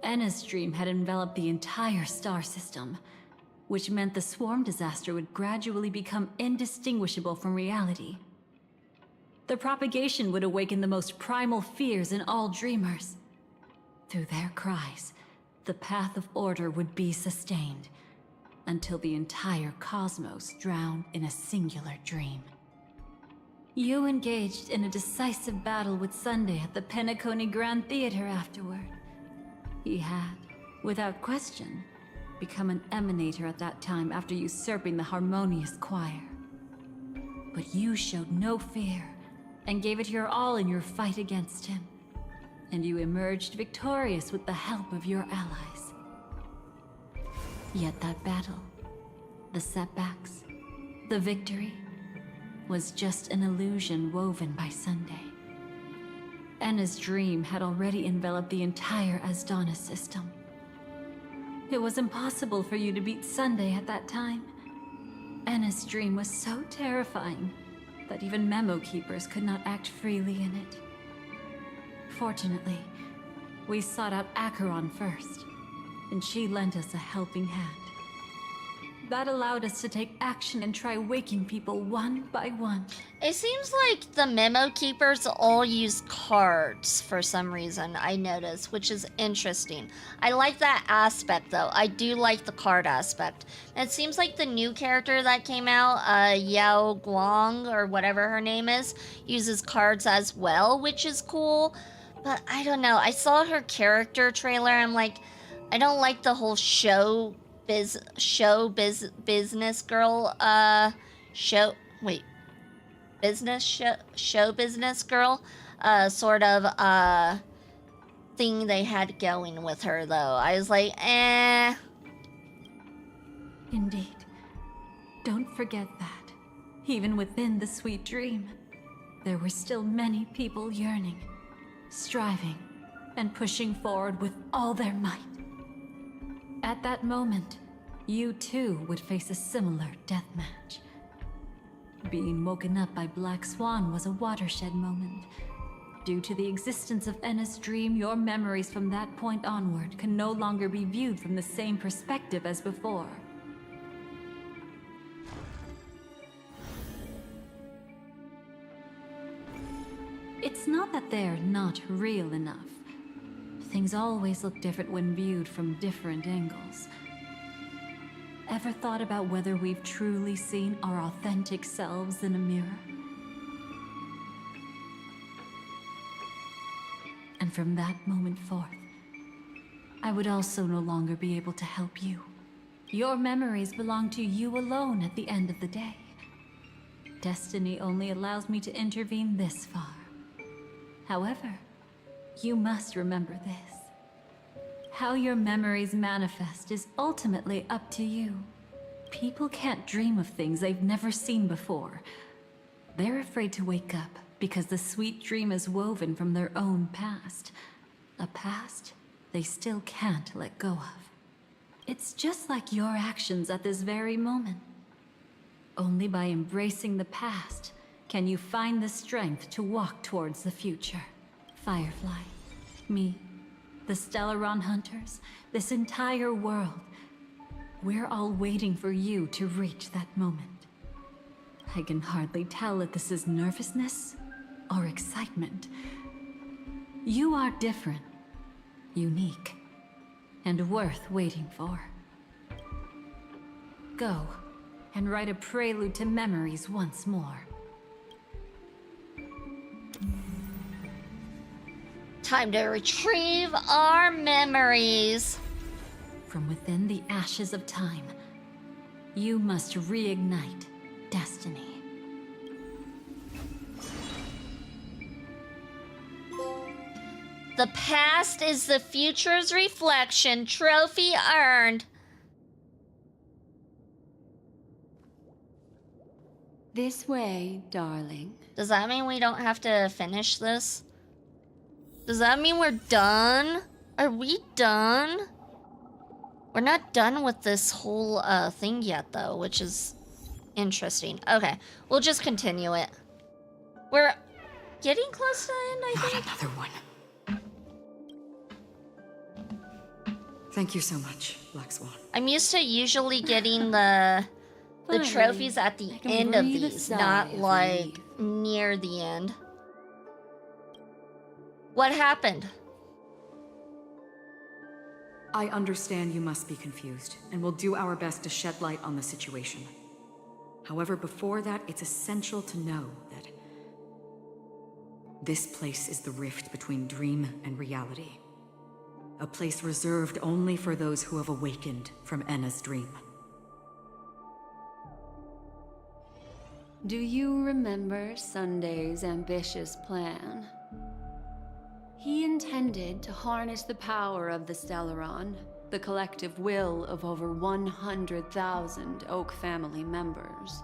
Enna's dream had enveloped the entire star system, which meant the Swarm disaster would gradually become indistinguishable from reality. The propagation would awaken the most primal fears in all dreamers. Through their cries, the path of order would be sustained, until the entire cosmos drowned in a singular dream. You engaged in a decisive battle with Sunday at the Penacony Grand Theater afterward. He had, without question, become an emanator at that time after usurping the Harmonious Choir. But you showed no fear, and gave it your all in your fight against him. And you emerged victorious with the help of your allies. Yet that battle, the setbacks, the victory, was just an illusion woven by Sunday. Enna's dream had already enveloped the entire Asdana system. It was impossible for you to beat Sunday at that time. Enna's dream was so terrifying that even memo keepers could not act freely in it. Fortunately, we sought out Acheron first, and she lent us a helping hand. That allowed us to take action and try waking people one by one. It seems like the memo keepers all use cards for some reason, I noticed, which is interesting. I like that aspect, though. I do like the card aspect. And it seems like the new character that came out, Yao Guang, or whatever her name is, uses cards as well, which is cool. But I don't know. I saw her character trailer. I'm like, I don't like the whole show business girl sort of thing they had going with her, though. I was like, eh. Indeed. Don't forget that, even within the sweet dream, there were still many people yearning, striving, and pushing forward with all their might. At that moment, you too would face a similar death match. Being woken up by Black Swan was a watershed moment. Due to the existence of Enna's dream, your memories from that point onward can no longer be viewed from the same perspective as before. It's not that they're not real enough. Things always look different when viewed from different angles. Ever thought about whether we've truly seen our authentic selves in a mirror? And from that moment forth, I would also no longer be able to help you. Your memories belong to you alone at the end of the day. Destiny only allows me to intervene this far. However, you must remember this. How your memories manifest is ultimately up to you. People can't dream of things they've never seen before. They're afraid to wake up because the sweet dream is woven from their own past. A past they still can't let go of. It's just like your actions at this very moment. Only by embracing the past can you find the strength to walk towards the future. Firefly, me, the Stellaron Hunters, this entire world. We're all waiting for you to reach that moment. I can hardly tell if this is nervousness or excitement. You are different, unique, and worth waiting for. Go and write a prelude to memories once more. Time to retrieve our memories. From within the ashes of time, you must reignite destiny. The past is the future's reflection. Trophy earned. This way, darling. Does that mean we don't have to finish this? Does that mean we're done? Are we done? We're not done with this whole thing yet, though, which is interesting. Okay, we'll just continue it. We're getting close to the end, I think. Not another one. Thank you so much, Black Swan. I'm used to usually getting the trophies at the end of these, not like near the end. What happened? I understand you must be confused, and we'll do our best to shed light on the situation. However, before that, it's essential to know that this place is the rift between dream and reality. A place reserved only for those who have awakened from Enna's dream. Do you remember Sunday's ambitious plan? He intended to harness the power of the Stellaron, the collective will of over 100,000 Oak family members,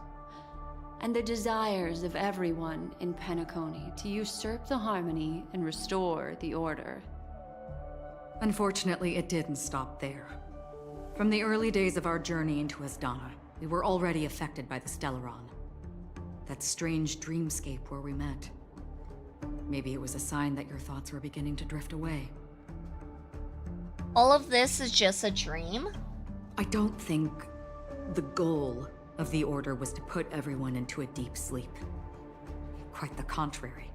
and the desires of everyone in Penacony to usurp the harmony and restore the order. Unfortunately, it didn't stop there. From the early days of our journey into Asdana, we were already affected by the Stellaron. That strange dreamscape where we met. Maybe it was a sign that your thoughts were beginning to drift away. All of this is just a dream? I don't think the goal of the Order was to put everyone into a deep sleep. Quite the contrary.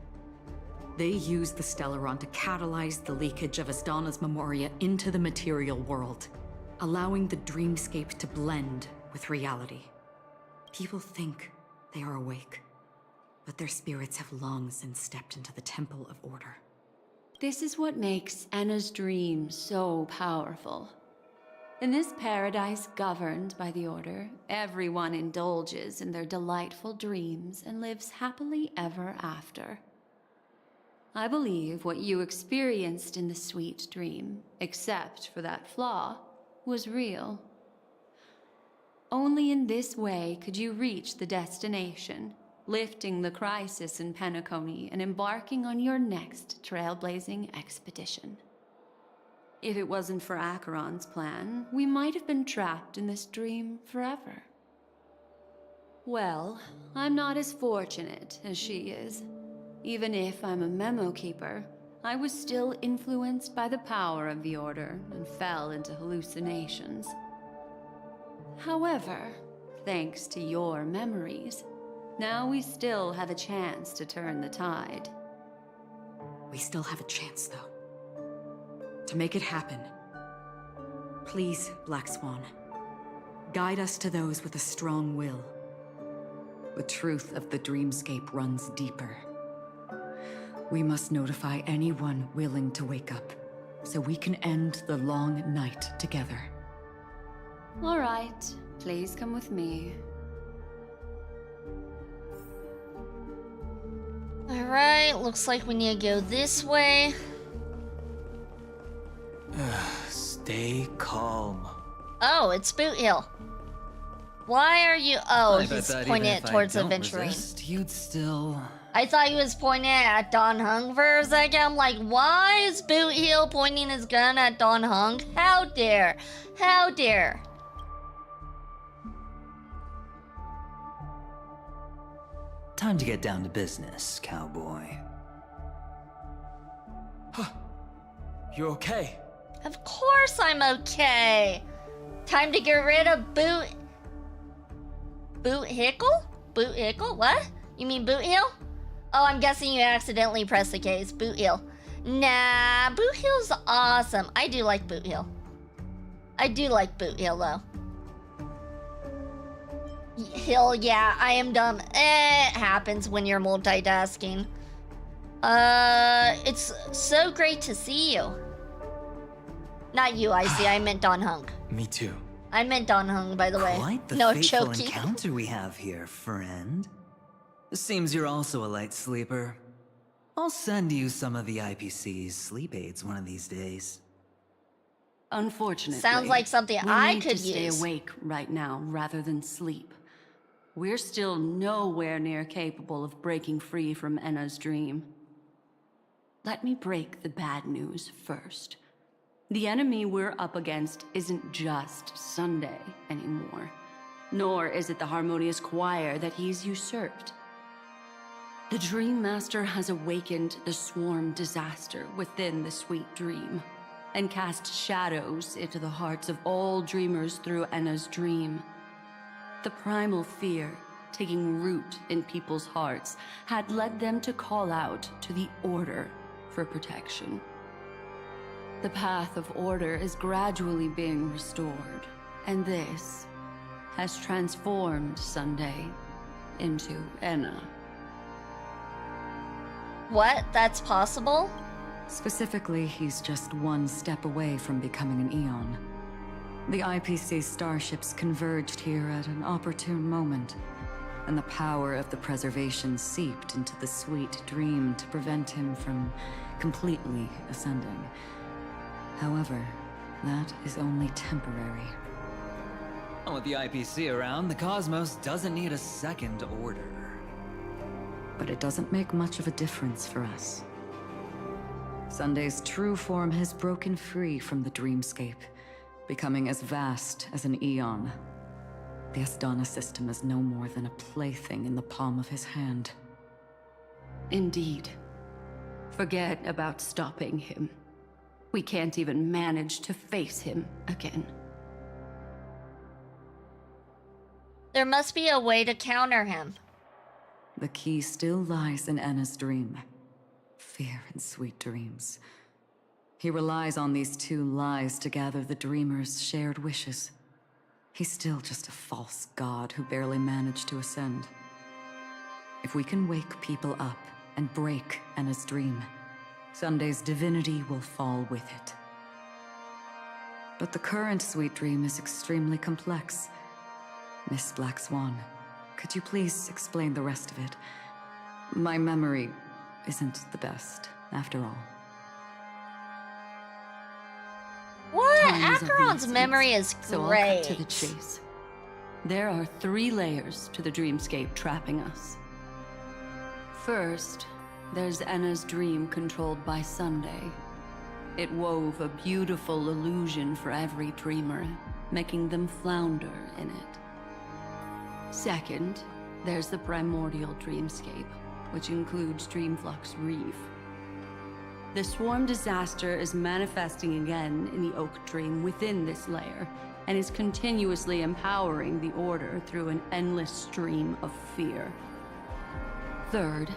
They used the Stellaron to catalyze the leakage of Asdana's memoria into the material world, allowing the dreamscape to blend with reality. People think they are awake, but their spirits have long since stepped into the Temple of Order. This is what makes Enna's dream so powerful. In this paradise governed by the Order, everyone indulges in their delightful dreams and lives happily ever after. I believe what you experienced in the sweet dream, except for that flaw, was real. Only in this way could you reach the destination, lifting the crisis in Penacony and embarking on your next trailblazing expedition. If it wasn't for Acheron's plan, we might have been trapped in this dream forever. Well, I'm not as fortunate as she is. Even if I'm a memo keeper, I was still influenced by the power of the Order and fell into hallucinations. However, thanks to your memories, now we still have a chance to turn the tide. We still have a chance, though. To make it happen. Please, Black Swan. Guide us to those with a strong will. The truth of the dreamscape runs deeper. We must notify anyone willing to wake up, so we can end the long night together. All right, please come with me. Alright, looks like we need to go this way. Stay calm. Oh, it's Boot Hill. Why are you... Oh, he's pointing it towards adventuring. You'd still... I thought he was pointing it at Don Hung for a second. I'm like, why is Boot Hill pointing his gun at Don Hung? How dare? How dare? Time to get down to business, cowboy. You okay? Of course I'm okay. Time to get rid of Boot Hickle? Boot Hickle? What? You mean Boot Hill? Oh, I'm guessing you accidentally pressed the case. Boot Hill. Nah, Boot Hill's awesome. I do like Boot Hill. I do like Boot Hill, though. Hill, yeah, I am dumb. It happens when you're multitasking. It's so great to see you. Not you, Icy. I meant Don Hung. Me too. I meant Don Hung, by the way. Quite the no fateful choking. encounter we have here, friend. Seems you're also a light sleeper. I'll send you some of the IPC's sleep aids one of these days. Unfortunately, sounds like something I could use. We need to stay awake right now rather than sleep. We're still nowhere near capable of breaking free from Enna's dream. Let me break the bad news first. The enemy we're up against isn't just Sunday anymore, nor is it the harmonious choir that he's usurped. The Dream Master has awakened the swarm disaster within the sweet dream, and cast shadows into the hearts of all dreamers through Enna's dream. The primal fear taking root in people's hearts had led them to call out to the Order for protection. The path of order is gradually being restored, and this has transformed Sunday into Enna. What? That's possible? Specifically, he's just one step away from becoming an Eon. The IPC starships converged here at an opportune moment, and the power of the preservation seeped into the sweet dream to prevent him from completely ascending. However, that is only temporary. With the IPC around, the cosmos doesn't need a second order. But it doesn't make much of a difference for us. Sunday's true form has broken free from the dreamscape, becoming as vast as an eon. The Asdana system is no more than a plaything in the palm of his hand. Indeed. Forget about stopping him. We can't even manage to face him again. There must be a way to counter him. The key still lies in Enna's dream. Fear and sweet dreams. He relies on these two lies to gather the dreamer's shared wishes. He's still just a false god who barely managed to ascend. If we can wake people up and break Enna's dream, Sunday's divinity will fall with it. But the current sweet dream is extremely complex. Miss Black Swan, could you please explain the rest of it? My memory isn't the best, after all. What? Acheron's memory is great. So I'll cut to the chase. There are 3 layers to the dreamscape trapping us. First, there's Enna's dream controlled by Sunday. It wove a beautiful illusion for every dreamer, making them flounder in it. Second, there's the primordial dreamscape, which includes Dreamflux Reef. The swarm disaster is manifesting again in the Oak Dream within this layer, and is continuously empowering the Order through an endless stream of fear. Third,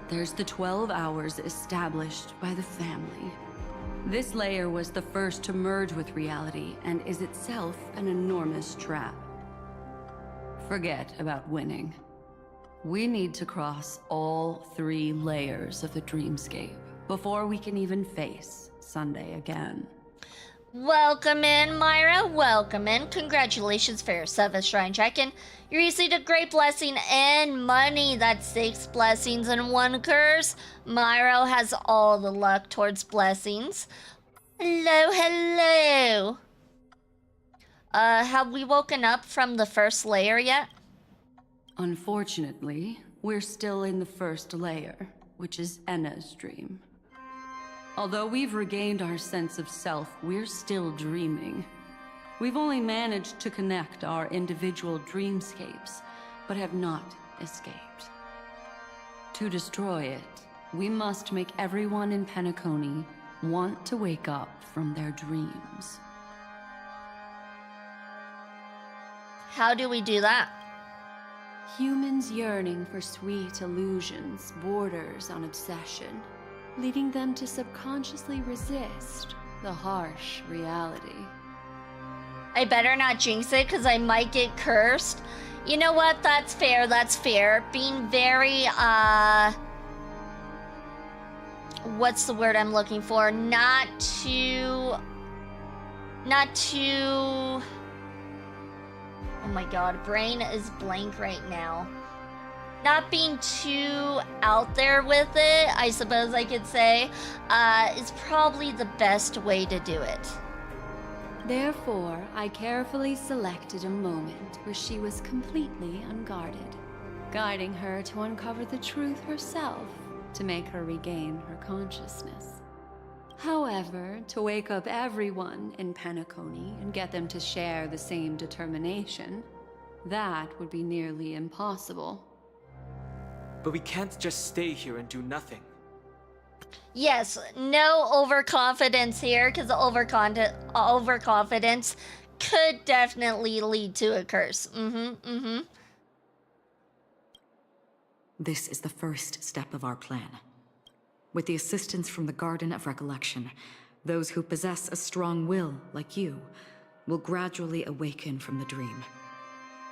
there's the 12 hours established by the family. This layer was the first to merge with reality and is itself an enormous trap. Forget about winning. We need to cross all 3 layers of the dreamscape before we can even face Sunday again. Welcome in, Myra. Welcome in. Congratulations for your 7th Shrine check-in. You received a great blessing and money. That's 6 blessings and 1 curse. Myra has all the luck towards blessings. Hello, hello. Have we woken up from the first layer yet? Unfortunately, we're still in the first layer, which is Enna's dream. Although we've regained our sense of self, we're still dreaming. We've only managed to connect our individual dreamscapes, but have not escaped. To destroy it, we must make everyone in Penacony want to wake up from their dreams. How do we do that? Humans yearning for sweet illusions borders on obsession, leading them to subconsciously resist the harsh reality. I better not jinx it, because I might get cursed. You know what? That's fair, that's fair. Being very, what's the word I'm looking for? Not too... Oh my god, brain is blank right now. Not being too out there with it, I suppose I could say, is probably the best way to do it. Therefore, I carefully selected a moment where she was completely unguarded, guiding her to uncover the truth herself to make her regain her consciousness. However, to wake up everyone in Penacony and get them to share the same determination, that would be nearly impossible. But we can't just stay here and do nothing. Yes, no overconfidence here, because overconfidence could definitely lead to a curse. This is the first step of our plan. With the assistance from the Garden of Recollection, those who possess a strong will, like you, will gradually awaken from the dream.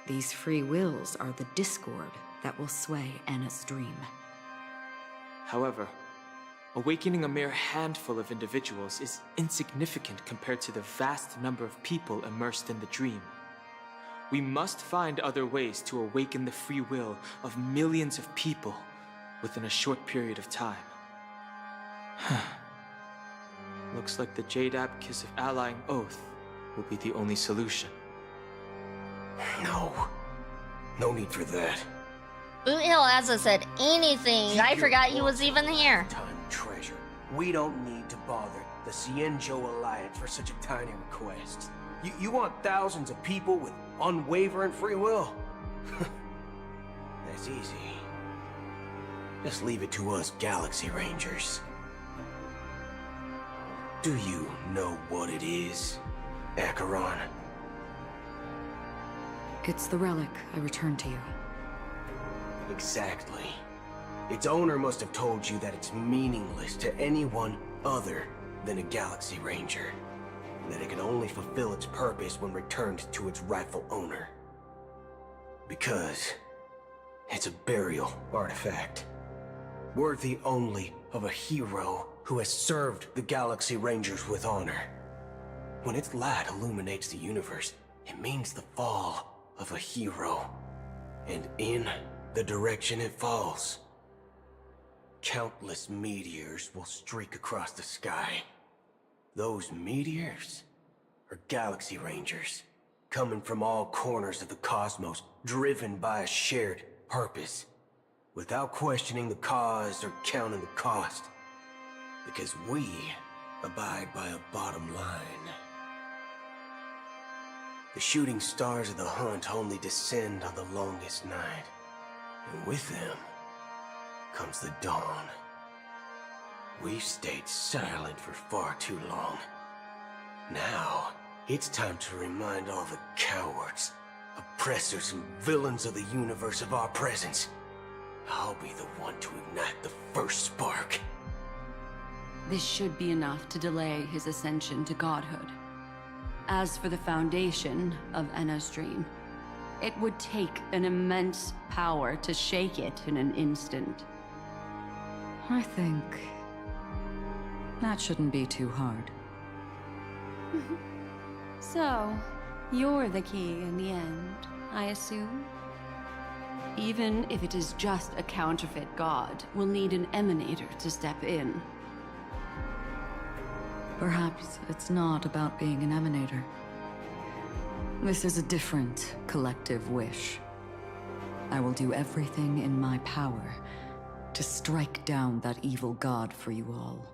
These free wills are the discord that will sway Anna's dream. However, awakening a mere handful of individuals is insignificant compared to the vast number of people immersed in the dream. We must find other ways to awaken the free will of millions of people within a short period of time. Looks like the Jadab Kiss of Allying Oath will be the only solution. No need for that. Boot Hill hasn't said anything. I forgot he was even here. Time treasure. We don't need to bother the Cienjo Alliance for such a tiny request. You want thousands of people with unwavering free will? That's easy. Just leave it to us Galaxy Rangers. Do you know what it is, Acheron? It's the relic I returned to you. Exactly. Its owner must have told you that it's meaningless to anyone other than a Galaxy Ranger. That it can only fulfill its purpose when returned to its rightful owner. Because it's a burial artifact. Worthy only of a hero who has served the Galaxy Rangers with honor. When its light illuminates the universe, it means the fall of a hero. And in the direction it falls, countless meteors will streak across the sky. Those meteors are Galaxy Rangers, coming from all corners of the cosmos, driven by a shared purpose, without questioning the cause or counting the cost. Because we abide by a bottom line. The shooting stars of the hunt only descend on the longest night. And with them, comes the dawn. We've stayed silent for far too long. Now, it's time to remind all the cowards, oppressors, and villains of the universe of our presence. I'll be the one to ignite the first spark. This should be enough to delay his ascension to godhood. As for the foundation of Enna's dream, it would take an immense power to shake it in an instant. I think that shouldn't be too hard. So, you're the key in the end, I assume? Even if it is just a counterfeit god, we'll need an emanator to step in. Perhaps it's not about being an emanator. This is a different collective wish. I will do everything in my power to strike down that evil god for you all.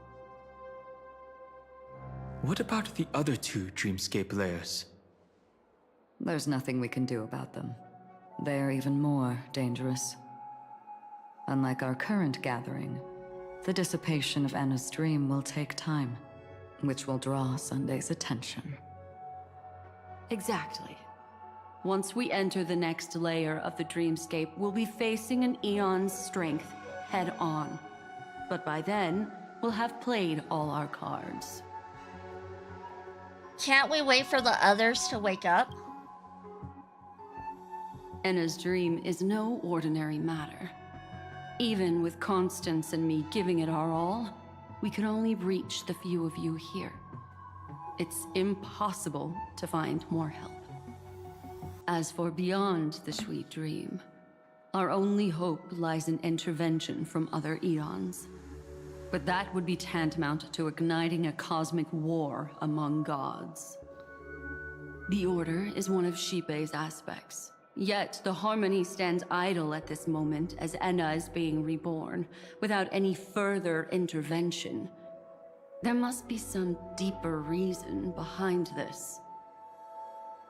What about the other two dreamscape layers? There's nothing we can do about them. They're even more dangerous. Unlike our current gathering, the dissipation of Enna's dream will take time, which will draw Sunday's attention. Exactly. Once we enter the next layer of the dreamscape, we'll be facing an eon's strength head-on. But by then, we'll have played all our cards. Can't we wait for the others to wake up? Enna's dream is no ordinary matter. Even with Constance and me giving it our all, we could only reach the few of you here. It's impossible to find more help. As for beyond the sweet dream, our only hope lies in intervention from other eons. But that would be tantamount to igniting a cosmic war among gods. The Order is one of Xipe's aspects. Yet the Harmony stands idle at this moment as Enna is being reborn, without any further intervention. There must be some deeper reason behind this.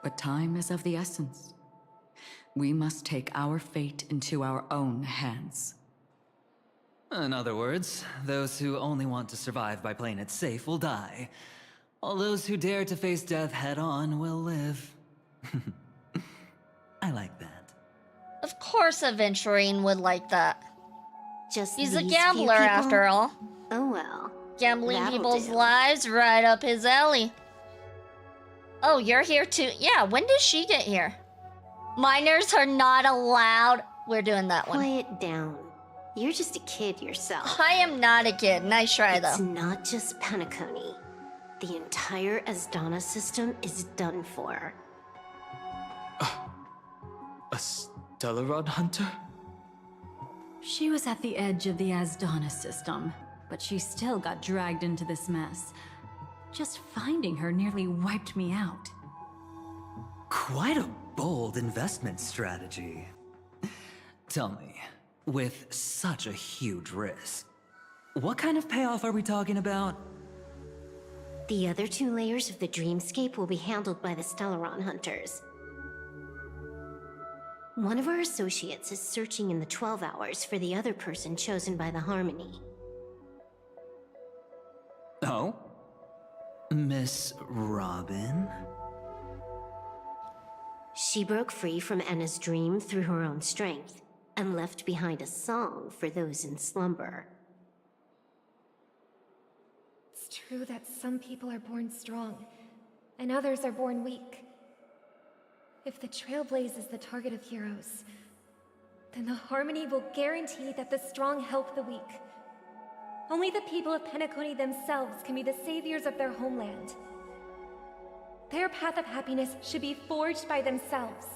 But time is of the essence. We must take our fate into our own hands. In other words, those who only want to survive by playing it safe will die. All those who dare to face death head-on will live. I like that. Of course Aventurine would like that. He's a these gambler few people? after all. Oh well. Gambling That'll people's do. lives right up his alley. Oh, you're here too? Yeah, when did she get here? Minors are not allowed. We're doing that one. Quiet down. You're just a kid yourself. I am not a kid. Nice try, though. It's not just Penacony. The entire Asdana system is done for. A Stellaron hunter? She was at the edge of the Asdana system, but she still got dragged into this mess. Just finding her nearly wiped me out. Quite a bold investment strategy. Tell me, with such a huge risk, what kind of payoff are we talking about? The other two layers of the dreamscape will be handled by the Stellaron hunters. One of our associates is searching in the 12 hours for the other person chosen by the Harmony. Oh? Miss Robin? She broke free from Enna's dream through her own strength, and left behind a song for those in slumber. It's true that some people are born strong, and others are born weak. If the Trailblaze is the target of heroes, then the Harmony will guarantee that the strong help the weak. Only the people of Penacony themselves can be the saviors of their homeland. Their path of happiness should be forged by themselves.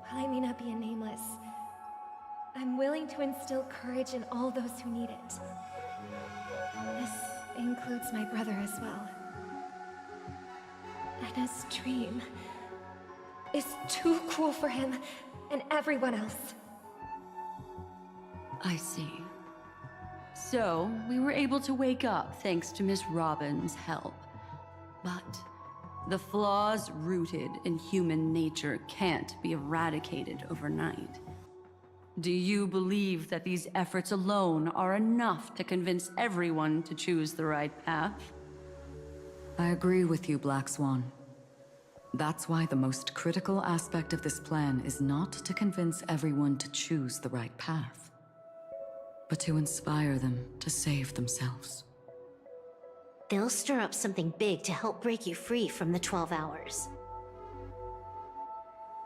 While I may not be a nameless, I'm willing to instill courage in all those who need it. This includes my brother as well. Enna's dream is too cruel for him and everyone else. I see. So, we were able to wake up thanks to Miss Robin's help. But the flaws rooted in human nature can't be eradicated overnight. Do you believe that these efforts alone are enough to convince everyone to choose the right path? I agree with you, Black Swan. That's why the most critical aspect of this plan is not to convince everyone to choose the right path, but to inspire them to save themselves. They'll stir up something big to help break you free from the 12 hours.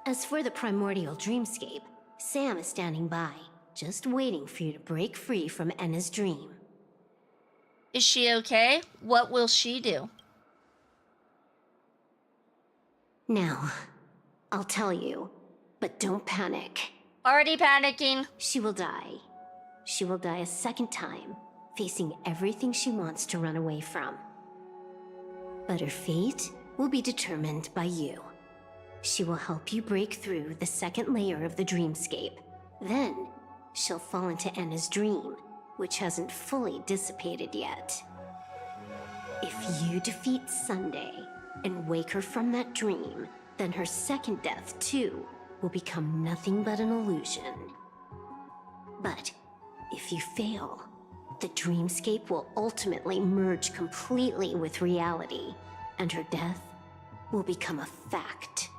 As for the primordial dreamscape, Sam is standing by, just waiting for you to break free from Enna's dream. Is she okay? What will she do? Now, I'll tell you, but don't panic. Already panicking. She will die. She will die a second time, facing everything she wants to run away from. But her fate will be determined by you. She will help you break through the second layer of the dreamscape. Then, she'll fall into Enna's dream, which hasn't fully dissipated yet. If you defeat Sunday and wake her from that dream, then her second death, too, will become nothing but an illusion. But if you fail, the dreamscape will ultimately merge completely with reality, and her death will become a fact.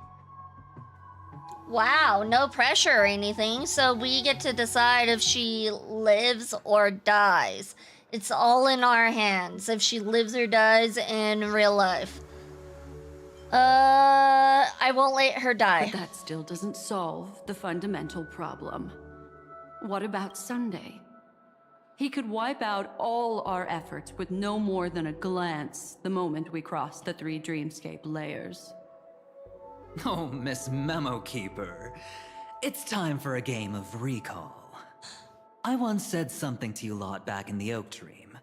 Wow, no pressure or anything, so we get to decide if she lives or dies. It's all in our hands, if she lives or dies in real life. I won't let her die. But that still doesn't solve the fundamental problem. What about Sunday? He could wipe out all our efforts with no more than a glance the moment we cross the 3 dreamscape layers. Oh, Miss Memo Keeper. It's time for a game of recall. I once said something to you lot back in the Oak Dream.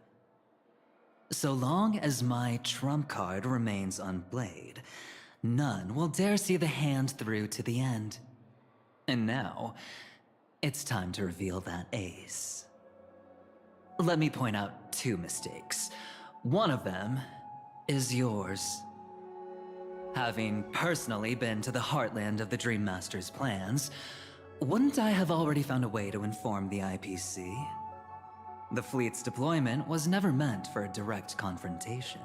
So long as my trump card remains unplayed, none will dare see the hand through to the end. And now, it's time to reveal that ace. Let me point out 2 mistakes. One of them is yours. Having personally been to the heartland of the Dream Master's plans, wouldn't I have already found a way to inform the IPC? The fleet's deployment was never meant for a direct confrontation.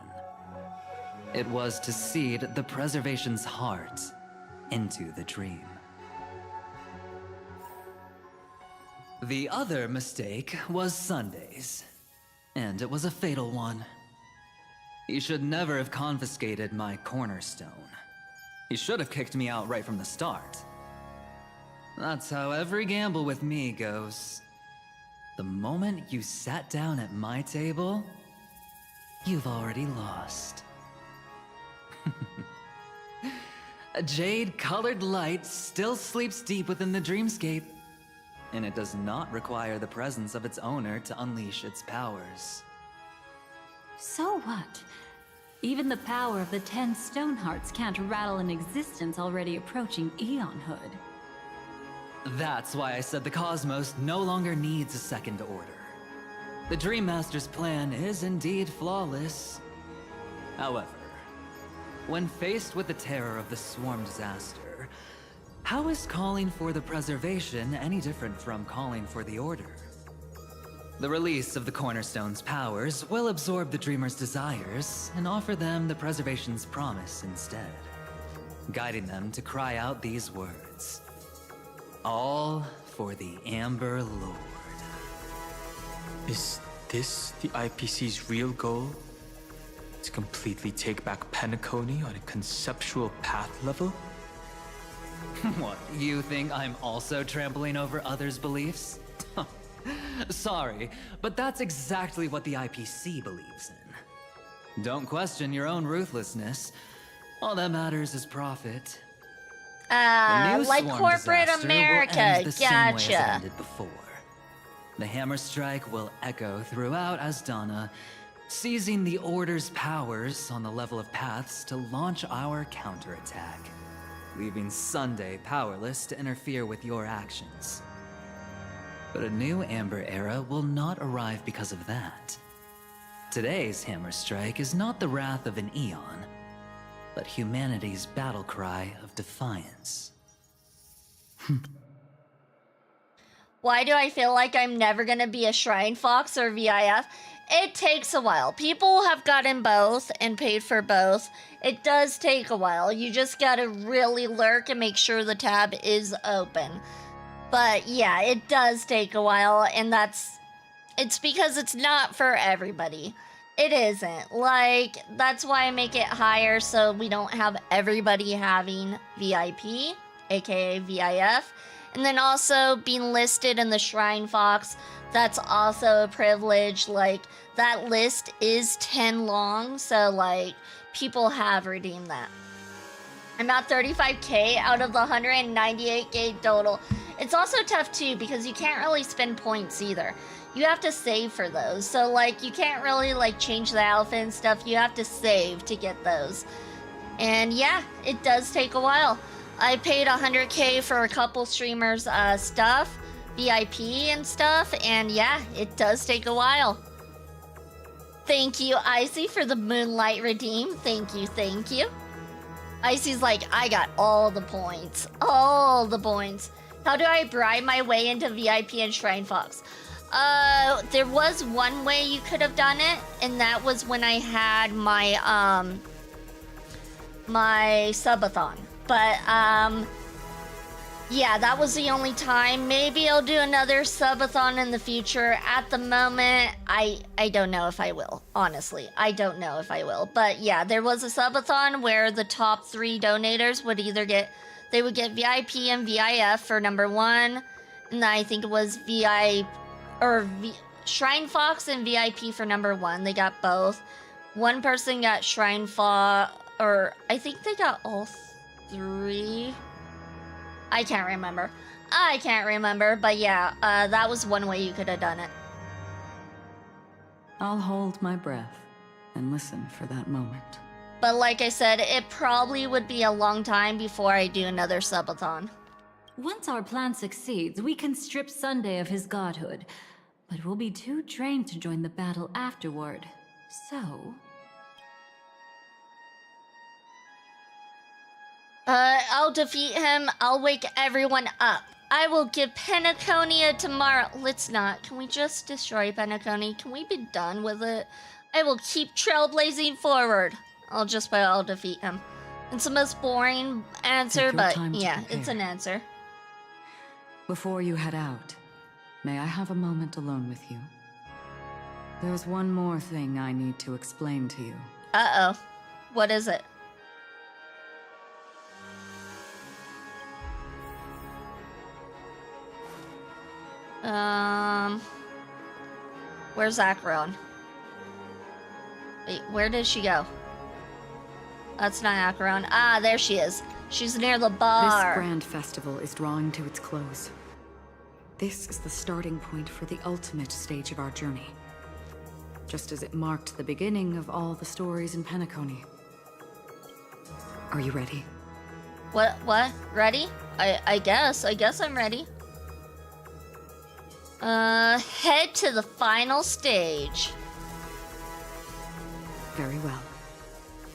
It was to seed the preservation's heart into the dream. The other mistake was Sunday's, and it was a fatal one. He should never have confiscated my cornerstone. He should have kicked me out right from the start. That's how every gamble with me goes. The moment you sat down at my table, you've already lost. A jade-colored light still sleeps deep within the dreamscape, and it does not require the presence of its owner to unleash its powers. So what? Even the power of the 10 Stonehearts can't rattle an existence already approaching eonhood. That's why I said the cosmos no longer needs a second order. The Dream Master's plan is indeed flawless. However, when faced with the terror of the swarm disaster, how is calling for the preservation any different from calling for the order? The release of the Cornerstone's powers will absorb the Dreamer's desires and offer them the preservation's promise instead, guiding them to cry out these words. All for the Amber Lord. Is this the IPC's real goal? To completely take back Penacony on a conceptual path level? What, you think I'm also trampling over others' beliefs? Sorry, but that's exactly what the IPC believes in. Don't question your own ruthlessness. All that matters is profit. Like corporate America, The same way as it gotcha. ended before. The hammer strike will echo throughout Asdana, seizing the Order's powers on the level of paths to launch our counterattack, leaving Sunday powerless to interfere with your actions. But a new Amber Era will not arrive because of that. Today's hammer strike is not the wrath of an eon, but humanity's battle cry of defiance. Why do I feel like I'm never gonna be a Shrine Fox or VIF? It takes a while. People have gotten both and paid for both. It does take a while. You just gotta really lurk and make sure the tab is open. But yeah, it does take a while, and it's because it's not for everybody. It isn't. Like, that's why I make it higher, so we don't have everybody having VIP, aka VIF. And then also being listed in the Shrine Fox, that's also a privilege. Like, that list is 10 long, so like, people have redeemed that. I'm at 35k out of the 198k total. It's also tough too, because you can't really spend points either. You have to save for those. So like, you can't really like change the outfit and stuff. You have to save to get those. And yeah, it does take a while. I paid 100k for a couple streamers stuff, VIP and stuff, and yeah, it does take a while. Thank you, Icy, for the Moonlight Redeem. Thank you, thank you. Icy's like, I got all the points. All the points. How do I bribe my way into VIP and Shrine Fox? There was one way you could have done it, and that was when I had my, my subathon. But, yeah, that was the only time. Maybe I'll do another subathon in the future. At the moment, I don't know if I will. Honestly, I don't know if I will. But yeah, there was a subathon where the top 3 donators would either get, they would get VIP and VIF for number 1. And I think it was Shrine Fox and VIP for number 1. They got both. One person got Shrine Fox, or I think they got all 3. I can't remember. But yeah, that was one way you could have done it. I'll hold my breath and listen for that moment. But like I said, it probably would be a long time before I do another subathon. Once our plan succeeds, we can strip Sunday of his godhood. But we'll be too drained to join the battle afterward. So... I'll defeat him. I'll wake everyone up. I will give Pennaconia tomorrow. Let's not. Can we just destroy Pennaconia? Can we be done with it? I will keep trailblazing forward. I'll defeat him. It's the most boring answer, but yeah, it's an answer. Before you head out, may I have a moment alone with you? There's one more thing I need to explain to you. Uh-oh. What is it? Where's Acheron? Wait, where did she go? That's not Acheron. Ah, there she is. She's near the bar. This grand festival is drawing to its close. This is the starting point for the ultimate stage of our journey. Just as it marked the beginning of all the stories in Pennaconia. Are you ready? What? Ready? I guess I'm ready. Head to the final stage. Very well.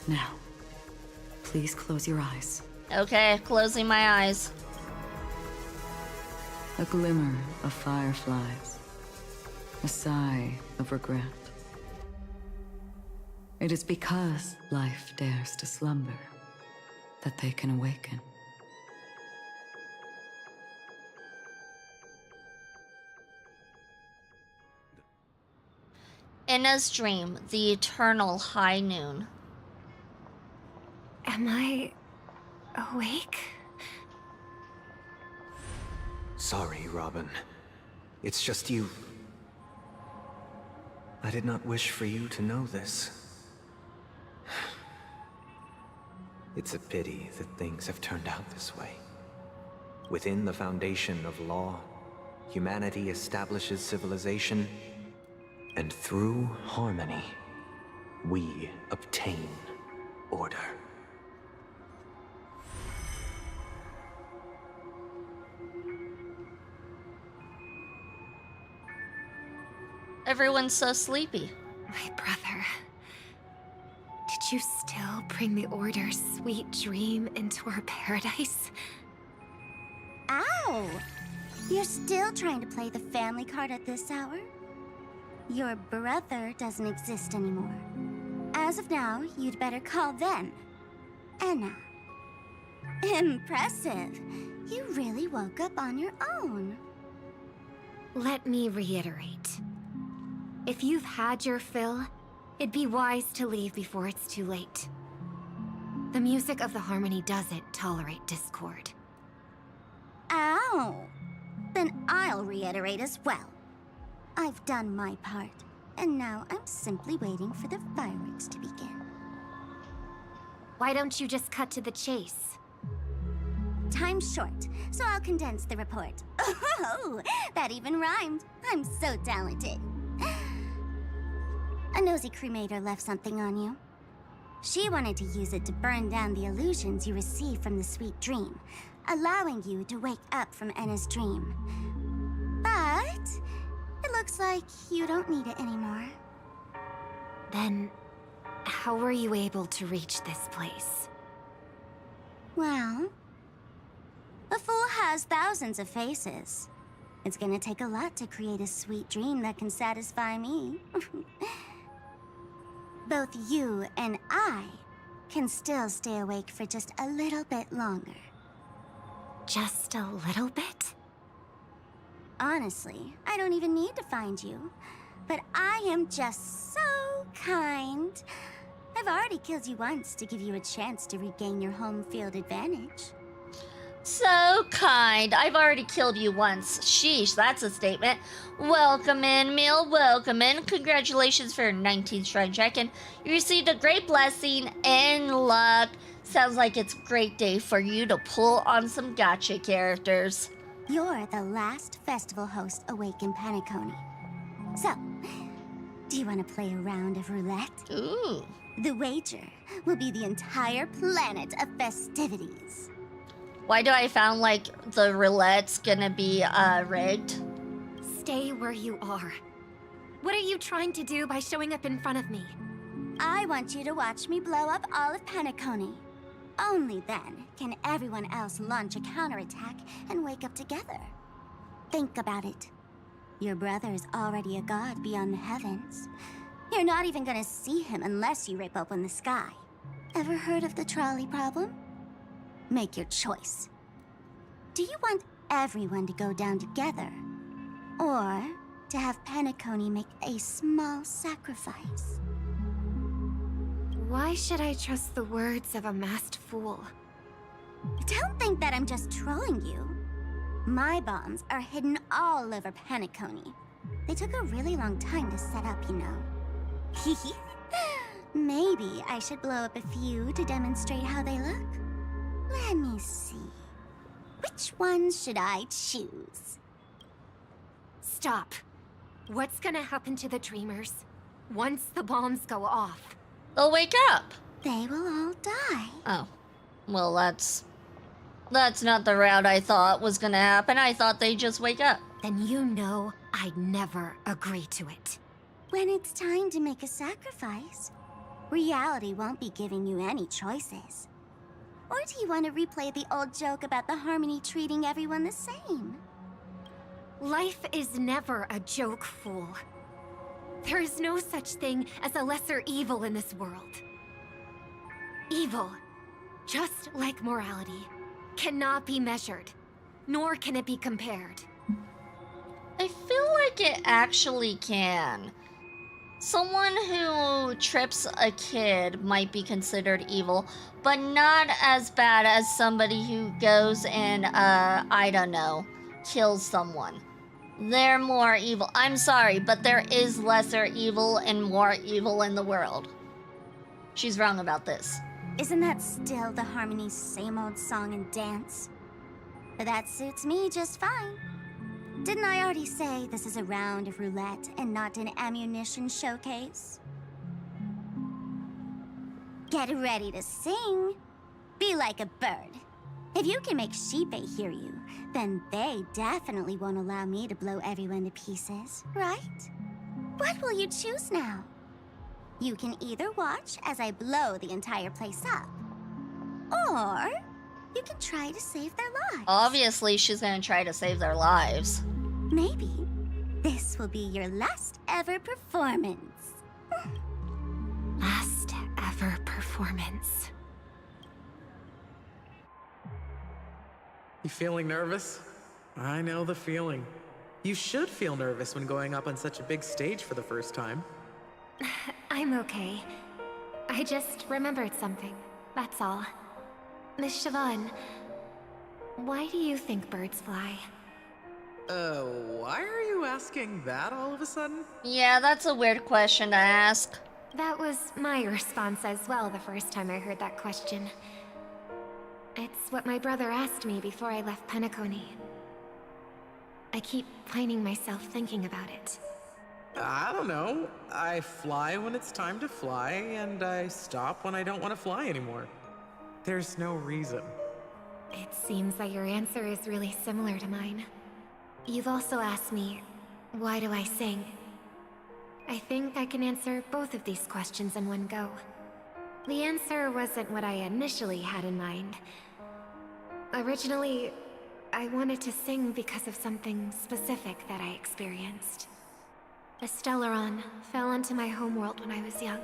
Now, please close your eyes. Okay, closing my eyes. A glimmer of fireflies. A sigh of regret. It is because life dares to slumber that they can awaken. Inna's dream, the eternal high noon. Am I awake? Sorry, Robin. It's just you. I did not wish for you to know this. It's a pity that things have turned out this way. Within the foundation of law, humanity establishes civilization, and through harmony, we obtain order. Everyone's so sleepy. My brother. Did you still bring the Order's sweet dream into our paradise? Ow! You're still trying to play the family card at this hour? Your brother doesn't exist anymore. As of now, you'd better call them Anna. Impressive. You really woke up on your own. Let me reiterate. If you've had your fill, it'd be wise to leave before it's too late. The music of the Harmony doesn't tolerate discord. Ow! Then I'll reiterate as well. I've done my part, and now I'm simply waiting for the fireworks to begin. Why don't you just cut to the chase? Time's short, so I'll condense the report. Oh, that even rhymed. I'm so talented. A nosy cremator left something on you. She wanted to use it to burn down the illusions you received from the sweet dream, allowing you to wake up from Anna's dream. But it looks like you don't need it anymore. Then, how were you able to reach this place? Well, a fool has thousands of faces. It's gonna take a lot to create a sweet dream that can satisfy me. Both you and I can still stay awake for just a little bit longer. Just a little bit? Honestly, I don't even need to find you. But I am just so kind. I've already killed you once to give you a chance to regain your home field advantage. So kind. I've already killed you once. Sheesh, that's a statement. Welcome in, Mill. Welcome in. Congratulations for your 19th shrine check-in. You received a great blessing and luck. Sounds like it's a great day for you to pull on some gacha characters. You're the last festival host awake in Penacony. So, do you want to play a round of roulette? Ooh. The wager will be the entire planet of festivities. Why do I sound like the roulette's gonna be rigged? Stay where you are. What are you trying to do by showing up in front of me? I want you to watch me blow up all of Penacony. Only then can everyone else launch a counterattack and wake up together. Think about it. Your brother is already a god beyond the heavens. You're not even gonna see him unless you rip open the sky. Ever heard of the trolley problem? Make your choice. Do you want everyone to go down together? Or to have Penacony make a small sacrifice? Why should I trust the words of a masked fool? Don't think that I'm just trolling you. My bombs are hidden all over Penacony. They took a really long time to set up, you know. Maybe I should blow up a few to demonstrate how they look. Let me see. Which ones should I choose? Stop. What's gonna happen to the dreamers once the bombs go off? They'll wake up. They will all die. Oh. Well, that's not the route I thought was gonna happen. I thought they'd just wake up. Then you know I'd never agree to it. When it's time to make a sacrifice, reality won't be giving you any choices. Or do you want to replay the old joke about the Harmony treating everyone the same? Life is never a joke, fool. There is no such thing as a lesser evil in this world. Evil, just like morality, cannot be measured, nor can it be compared. I feel like it actually can. Someone who trips a kid might be considered evil, but not as bad as somebody who goes and, I don't know, kills someone. They're more evil. I'm sorry, but there is lesser evil and more evil in the world. She's wrong about this. Isn't that still the Harmony's same old song and dance? But that suits me just fine. Didn't I already say this is a round of roulette and not an ammunition showcase? Get ready to sing. Be like a bird. If you can make Sheepei hear you, then they definitely won't allow me to blow everyone to pieces, right? What will you choose now? You can either watch as I blow the entire place up, or You can try to save their lives. Obviously, she's gonna try to save their lives. Maybe this will be your last ever performance. Last ever performance. You feeling nervous? I know the feeling. You should feel nervous when going up on such a big stage for the first time. I'm okay. I just remembered something, that's all. Miss Siobhan, why do you think birds fly? Why are you asking that all of a sudden? Yeah, that's a weird question to ask. That was my response as well the first time I heard that question. It's what my brother asked me before I left Penacony. I keep finding myself thinking about it. I don't know. I fly when it's time to fly, and I stop when I don't want to fly anymore. There's no reason. It seems that your answer is really similar to mine. You've also asked me, why do I sing? I think I can answer both of these questions in one go. The answer wasn't what I initially had in mind. Originally, I wanted to sing because of something specific that I experienced. A Stellaron fell onto my homeworld when I was young.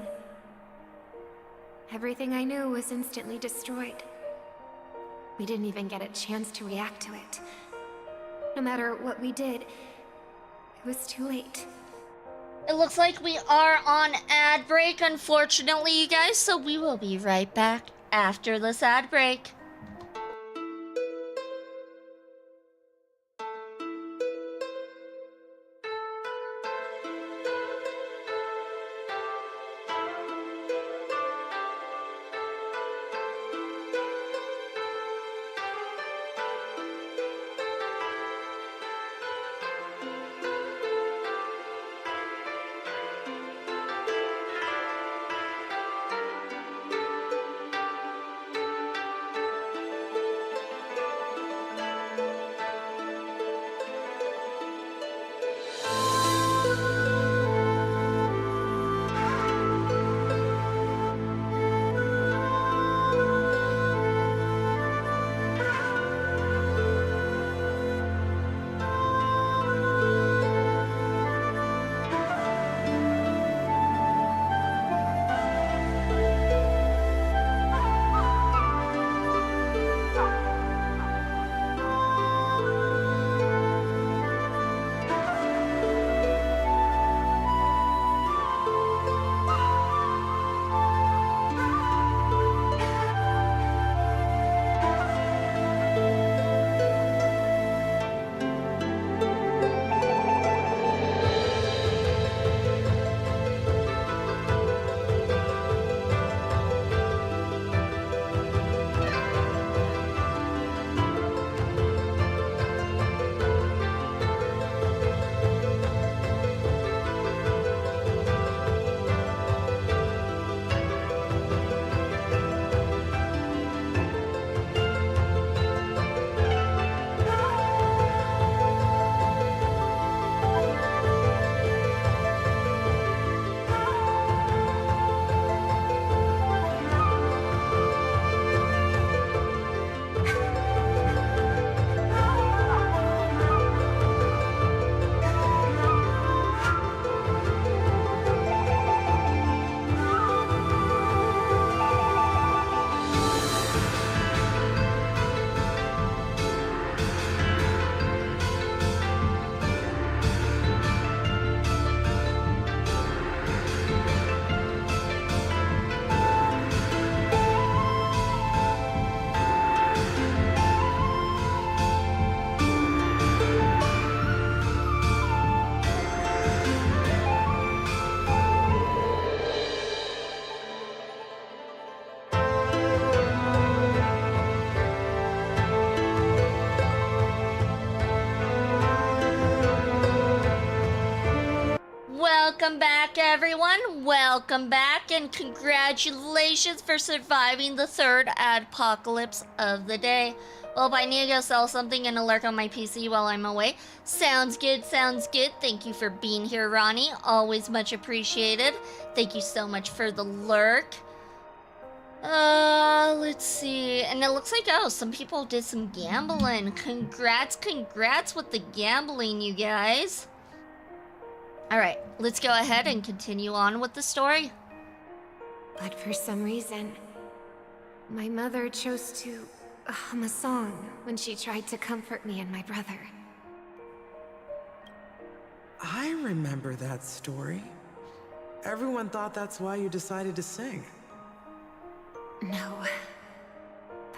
Everything I knew was instantly destroyed. We didn't even get a chance to react to it. No matter what we did, it was too late. It looks like we are on ad break, unfortunately, you guys, so we will be right back after this ad break. Welcome back, everyone. Welcome back, and congratulations for surviving the third adpocalypse of the day. Well, I need to go sell something and lurk on my PC while I'm away. Sounds good, sounds good. Thank you for being here, Ronnie. Always much appreciated. Thank you so much for the lurk. Let's see. And it looks like, oh, some people did some gambling. Congrats with the gambling, you guys. Alright, let's go ahead and continue on with the story. But for some reason, my mother chose to hum a song when she tried to comfort me and my brother. I remember that story. Everyone thought that's why you decided to sing. No.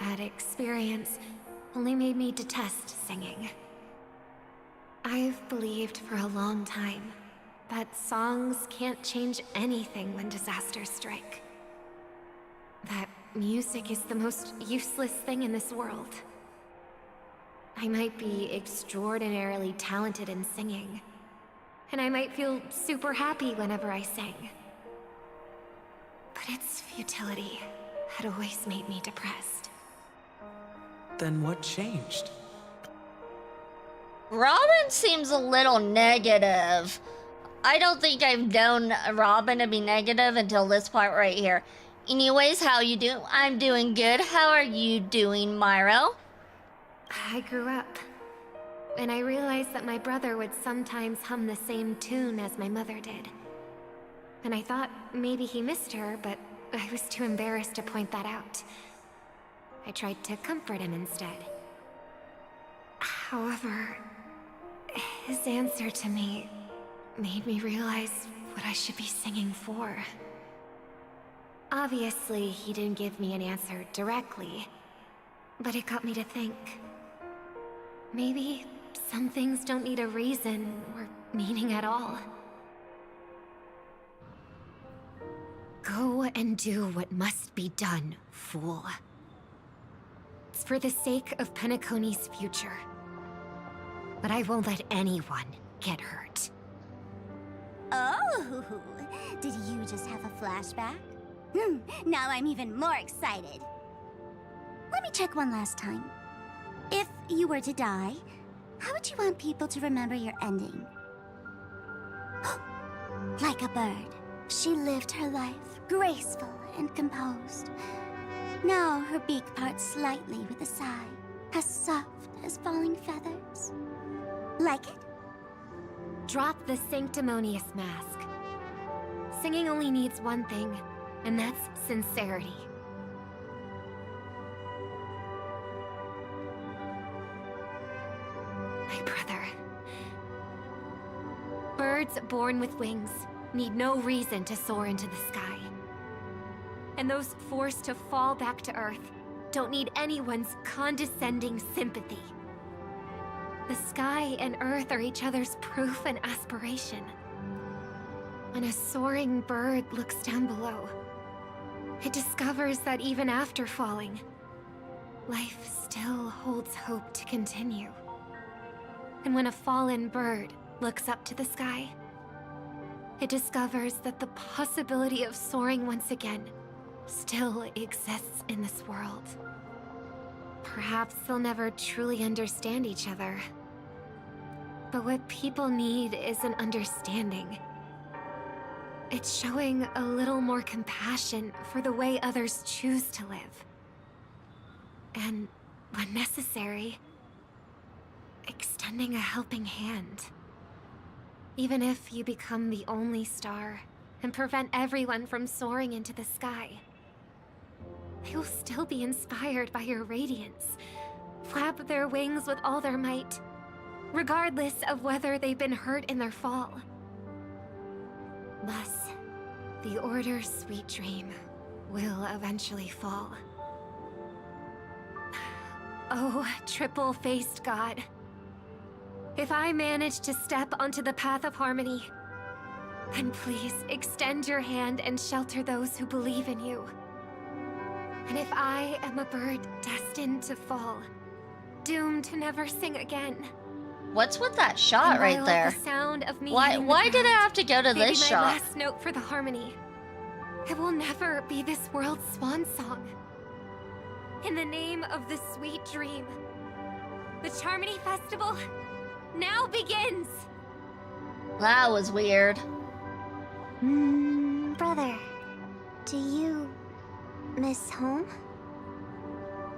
That experience only made me detest singing. I've believed for a long time that songs can't change anything when disasters strike. That music is the most useless thing in this world. I might be extraordinarily talented in singing, and I might feel super happy whenever I sing. But its futility had always made me depressed. Then what changed? Robin seems a little negative. I don't think I've known Robin to be negative until this part right here. Anyways, how you doing? I'm doing good. How are you doing, Myro? I grew up, and I realized that my brother would sometimes hum the same tune as my mother did. And I thought maybe he missed her, but I was too embarrassed to point that out. I tried to comfort him instead. However, his answer to me made me realize what I should be singing for. Obviously, he didn't give me an answer directly, but it got me to think. Maybe some things don't need a reason or meaning at all. Go and do what must be done, fool. It's for the sake of Penacony's future. But I won't let anyone get hurt. Oh, did you just have a flashback? Now I'm even more excited. Let me check one last time. If you were to die, how would you want people to remember your ending? Like a bird, she lived her life, graceful and composed. Now her beak parts slightly with a sigh, as soft as falling feathers. Like it? Drop the sanctimonious mask. Singing only needs one thing, and that's sincerity. My brother. Birds born with wings need no reason to soar into the sky. And those forced to fall back to Earth don't need anyone's condescending sympathy. The sky and Earth are each other's proof and aspiration. When a soaring bird looks down below, it discovers that even after falling, life still holds hope to continue. And when a fallen bird looks up to the sky, it discovers that the possibility of soaring once again still exists in this world. Perhaps they'll never truly understand each other. But what people need is an understanding. It's showing a little more compassion for the way others choose to live. And, when necessary, extending a helping hand. Even if you become the only star and prevent everyone from soaring into the sky, they will still be inspired by your radiance, flap their wings with all their might, regardless of whether they've been hurt in their fall. Thus, the Order's sweet dream will eventually fall. Oh, triple-faced God. If I manage to step onto the path of harmony, then please extend your hand and shelter those who believe in you. And if I am a bird destined to fall, doomed to never sing again. What's with that shot right there? The sound of me why did I have to go to this my shot? Last note for the harmony. It will never be this world's swan song. In the name of the sweet dream, the Charmony Festival now begins! That was weird. Brother, do you miss home?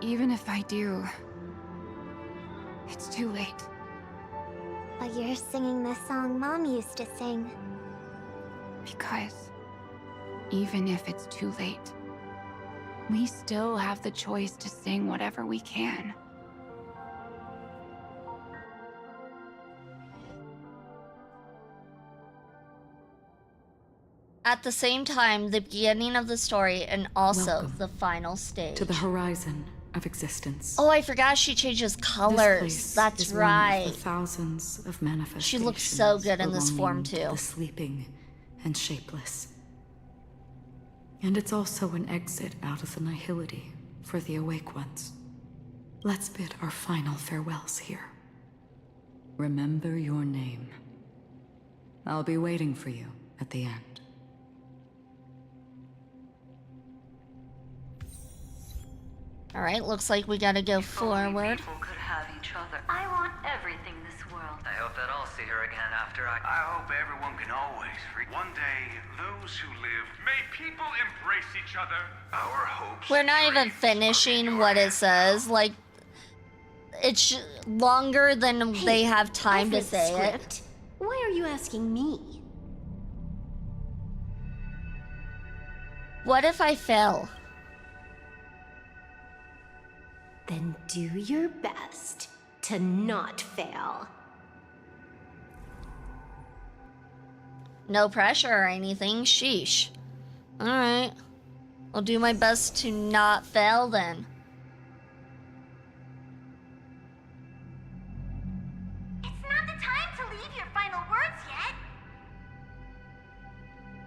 Even if I do, it's too late. But you're singing the song Mom used to sing. Because even if it's too late, we still have the choice to sing whatever we can. At the same time, the beginning of the story and also Welcome the final stage. to the horizon of existence. Oh, I forgot she changes This colors. place That's is right. One of the thousands of manifestations. She looks so good in this form, belonging to too. The sleeping and shapeless. And it's also an exit out of the nihility for the awake ones. Let's bid our final farewells here. Remember your name. I'll be waiting for you at the end. Alright, looks like we gotta go forward. People could have each other. I want everything this world. I hope that I'll see her again after I hope everyone can always free. One day, those who live, may people embrace each other. Our hopes. We're not even finishing what it says. Like, it's longer than they have time to say it. Why are you asking me? What if I fail? Then do your best to not fail. No pressure or anything. Sheesh. Alright. I'll do my best to not fail then. It's not the time to leave your final words yet.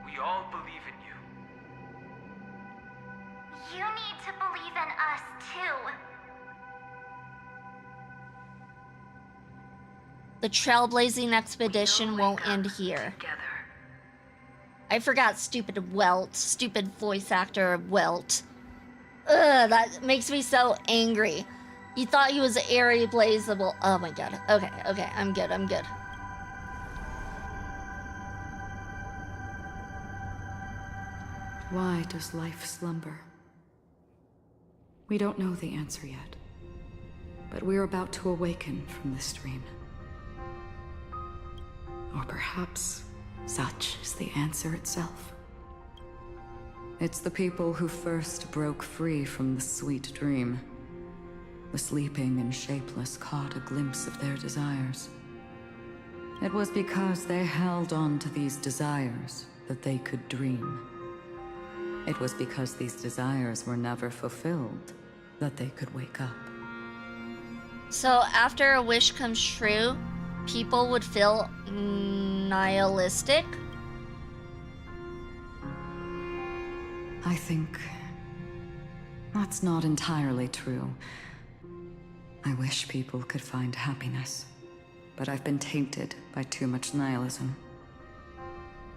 We all believe in you. You need to believe in us too. The Trailblazing expedition won't end here. I forgot stupid Welt. Stupid voice actor Welt. Ugh, that makes me so angry. You thought he was irreplaceable. Oh my god. Okay, I'm good. Why does life slumber? We don't know the answer yet, but we're about to awaken from this dream. Or perhaps such is the answer itself. It's the people who first broke free from the sweet dream. The sleeping and shapeless caught a glimpse of their desires. It was because they held on to these desires that they could dream. It was because these desires were never fulfilled that they could wake up. So after a wish comes true, people would feel nihilistic? I think that's not entirely true. I wish people could find happiness, but I've been tainted by too much nihilism.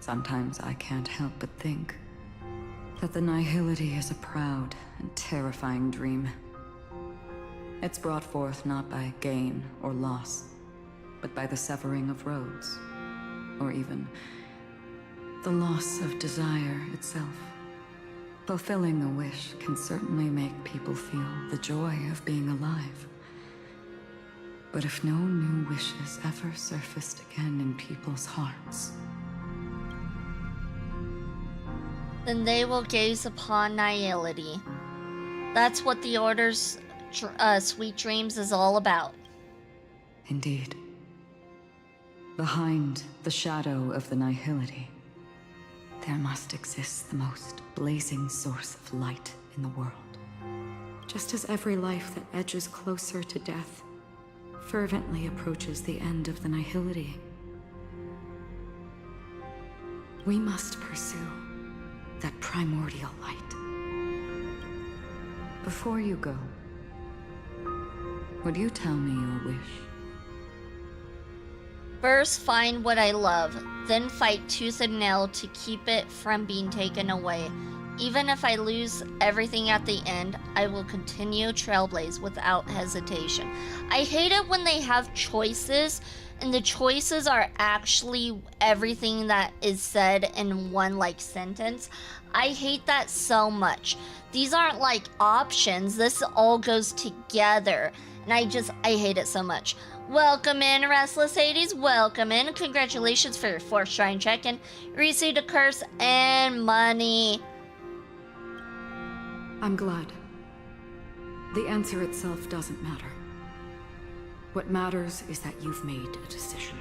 Sometimes I can't help but think that the nihility is a proud and terrifying dream. It's brought forth not by gain or loss, but by the severing of roads, or even the loss of desire itself. Fulfilling a wish can certainly make people feel the joy of being alive. But if no new wishes ever surfaced again in people's hearts, then they will gaze upon nihility. That's what the Order's Sweet Dreams is all about. Indeed. Behind the shadow of the nihility, there must exist the most blazing source of light in the world. Just as every life that edges closer to death fervently approaches the end of the nihility, we must pursue that primordial light. Before you go, would you tell me your wish? First, find what I love, then fight tooth and nail to keep it from being taken away. Even if I lose everything at the end, I will continue Trailblaze without hesitation. I hate it when they have choices and the choices are actually everything that is said in one like sentence. I hate that so much. These aren't like options. This all goes together. And I hate it so much. Welcome in, Restless Hades. Welcome in. Congratulations for your 4th shrine check and received a curse and money. I'm glad. The answer itself doesn't matter. What matters is that you've made a decision.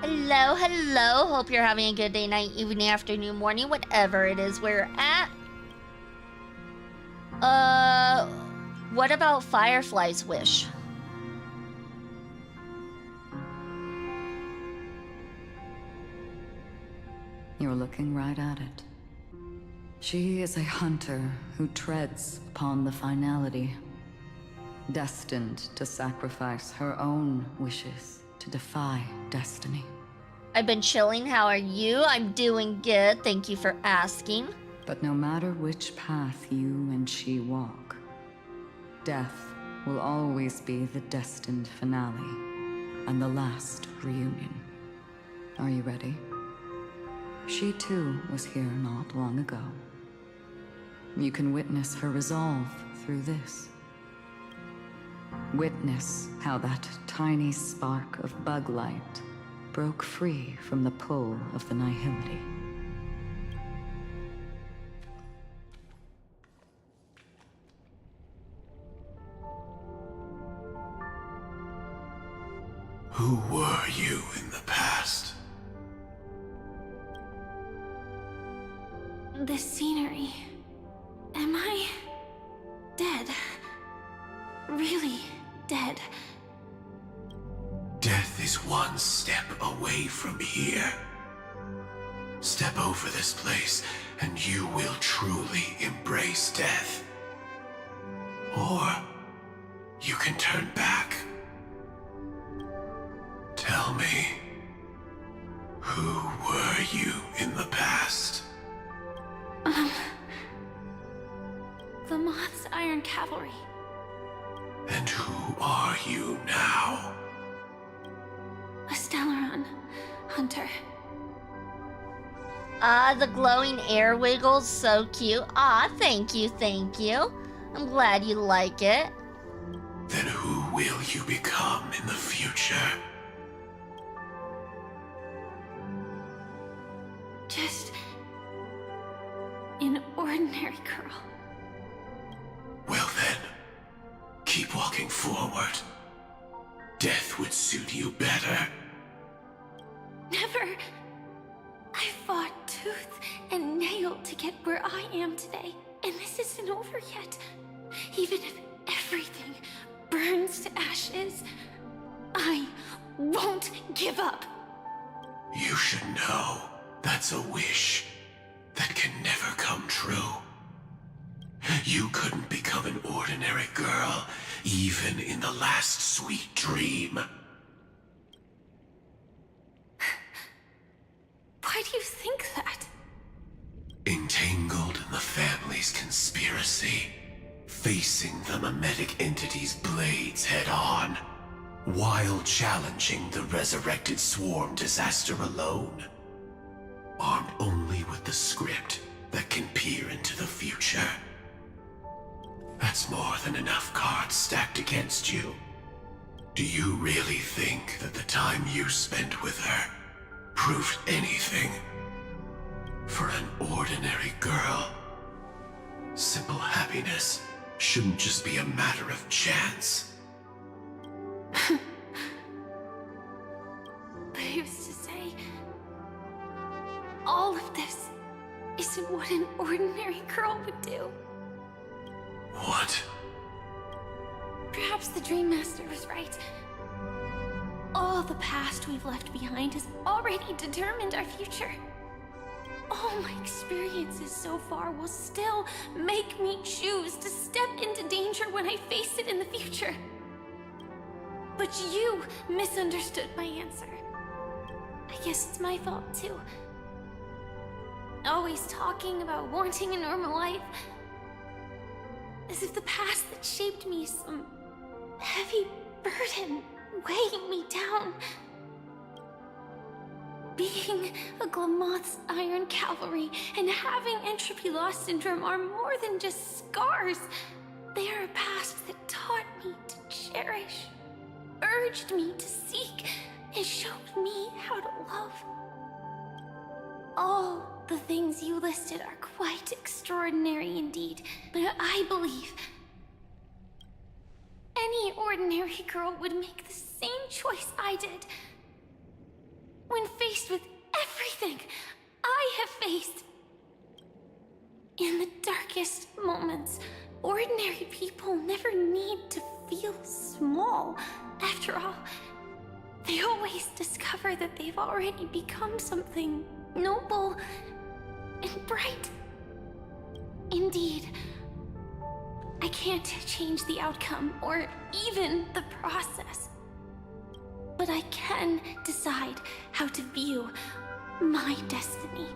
Hello, hello. Hope you're having a good day, night, evening, afternoon, morning, whatever it is where you're at. What about Firefly's wish? You're looking right at it. She is a hunter who treads upon the finality, destined to sacrifice her own wishes to defy destiny. I've been chilling. How are you? I'm doing good. Thank you for asking. But no matter which path you and she walk, death will always be the destined finale and the last reunion. Are you ready? She too was here not long ago. You can witness her resolve through this. Witness how that tiny spark of bug light broke free from the pull of the nihility. Who were you in the past? This scenery. Am I dead? Really dead? Death is one step away from here. Step over this place, and you will truly embrace death. Or you can turn back. Tell me, who were you in the past? The Moth's Iron Cavalry. And who are you now? A Stellaron hunter. Ah, the glowing air wiggles, so cute. Ah, thank you, thank you. I'm glad you like it. Then who will you become in the future? Just an ordinary girl. Well then, keep walking forward. Death would suit you better. Never. I fought tooth and nail to get where I am today, and this isn't over yet. Even if everything burns to ashes, I won't give up. You should know that's a wish that can never come true. You couldn't become an ordinary girl, even in the last sweet dream. Why do you think that? Entangled in the family's conspiracy, facing the mimetic entity's blades head-on, while challenging the resurrected swarm disaster alone. Armed only with the script that can peer into the future. That's more than enough cards stacked against you. Do you really think that the time you spent with her proved anything? For an ordinary girl, simple happiness shouldn't just be a matter of chance. But who's to say all of this isn't what an ordinary girl would do? What? Perhaps the Dream Master was right. All the past we've left behind has already determined our future. All my experiences so far will still make me choose to step into danger when I face it in the future. But you misunderstood my answer. I guess it's my fault too. Always talking about wanting a normal life. As if the past that shaped me is some heavy burden weighing me down. being a Glamoth's Iron Cavalry and having entropy loss syndrome are more than just scars. They are a past that taught me to cherish, urged me to seek, and showed me how to love. All the things you listed are quite extraordinary indeed, but I believe any ordinary girl would make the same choice I did. When faced with everything I have faced. In the darkest moments, ordinary people never need to feel small. After all, they always discover that they've already become something noble and bright. Indeed, I can't change the outcome or even the process. But I can decide how to view my destiny.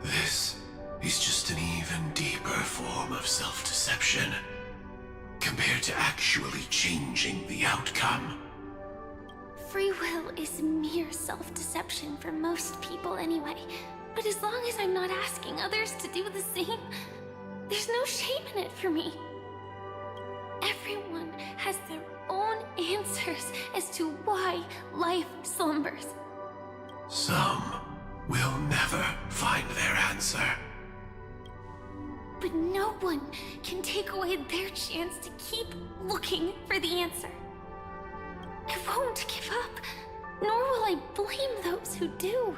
This is just an even deeper form of self-deception, compared to actually changing the outcome. Free will is mere self-deception for most people anyway. But as long as I'm not asking others to do the same, there's no shame in it for me. Everyone has their own answers as to why life slumbers. Some will never find their answer. But no one can take away their chance to keep looking for the answer. I won't give up, nor will I blame those who do.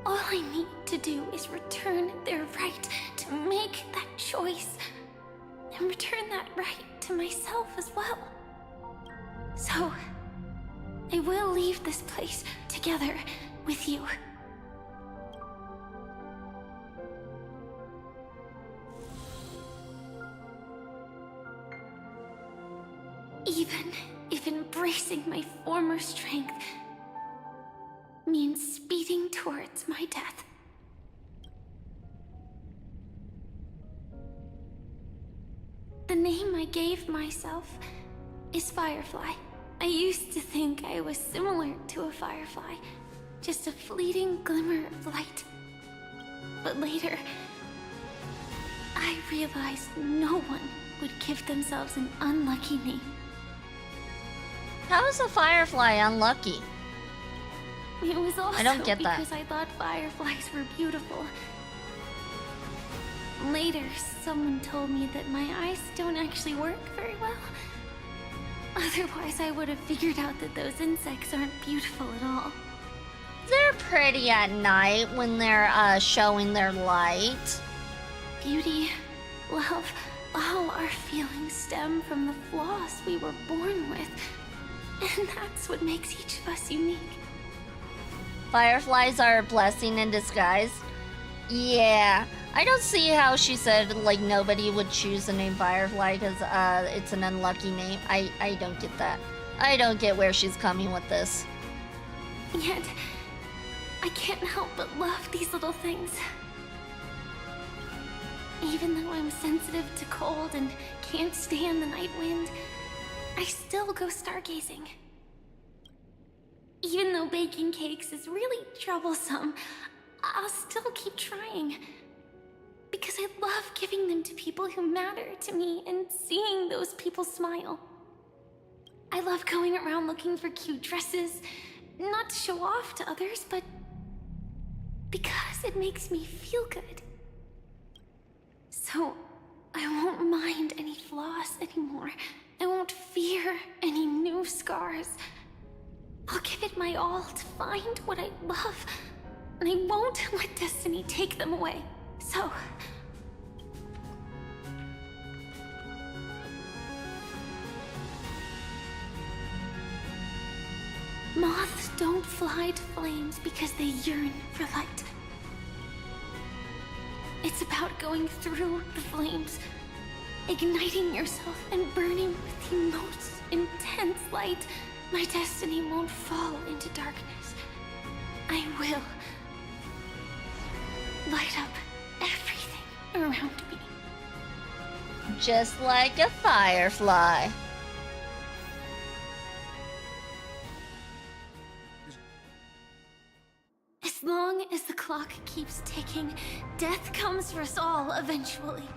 All I need to do is return their right to make that choice, and return that right to myself as well. So, I will leave this place together with you. Even if embracing my former strength means speeding towards my death. The name I gave myself is Firefly. I used to think I was similar to a firefly, just a fleeting glimmer of light. But later, I realized no one would give themselves an unlucky name. How is a firefly unlucky? It was also I don't get that. because I thought fireflies were beautiful. Later, someone told me that my eyes don't actually work very well. Otherwise, I would have figured out that those insects aren't beautiful at all. They're pretty at night when they're showing their light. Beauty, love, all our feelings stem from the flaws we were born with. And that's what makes each of us unique. Fireflies are a blessing in disguise. Yeah, I don't see how she said, like, nobody would choose the name Firefly because it's an unlucky name. I don't get that. I don't get where she's coming with this. Yet, I can't help but love these little things. Even though I'm sensitive to cold and can't stand the night wind, I still go stargazing. Even though baking cakes is really troublesome, I'll still keep trying. Because I love giving them to people who matter to me and seeing those people smile. I love going around looking for cute dresses, not to show off to others, but because it makes me feel good. So, I won't mind any flaws anymore. I won't fear any new scars. I'll give it my all to find what I love, and I won't let destiny take them away. So... Moths don't fly to flames because they yearn for light. It's about going through the flames, igniting yourself and burning with the most intense light. My destiny won't fall into darkness. I will light up everything around me. Just like a firefly. clock keeps ticking, death comes for us all eventually.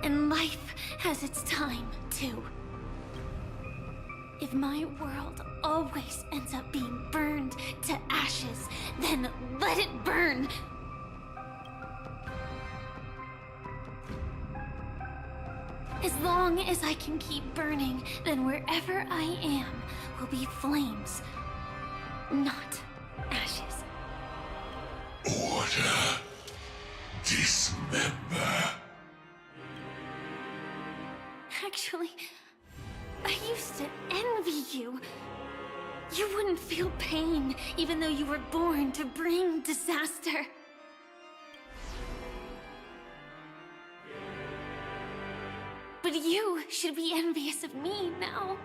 And life has its time, too. If my world always ends up being burned to ashes, then let it burn! As long as I can keep burning, then wherever I am will be flames, not ashes. Order. Dismember. Actually, I used to envy you. You wouldn't feel pain, even though you were born to bring disaster. But you should be envious of me now.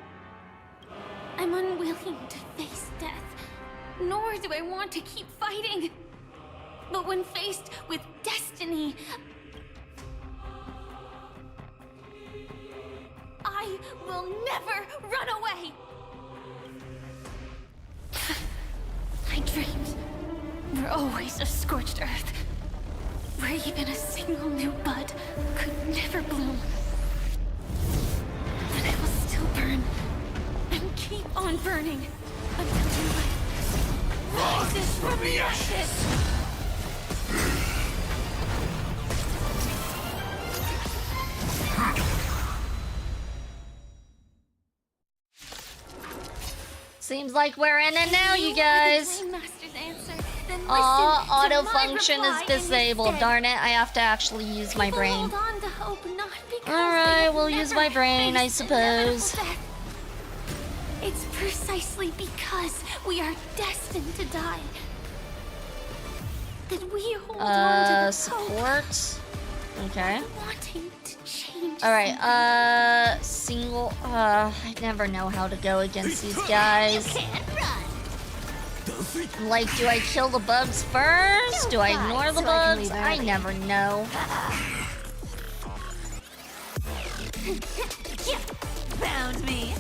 I'm unwilling to face death, nor do I want to keep fighting. But when faced with destiny, I will never run away! I dreamed we're always a scorched earth, where even a single new bud could never bloom. But I will still burn, and keep on burning, until life rises from the ashes! Seems like we're in it now, you guys. Aw, auto function is disabled. Darn it, I have to actually use my brain. Alright, we'll use my brain, I suppose. It's precisely because we are destined to die that we hold on to the support. Okay. Wanting to change. Alright, single. I never know how to go against these guys. Like, do I kill the bugs first? Do I ignore the bugs? I never know. Found me.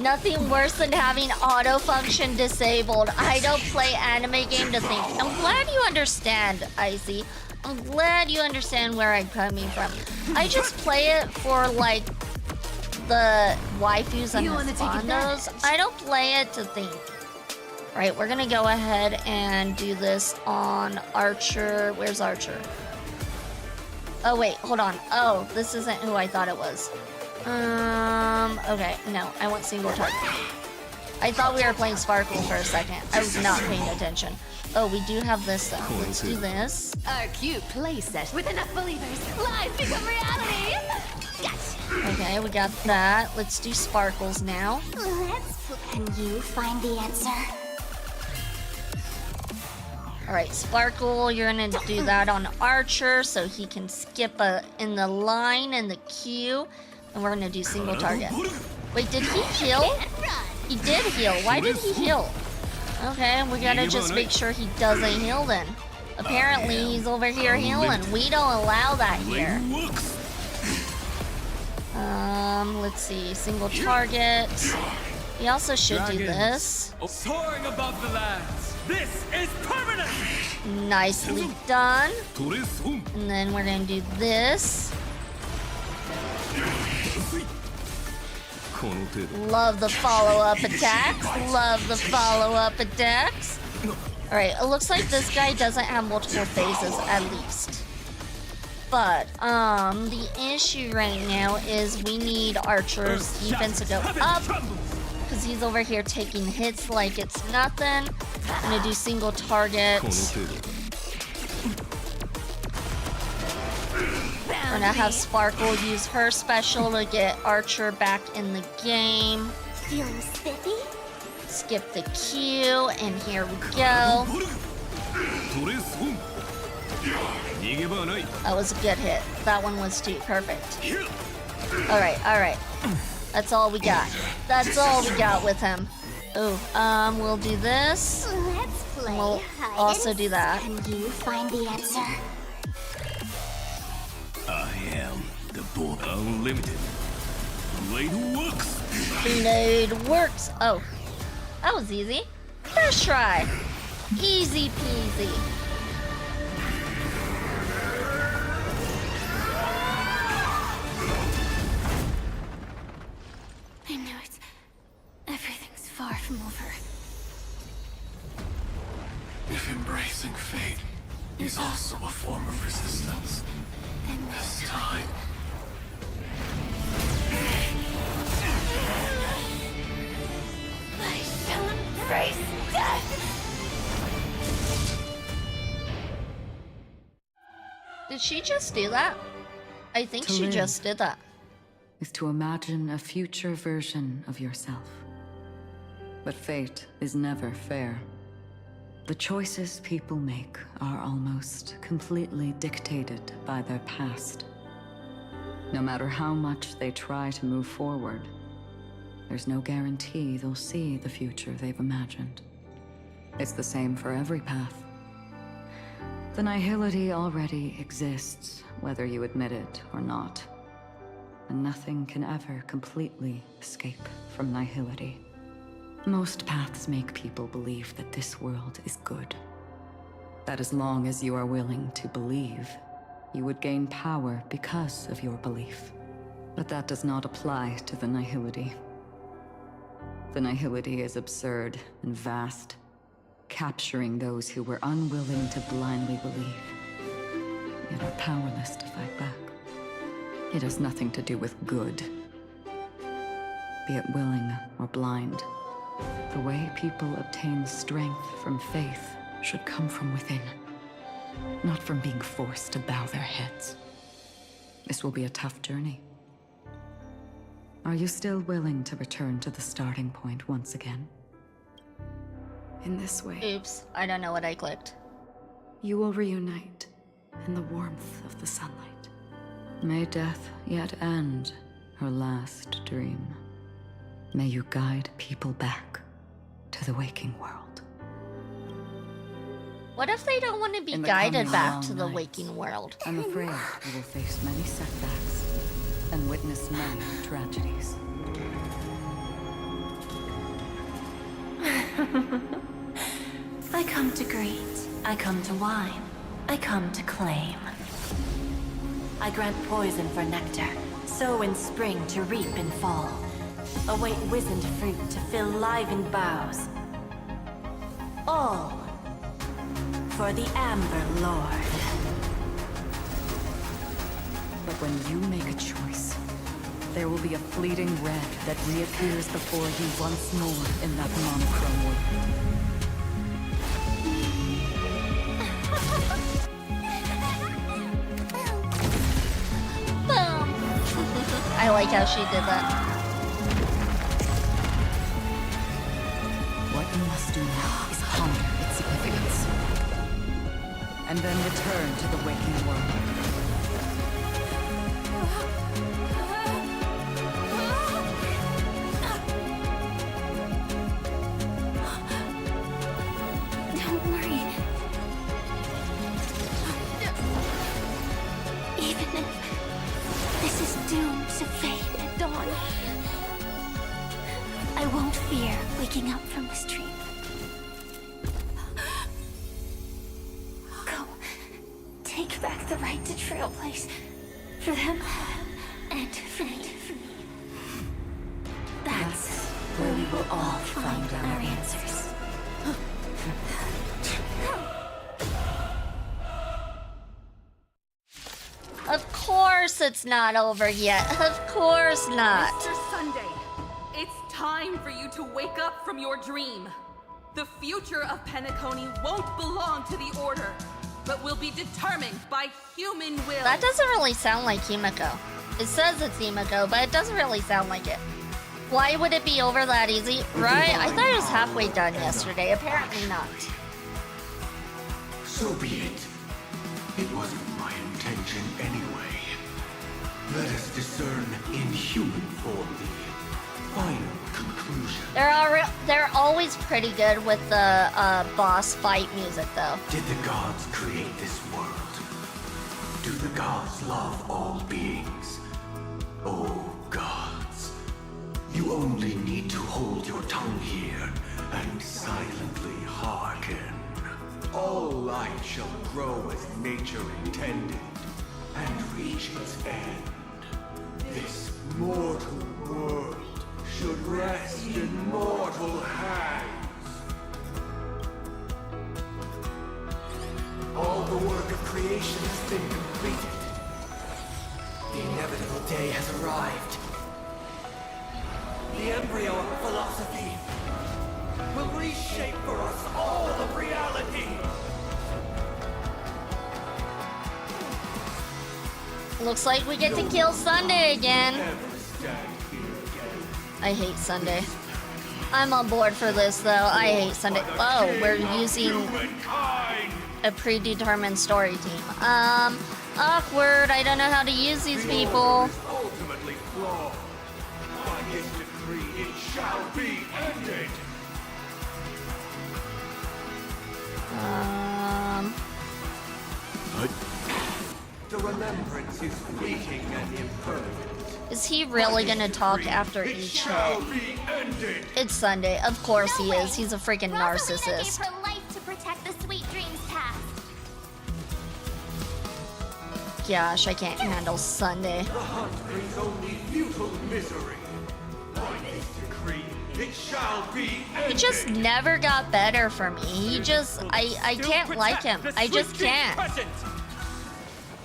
Nothing worse than having auto function disabled. I don't play anime game to think. I'm glad you understand, Icy. I'm glad you understand where I'm coming from. I just play it for, like, the waifus and the fondos. I don't play it to think. Right, we're gonna go ahead and do this on Archer. Where's Archer? Oh, wait, hold on. Oh, this isn't who I thought it was. Okay, no, I want single target. I thought we were playing Sparkle for a second. I was not paying attention. Oh, we do have this though. Let's do this. Our cute playset with enough believers. Lies become reality. Gotcha. Okay, we got that. Let's do Sparkles now. Can you find the answer? Alright, Sparkle, you're gonna do that on Archer so he can skip in the line and the queue. And we're gonna do single target. Wait, did he heal? He did heal. Why did he heal? Okay, we gotta just make sure he doesn't heal then. Apparently he's over here healing. We don't allow that here. Let's see. Single target. We also should do this. Soaring above the lands. This is permanent! Nicely done. And then we're gonna do this. Love the follow-up attacks. Love the follow-up attacks. Alright, it looks like this guy doesn't have multiple phases, at least. But, the issue right now is we need Archer's defense to go up. Because he's over here taking hits like it's nothing. I'm gonna do single target. We're gonna have Sparkle use her special to get Archer back in the game. Feeling spiffy? Skip the queue, and here we go. That was a good hit. That one was too. Perfect. Alright, alright. That's all we got. That's all we got with him. Ooh, we'll do this. Let's play. And we'll also do that. Can you find the answer? I am the boy unlimited. Blade works. Blade works. Oh, that was easy. First try. Easy peasy. I knew it. Everything's far from over. If embracing fate is also a form of resistance, Then this time... I shall embrace death! Did she just do that? I think To she live just did that. is to imagine a future version of yourself. But fate is never fair. The choices people make are almost completely dictated by their past. No matter how much they try to move forward, there's no guarantee they'll see the future they've imagined. It's the same for every path. The nihility already exists, whether you admit it or not. And nothing can ever completely escape from nihility. Most paths make people believe that this world is good. That as long as you are willing to believe, you would gain power because of your belief. But that does not apply to the nihility. The nihility is absurd and vast, capturing those who were unwilling to blindly believe, yet are powerless to fight back. It has nothing to do with good, be it willing or blind. The way people obtain strength from faith should come from within, not from being forced to bow their heads. This will be a tough journey. Are you still willing to return to the starting point once again? In this way... Oops, I don't know what I clicked. You will reunite in the warmth of the sunlight. May death yet end her last dream. May you guide people back to the waking world. What if they don't want to be In the guided coming back long to the nights, waking world? I'm afraid you will face many setbacks and witness many tragedies. I come to greet, I come to whine, I come to claim. I grant poison for nectar, sow in spring to reap in fall. Await wizened fruit to fill livened boughs. All for the Amber Lord. But when you make a choice, there will be a fleeting red that reappears before you once more in that monochrome world. Boom! I like how she did that. What you must do now is ponder its significance, and then return to the waking world. Don't worry. Even if this is doomed to fade at dawn, I won't fear waking up from this dream. Go. Take back the right to Trailblaze. For them, and for me. That's where we will all find our answers. Of course it's not over yet. Of course not. Mr. Sunday, it's time for you to wake up from your dream. The future of Penacony won't belong to the Order, but will be determined by human will. That doesn't really sound like Himiko. It says it's Himiko, but it doesn't really sound like it. Why would it be over that easy? Right? I thought it was halfway done yesterday. Apparently not. So be it. It wasn't my intention anyway. Let us discern in human form the final conclusion. They're always pretty good with the boss fight music, though. Did the gods create this world? Do the gods love all beings? Oh, gods. You only need to hold your tongue here and silently hearken. light shall grow as nature intended, and reach its end. This mortal world should rest in mortal hands. All the work of creation has been completed. The inevitable day has arrived. The embryo of philosophy will reshape for us all of reality. Looks like we get to kill Sunday again. I hate Sunday. I'm on board for this though. I hate Sunday. Oh, we're using a predetermined story team. Awkward. I don't know how to use these people. Ultimately flawed. By his decree, it shall be ended. The remembrance is fleeting and impermanent. Is he really gonna talk after each hit? It's Sunday. Of course he is. He's a freaking narcissist. Her life to protect the sweet dreams past. Gosh, I can't handle Sunday. The hunt brings only futile misery. By this decree, it shall be ended. He just never got better for me. He just, I can't like him. I just can't.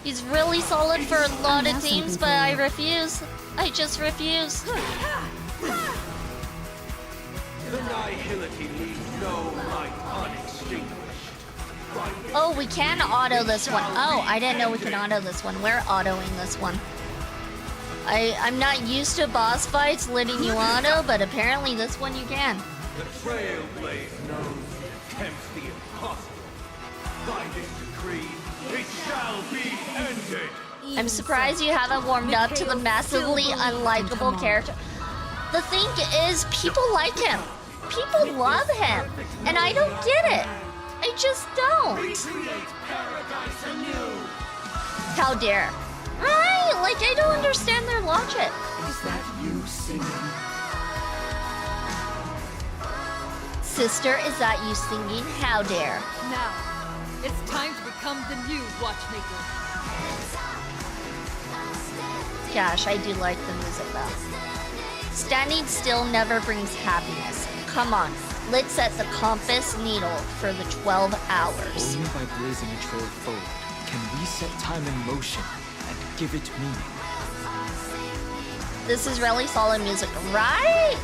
He's really solid for a lot of teams, but I refuse. I just refuse. The Nihility leaves no light unextinguished. Oh, we can auto this one. Oh, I didn't know we can auto this one. We're autoing this one. I'm not used to boss fights letting you auto, but apparently this one you can. The Trailblaze knows and attempts the impossible. By this decree, it shall be ended. I'm surprised you haven't warmed up to the massively unlikable character. The thing is, people like him. People love him. And I don't get it. I just don't. How dare. Right? Like, I don't understand their logic. Is that you singing? Sister, is that you singing? How dare. Now, it's time to become the new Watchmaker. Gosh, I do like the music though. Standing still never brings happiness. Come on, let's set the compass needle for the 12 hours. Only by blazing a trail forward can we set time in motion and give it meaning. This is really solid music, right?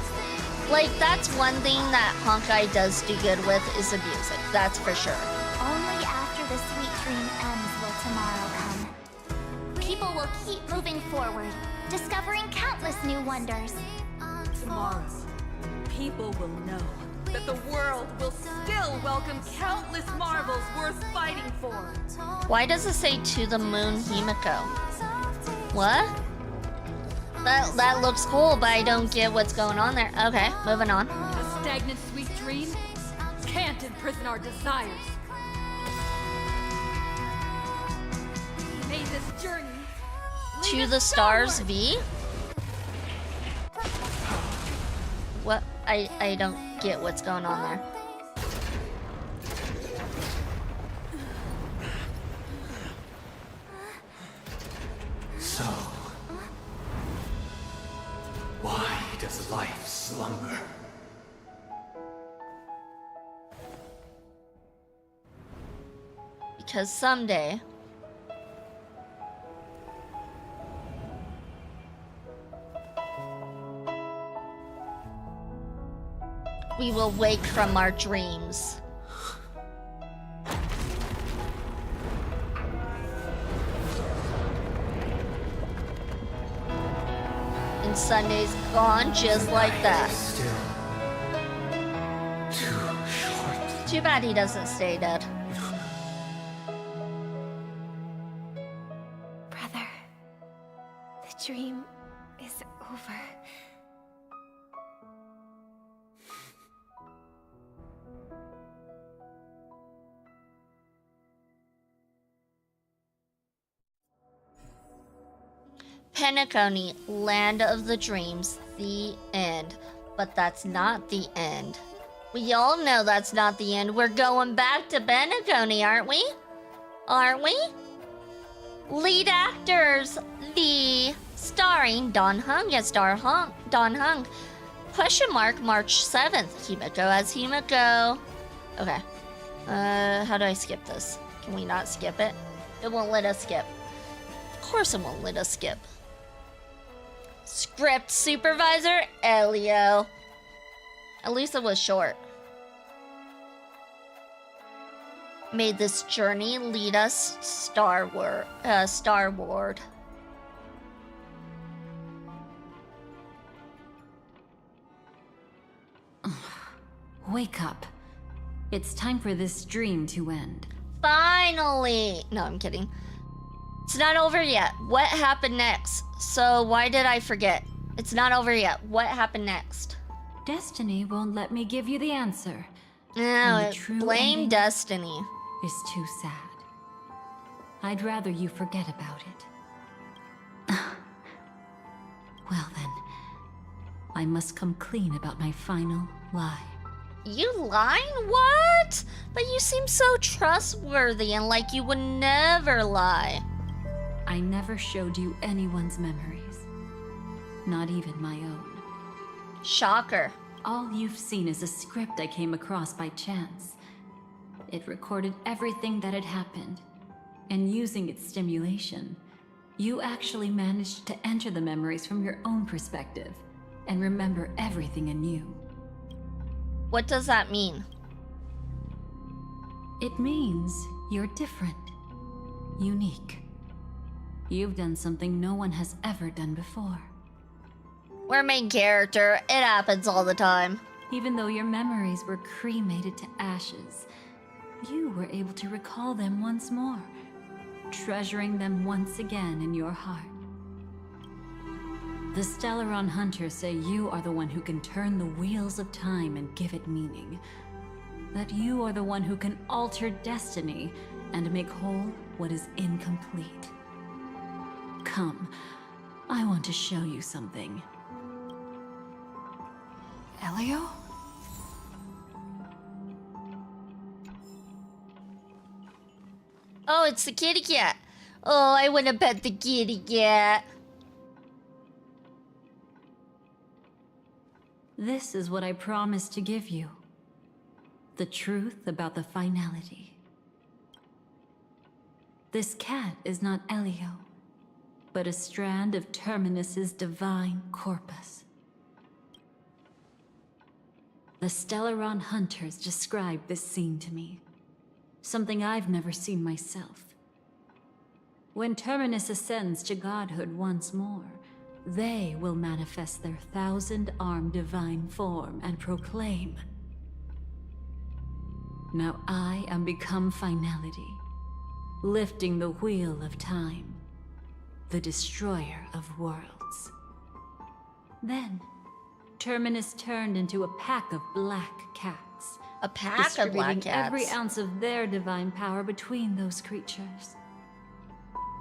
Like, that's one thing that Honkai does do good with is the music, that's for sure. Only after the sweet dream ends will tomorrow come. People will keep moving forward, discovering countless new wonders. Tomorrow, people will know that the world will still welcome countless marvels worth fighting for. Why does it say to the moon Himiko? What? That looks cool, but I don't get what's going on there. Okay, moving on. A stagnant sweet dream can't imprison our desires. May this journey To the stars V? What? I don't get what's going on there. So, why does life slumber? Because someday we will wake from our dreams. And Sunday's gone just like that. Too short. Too bad he doesn't stay dead. Brother, the dream is over. Penacony, Land of the Dreams, the end. But that's not the end. We all know that's not the end. We're going back to Penacony, aren't we? Aren't we? Lead actors, the starring Don Hung as Don Hung. Question mark, March 7th. Himiko as Himiko. Okay. How do I skip this? Can we not skip it? It won't let us skip. Of course it won't let us skip. Script supervisor, Elio. At least it was short. May this journey lead us starward. Wake up. It's time for this dream to end. Finally! No, I'm kidding. It's not over yet. What happened next? So why did I forget? It's not over yet. What happened next? Destiny won't let me give you the answer. No, blame Destiny. Is too sad. I'd rather you forget about it. Well then, I must come clean about my final lie. You lying? What? But you seem so trustworthy and like you would never lie. I never showed you anyone's memories. Not even my own. Shocker. All you've seen is a script I came across by chance. It recorded everything that had happened. And using its stimulation, you actually managed to enter the memories from your own perspective and remember everything anew. What does that mean? It means you're different, unique. You've done something no one has ever done before. We're main character. It happens all the time. Even though your memories were cremated to ashes, you were able to recall them once more, treasuring them once again in your heart. The Stellaron Hunters say you are the one who can turn the wheels of time and give it meaning. That you are the one who can alter destiny and make whole what is incomplete. Come, I want to show you something. Elio? Oh, it's the kitty cat. Oh, I want to pet the kitty cat. This is what I promised to give you. The truth about the finality. This cat is not Elio, but a strand of Terminus's divine corpus. The Stellaron Hunters described this scene to me. Something I've never seen myself. When Terminus ascends to godhood once more, they will manifest their 1,000-armed divine form and proclaim, "Now I am become finality, lifting the wheel of time, the destroyer of worlds." Then, Terminus turned into a pack of black cats. A pack of black cats? Every ounce of their divine power between those creatures.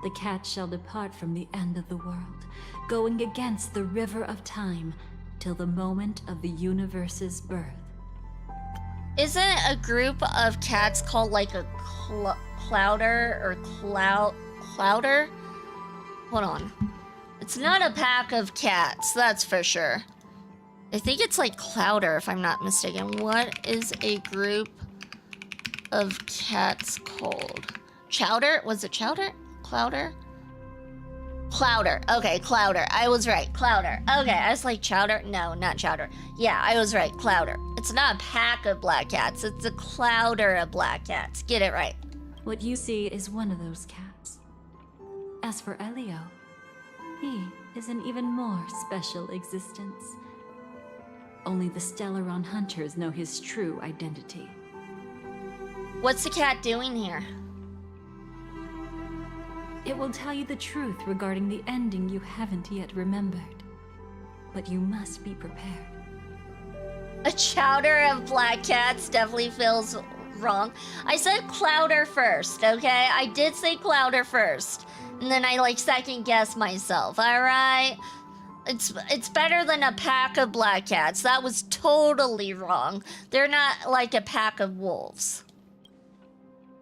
The cat shall depart from the end of the world, going against the river of time, till the moment of the universe's birth. Isn't a group of cats called like a clouder or clouder? Hold on. It's not a pack of cats, that's for sure. I think it's like clouder, if I'm not mistaken. What is a group of cats called? Chowder? Was it chowder? Clouder? Clouder. Okay, Clouder. I was right. Clouder. Okay, I was like chowder. No, not chowder. Yeah, I was right. Clouder. It's not a pack of black cats. It's a clouder of black cats. Get it right. What you see is one of those cats. As for Elio, he is an even more special existence. Only the Stellaron Hunters know his true identity. What's the cat doing here? It will tell you the truth regarding the ending you haven't yet remembered. But you must be prepared. A chowder of black cats definitely feels wrong. I said clouder first, okay? I did say clouder first. And then I like second guessed myself, alright? It's better than a pack of black cats. That was totally wrong. They're not like a pack of wolves.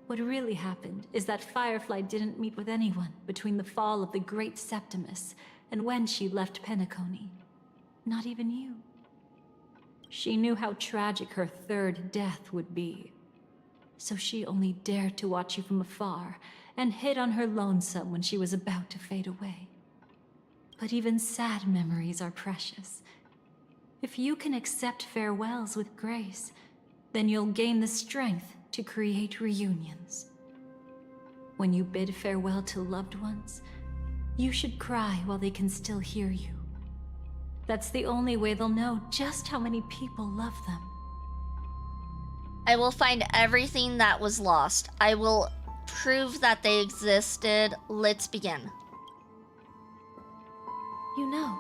What really happened is that Firefly didn't meet with anyone between the fall of the Great Septimus and when she left Penacony. Not even you. She knew how tragic her third death would be. So she only dared to watch you from afar and hid on her lonesome when she was about to fade away. But even sad memories are precious. If you can accept farewells with grace, then you'll gain the strength to create reunions. When you bid farewell to loved ones, you should cry while they can still hear you. That's the only way they'll know just how many people love them. I will find everything that was lost. I will prove that they existed. Let's begin. You know,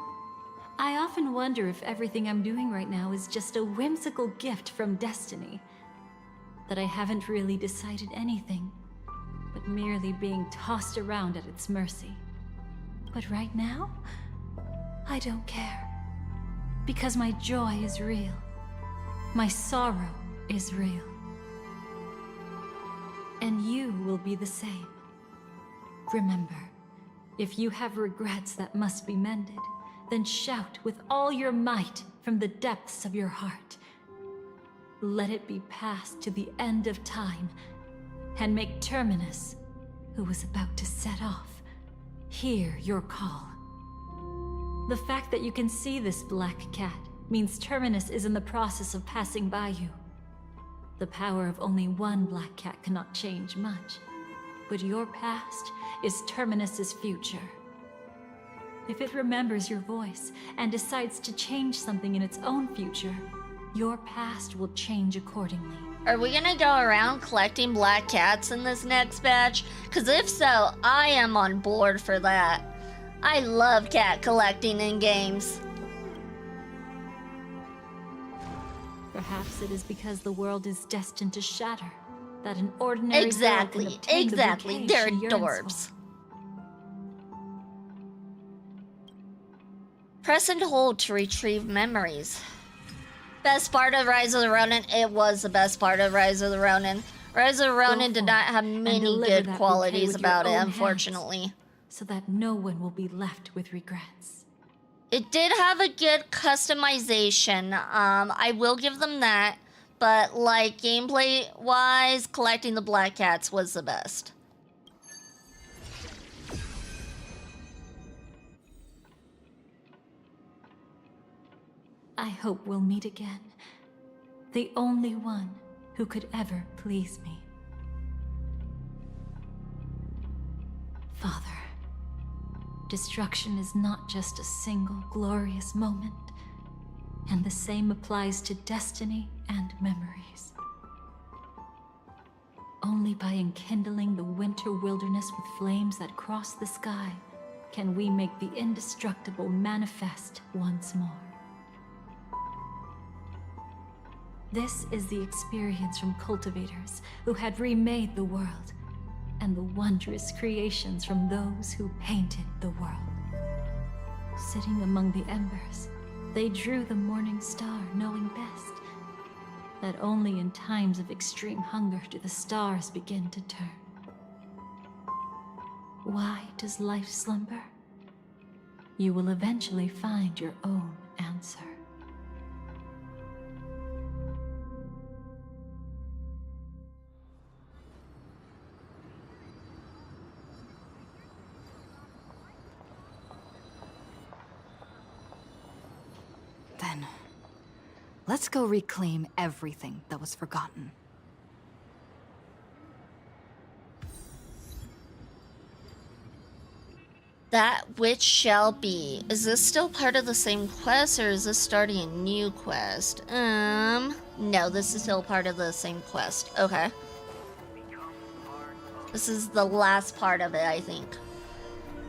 I often wonder if everything I'm doing right now is just a whimsical gift from destiny. That I haven't really decided anything, but merely being tossed around at its mercy. But right now, I don't care. Because my joy is real. My sorrow is real. And you will be the same. Remember, if you have regrets that must be mended, then shout with all your might from the depths of your heart. Let it be passed to the end of time, and make Terminus, who was about to set off, hear your call. The fact that you can see this black cat means Terminus is in the process of passing by you. The power of only one black cat cannot change much, but your past is Terminus's future. If it remembers your voice and decides to change something in its own future, your past will change accordingly. Are we gonna go around collecting black cats in this next batch? Because if so, I am on board for that. I love cat collecting in games. Perhaps it is because the world is destined to shatter, that an ordinary Exactly, girl can obtain the bouquet they're she yearns adorbs. for. Press and hold to retrieve memories. Best part of Rise of the Ronin? It was the best part of Rise of the Ronin. Rise of the Ronin did not have many deliver good that qualities bouquet with about it, your own hands, unfortunately. so that no one will be left with regrets. It did have a good customization. I will give them that. But like gameplay-wise, collecting the black cats was the best. I hope we'll meet again. The only one who could ever please me. Father, destruction is not just a single glorious moment, and the same applies to destiny and memories. Only by enkindling the winter wilderness with flames that cross the sky can we make the indestructible manifest once more. This is the experience from cultivators who had remade the world, and the wondrous creations from those who painted the world. Sitting among the embers, they drew the morning star, knowing best that only in times of extreme hunger do the stars begin to turn. Why does life slumber? You will eventually find your own answer. Then, let's go reclaim everything that was forgotten. That which shall be. Is this still part of the same quest, or is this starting a new quest? No, this is still part of the same quest. Okay. This is the last part of it, I think.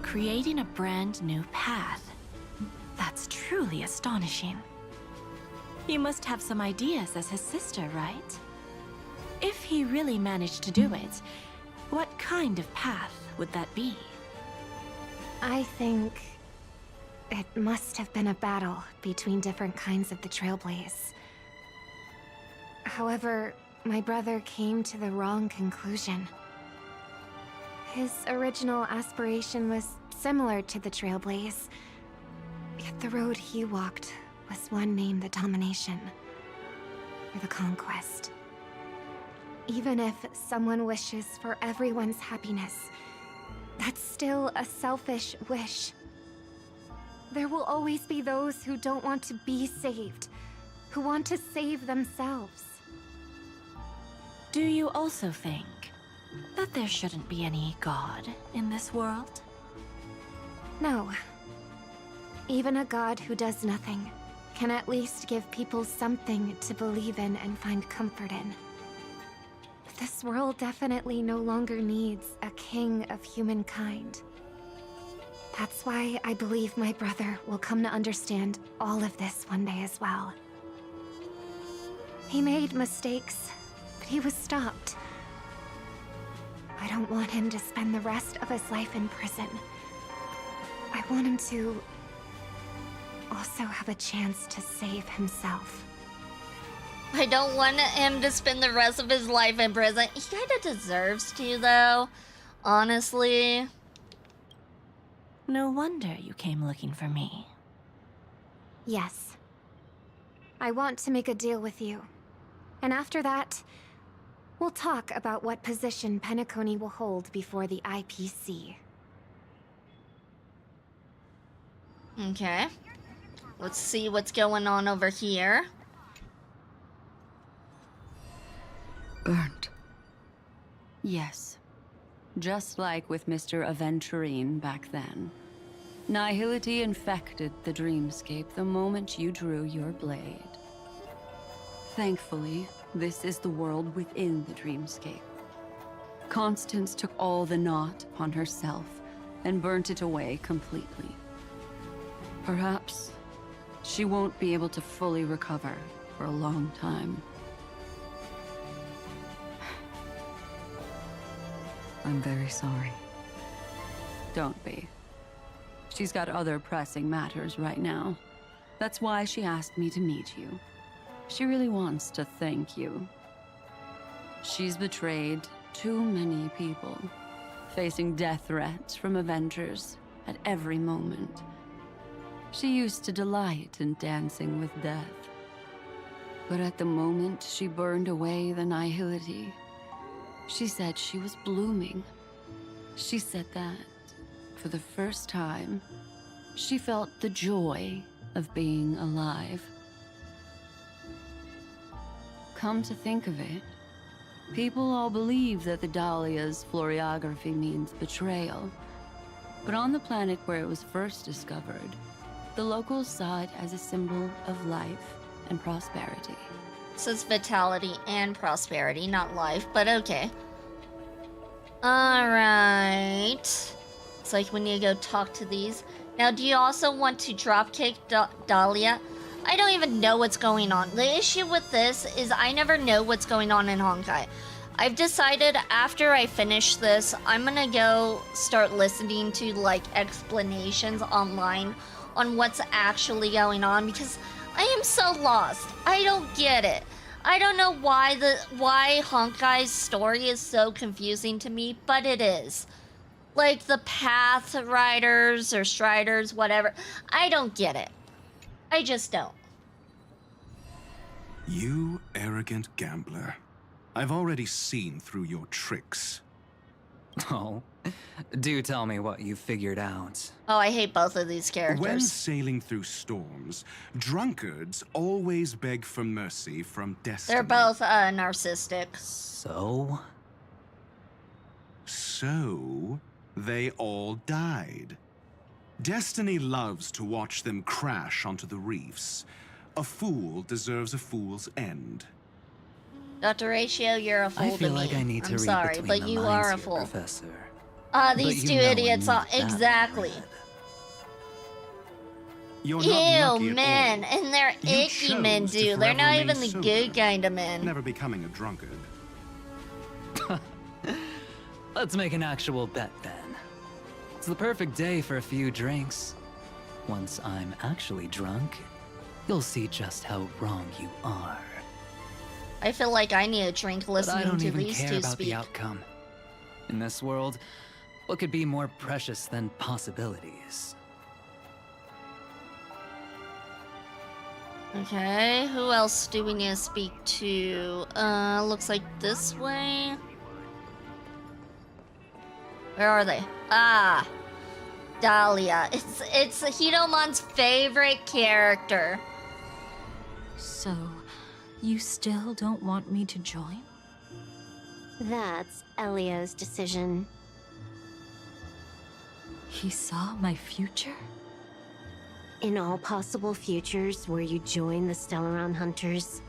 Creating a brand new path. That's truly astonishing. You must have some ideas as his sister, right? If he really managed to do it, what kind of path would that be? I think it must have been a battle between different kinds of the Trailblaze. However, my brother came to the wrong conclusion. His original aspiration was similar to the Trailblaze, yet the road he walked was one named the domination, or the conquest. Even if someone wishes for everyone's happiness, that's still a selfish wish. There will always be those who don't want to be saved, who want to save themselves. Do you also think that there shouldn't be any god in this world? No. Even a god who does nothing can at least give people something to believe in and find comfort in. But this world definitely no longer needs a king of humankind. That's why I believe my brother will come to understand all of this one day as well. He made mistakes, but he was stopped. I don't want him to spend the rest of his life in prison. I want him to also have a chance to save himself. I don't want him to spend the rest of his life in prison. He kinda deserves to, though. Honestly. No wonder you came looking for me. Yes. I want to make a deal with you. And after that, we'll talk about what position Penacony will hold before the IPC. Okay. Let's see what's going on over here. Burnt. Yes. Just like with Mr. Aventurine back then. Nihility infected the dreamscape the moment you drew your blade. Thankfully, this is the world within the dreamscape. Constance took all the knot upon herself and burnt it away completely. Perhaps she won't be able to fully recover for a long time. I'm very sorry. Don't be. She's got other pressing matters right now. That's why she asked me to meet you. She really wants to thank you. She's betrayed too many people, facing death threats from Avengers at every moment. She used to delight in dancing with death. But at the moment she burned away the Nihility, she said she was blooming. She said that, for the first time, she felt the joy of being alive. Come to think of it, people all believe that the Dahlia's floriography means betrayal. But on the planet where it was first discovered, the locals saw it as a symbol of life and prosperity. It says vitality and prosperity, not life, but okay. Alright. It's like we need to go talk to these. Now, do you also want to dropkick Dahlia? I don't even know what's going on. The issue with this is I never know what's going on in Honkai. I've decided after I finish this, I'm gonna go start listening to like explanations online on what's actually going on because I am so lost. I don't get it. I don't know why Honkai's story is so confusing to me, but it is. Like the Path Riders or Striders, whatever. I don't get it. I just don't. You arrogant gambler. I've already seen through your tricks. Oh, do tell me what you figured out. Oh, I hate both of these characters. When sailing through storms, drunkards always beg for mercy from destiny. They're both narcissistic. So? So, they all died. Destiny loves to watch them crash onto the reefs. A fool deserves a fool's end. Dr. Ratio, you're a fool to me. I feel like I need to read sorry, between but the you lines are a here, fool. Professor. These But two you know idiots I'm are not that exactly. You're not Ew, lucky at men, all. and they're You icky men, chose to dude. They're forever not remain even the sober, good kind of men. Never becoming a drunkard. Let's make an actual bet then. It's the perfect day for a few drinks. Once I'm actually drunk, you'll see just how wrong you are. I feel like I need a drink But I listening don't to even these care two about speak. the outcome. In this world, what could be more precious than possibilities? Okay, who else do we need to speak to? Looks like this way. Where are they? Ah, Dahlia. It's Hidomon's favorite character. So, you still don't want me to join? That's Elio's decision. He saw my future? In all possible futures where you join the Stellaron Hunters,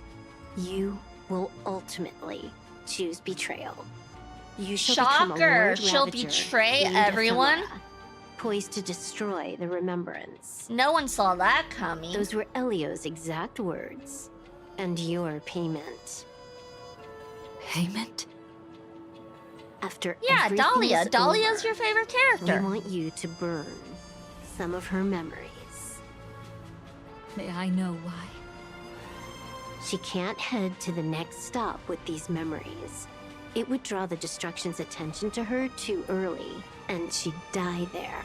you will ultimately choose betrayal. You shall become a Shocker! Lord She'll Ravager betray named everyone? Ephemera, poised to destroy the Remembrance. No one saw that coming. Those were Elio's exact words. And your payment. Payment? After Yeah, everything Dahlia. is Dahlia's over, your favorite character. we want you to burn some of her memories. May I know why? She can't head to the next stop with these memories. It would draw the Destruction's attention to her too early, and she'd die there.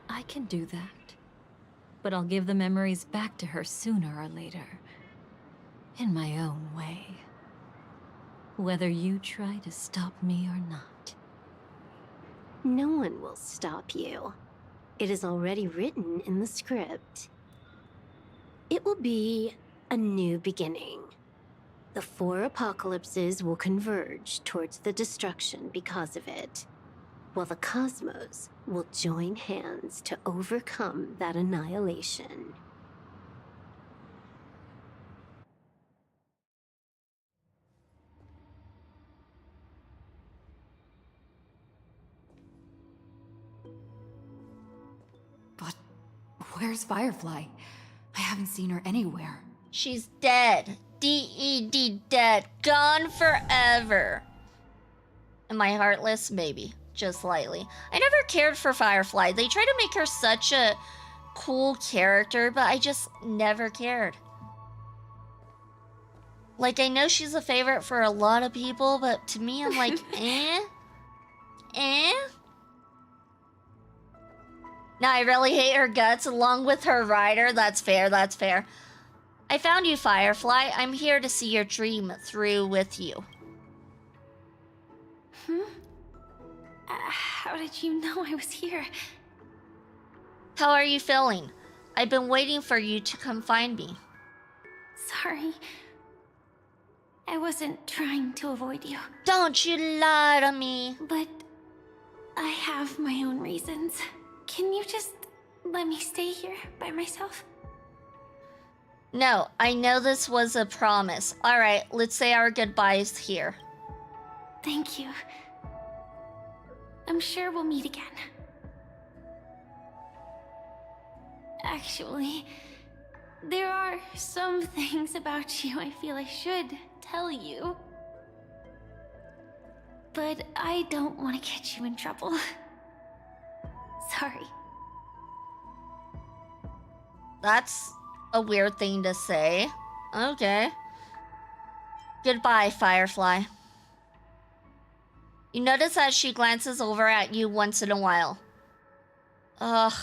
I can do that. But I'll give the memories back to her sooner or later. In my own way. Whether you try to stop me or not. No one will stop you. It is already written in the script. It will be a new beginning. The 4 apocalypses will converge towards the destruction because of it, while the cosmos will join hands to overcome that annihilation. But where's Firefly? I haven't seen her anywhere. She's dead. D-E-D, dead. Gone forever. Am I heartless? Maybe. Just slightly. I never cared for Firefly. They try to make her such a cool character, but I just never cared. Like, I know she's a favorite for a lot of people, but to me, I'm like, eh? Eh? Now, I really hate her guts along with her rider. That's fair, that's fair. I found you, Firefly. I'm here to see your dream through with you. How did you know I was here? How are you feeling? I've been waiting for you to come find me. Sorry. I wasn't trying to avoid you. Don't you lie to me. But I have my own reasons. Can you just let me stay here by myself? No, I know this was a promise. Alright, let's say our goodbyes here. Thank you. I'm sure we'll meet again. Actually, there are some things about you I feel I should tell you. But I don't want to get you in trouble. Sorry. That's a weird thing to say. Okay. Goodbye, Firefly. You notice that she glances over at you once in a while. Ugh.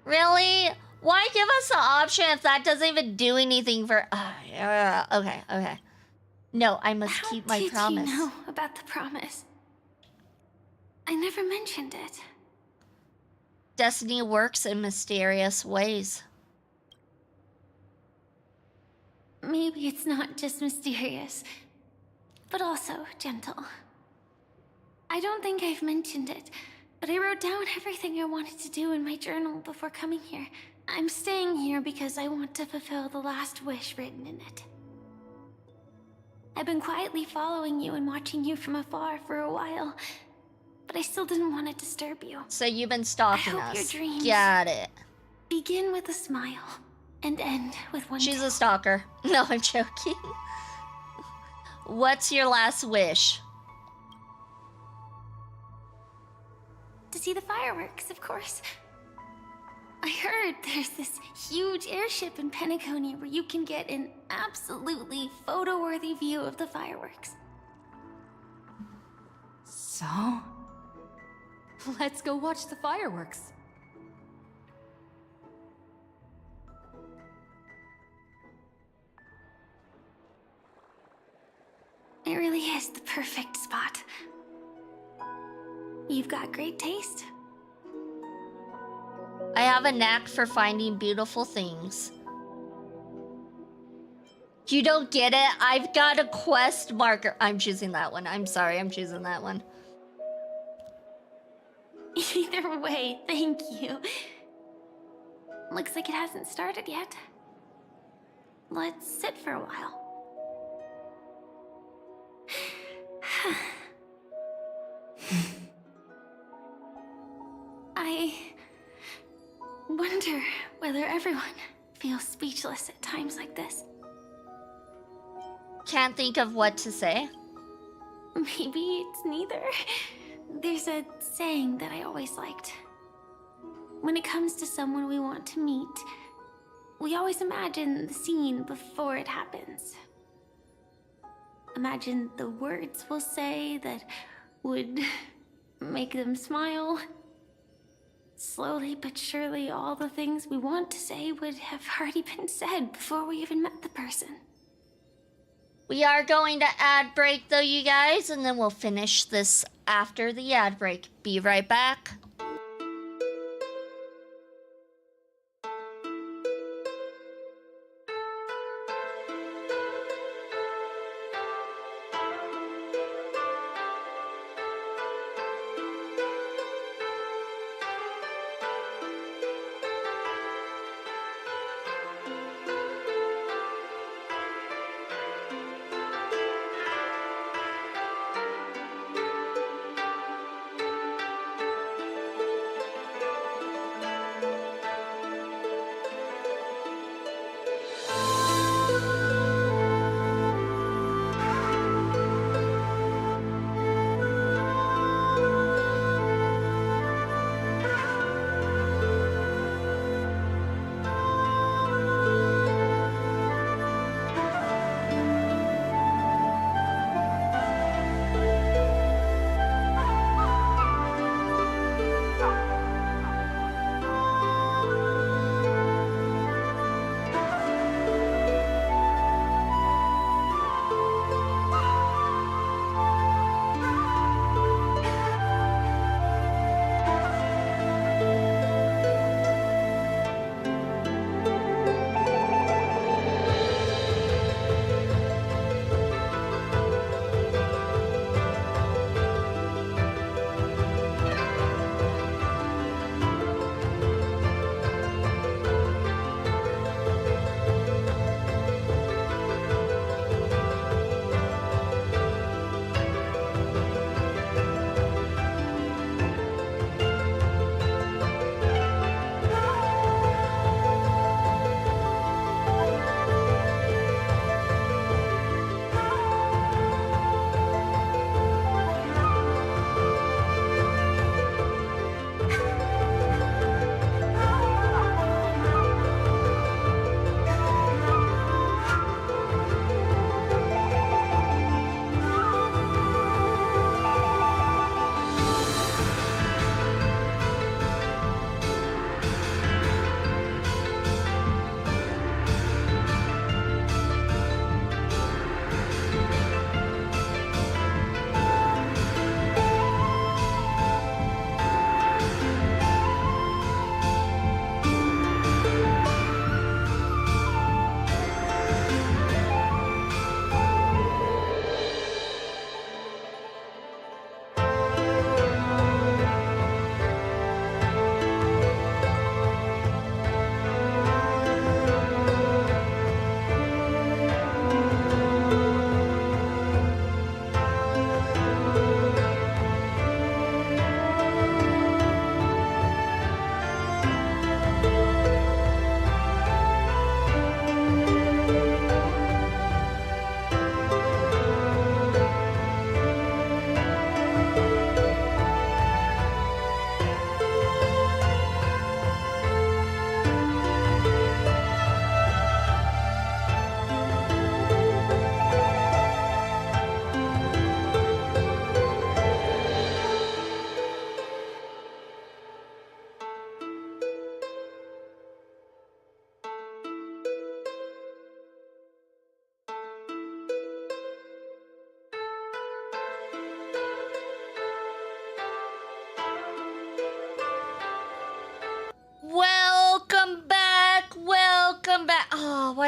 Really? Why give us the option if that doesn't even do anything for... okay. No, I must keep my promise. How did you know about the promise? I never mentioned it. Destiny works in mysterious ways. Maybe it's not just mysterious, but also gentle. I don't think I've mentioned it, but I wrote down everything I wanted to do in my journal before coming here. I'm staying here because I want to fulfill the last wish written in it. I've been quietly following you and watching you from afar for a while, but I still didn't want to disturb you. So you've been stalking I hope us. your dreams Got it. begin with a smile and end with one. She's a stalker. No, I'm joking. What's your last wish? to see the fireworks, of course. I heard there's this huge airship in Penacony where you can get an absolutely photo-worthy view of the fireworks. So, let's go watch the fireworks. It really is the perfect spot. You've got great taste. I have a knack for finding beautiful things. You don't get it? I've got a quest marker. I'm choosing that one. I'm sorry, I'm choosing that one. Either way, thank you. Looks like it hasn't started yet. Let's sit for a while. I wonder whether everyone feels speechless at times like this. Can't think of what to say. Maybe it's neither. There's a saying that I always liked. When it comes to someone we want to meet, we always imagine the scene before it happens. Imagine the words we'll say that would make them smile. Slowly but surely, all the things we want to say would have already been said before we even met the person. We are going to ad break though, you guys, and then we'll finish this after the ad break. Be right back.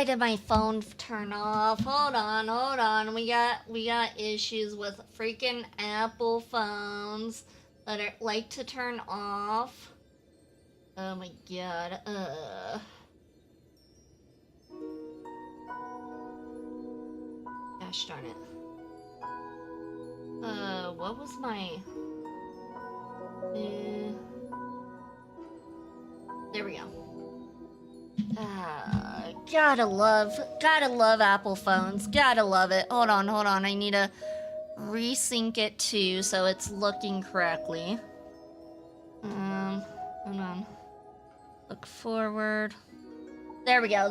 Why did my phone turn off? Hold on. We got issues with freaking Apple phones that are like to turn off. Oh my god. Gosh darn it. What was my... there we go. Gotta love Apple phones. Gotta love it. Hold on. I need to resync it too so it's looking correctly. Hold on. Look forward. There we go.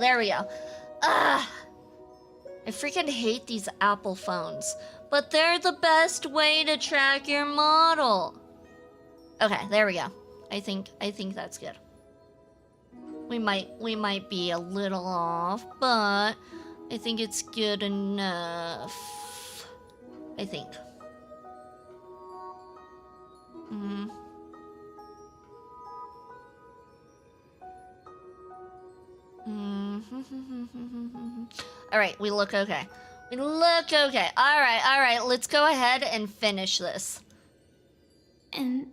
I freaking hate these Apple phones, but they're the best way to track your model. Okay, there we go. I think that's good. We might be a little off, but I think it's good enough. I think. All right, we look okay. All right, let's go ahead and finish this. And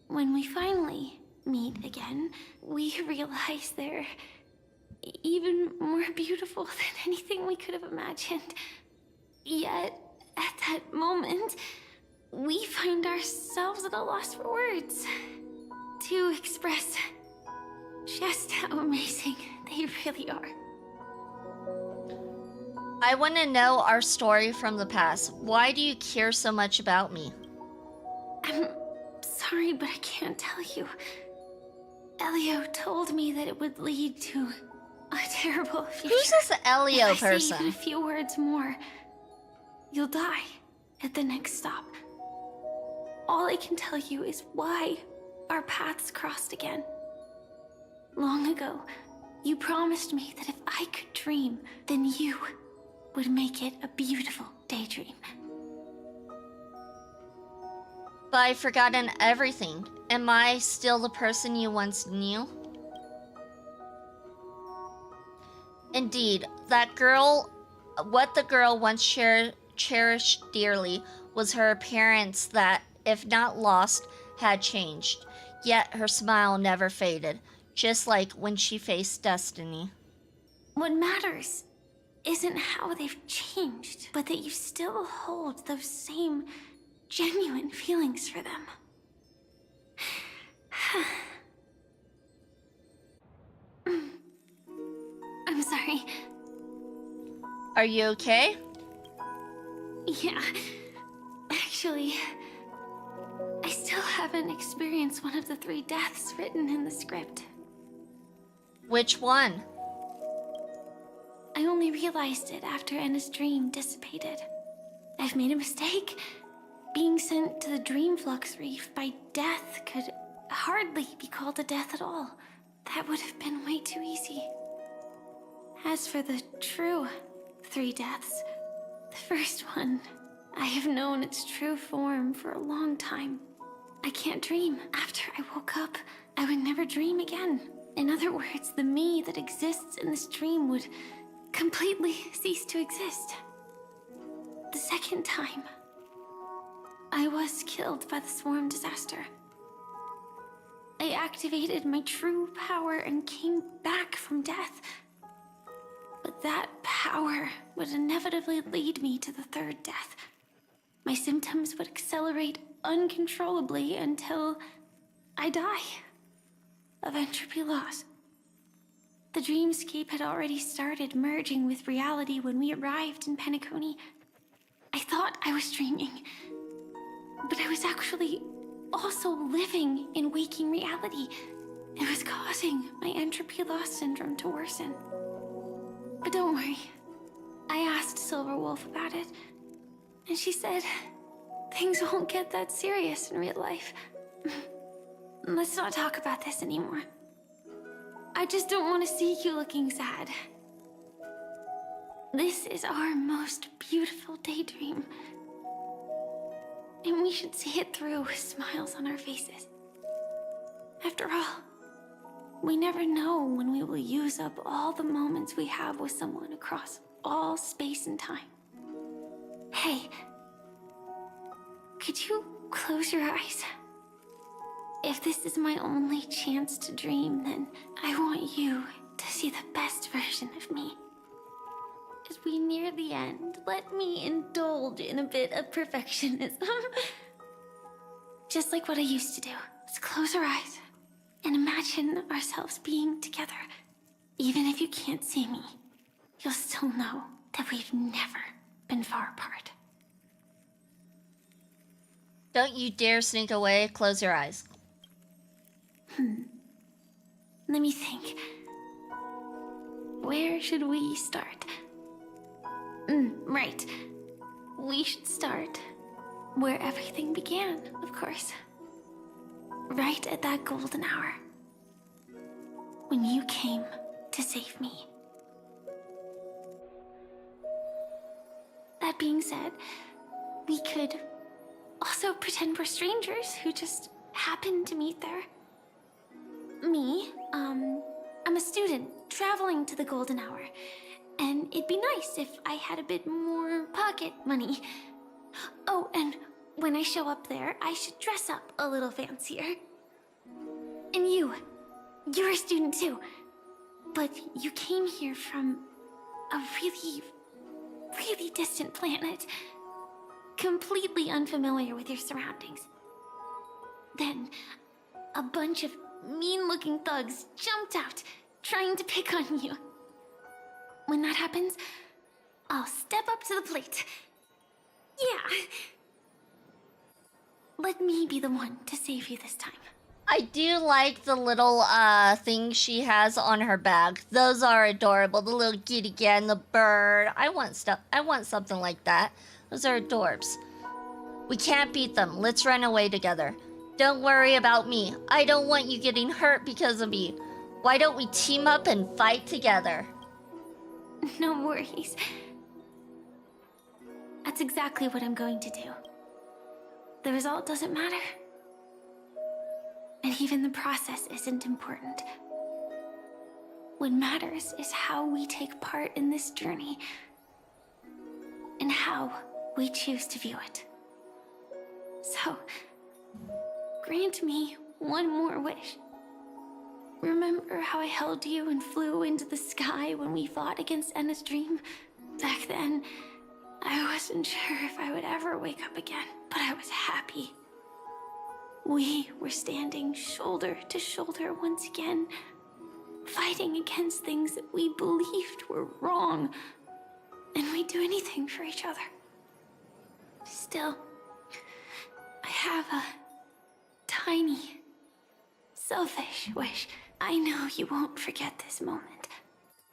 when we finally meet again, we realize they're even more beautiful than anything we could have imagined. Yet, at that moment, we find ourselves at a loss for words to express just how amazing they really are. I want to know our story from the past. Why do you care so much about me? I'm sorry, but I can't tell you. Elio told me that it would lead to a terrible future. Who's this Elio if I say person? even a few words more, you'll die at the next stop. All I can tell you is why our paths crossed again. Long ago, you promised me that if I could dream, then you would make it a beautiful daydream. But I've forgotten everything. Am I still the person you once knew? Indeed, what the girl once cherished dearly was her appearance that, if not lost, had changed. Yet her smile never faded, just like when she faced destiny. What matters isn't how they've changed, but that you still hold those same genuine feelings for them. I'm sorry. Are you okay? Yeah. Actually, I still haven't experienced one of the 3 deaths written in the script. Which one? I only realized it after Anna's dream dissipated. I've made a mistake. Being sent to the Dream Flux Reef by death could hardly be called a death at all. That would have been way too easy. As for the true 3 deaths, the first one, I have known its true form for a long time. I can't dream. After I woke up, I would never dream again. In other words, the me that exists in this dream would completely cease to exist. The second time, I was killed by the swarm disaster. I activated my true power and came back from death. But that power would inevitably lead me to the 3rd death. My symptoms would accelerate uncontrollably until I die of entropy loss. The dreamscape had already started merging with reality when we arrived in Penacony. I thought I was dreaming, but I was actually also living in waking reality. It was causing my entropy loss syndrome to worsen. But don't worry, I asked Silver Wolf about it, and she said things won't get that serious in real life. Let's not talk about this anymore. I just don't want to see you looking sad. This is our most beautiful daydream, and we should see it through with smiles on our faces. After all, We never know when we will use up all the moments we have with someone across all space and time. Hey, could you close your eyes? If this is my only chance to dream, then I want you to see the best version of me. As we near the end, let me indulge in a bit of perfectionism. Just like what I used to do. Let's close our eyes and imagine ourselves being together. Even if you can't see me, you'll still know that we've never been far apart. Don't you dare sneak away. Close your eyes. Let me think. Where should we start? Right. We should start where everything began, of course. Right at that golden hour. When you came to save me. That being said, we could also pretend we're strangers who just happened to meet there. Me, I'm a student traveling to the golden hour. And it'd be nice if I had a bit more pocket money. Oh, and when I show up there, I should dress up a little fancier. And you're a student too. But you came here from a really, really distant planet. Completely unfamiliar with your surroundings. Then, a bunch of mean-looking thugs jumped out, trying to pick on you. When that happens, I'll step up to the plate. Yeah. Let me be the one to save you this time. I do like the little things she has on her bag. Those are adorable. The little kitty cat, the bird. I want something like that. Those are adorbs. We can't beat them. Let's run away together. Don't worry about me. I don't want you getting hurt because of me. Why don't we team up and fight together? No worries. That's exactly what I'm going to do. The result doesn't matter. And even the process isn't important. What matters is how we take part in this journey. And how we choose to view it. So, grant me one more wish. Remember how I held you and flew into the sky when we fought against Enna's dream? Back then, I wasn't sure if I would ever wake up again, but I was happy. We were standing shoulder to shoulder once again, fighting against things that we believed were wrong, and we'd do anything for each other. Still, I have a tiny, selfish wish. I know you won't forget this moment.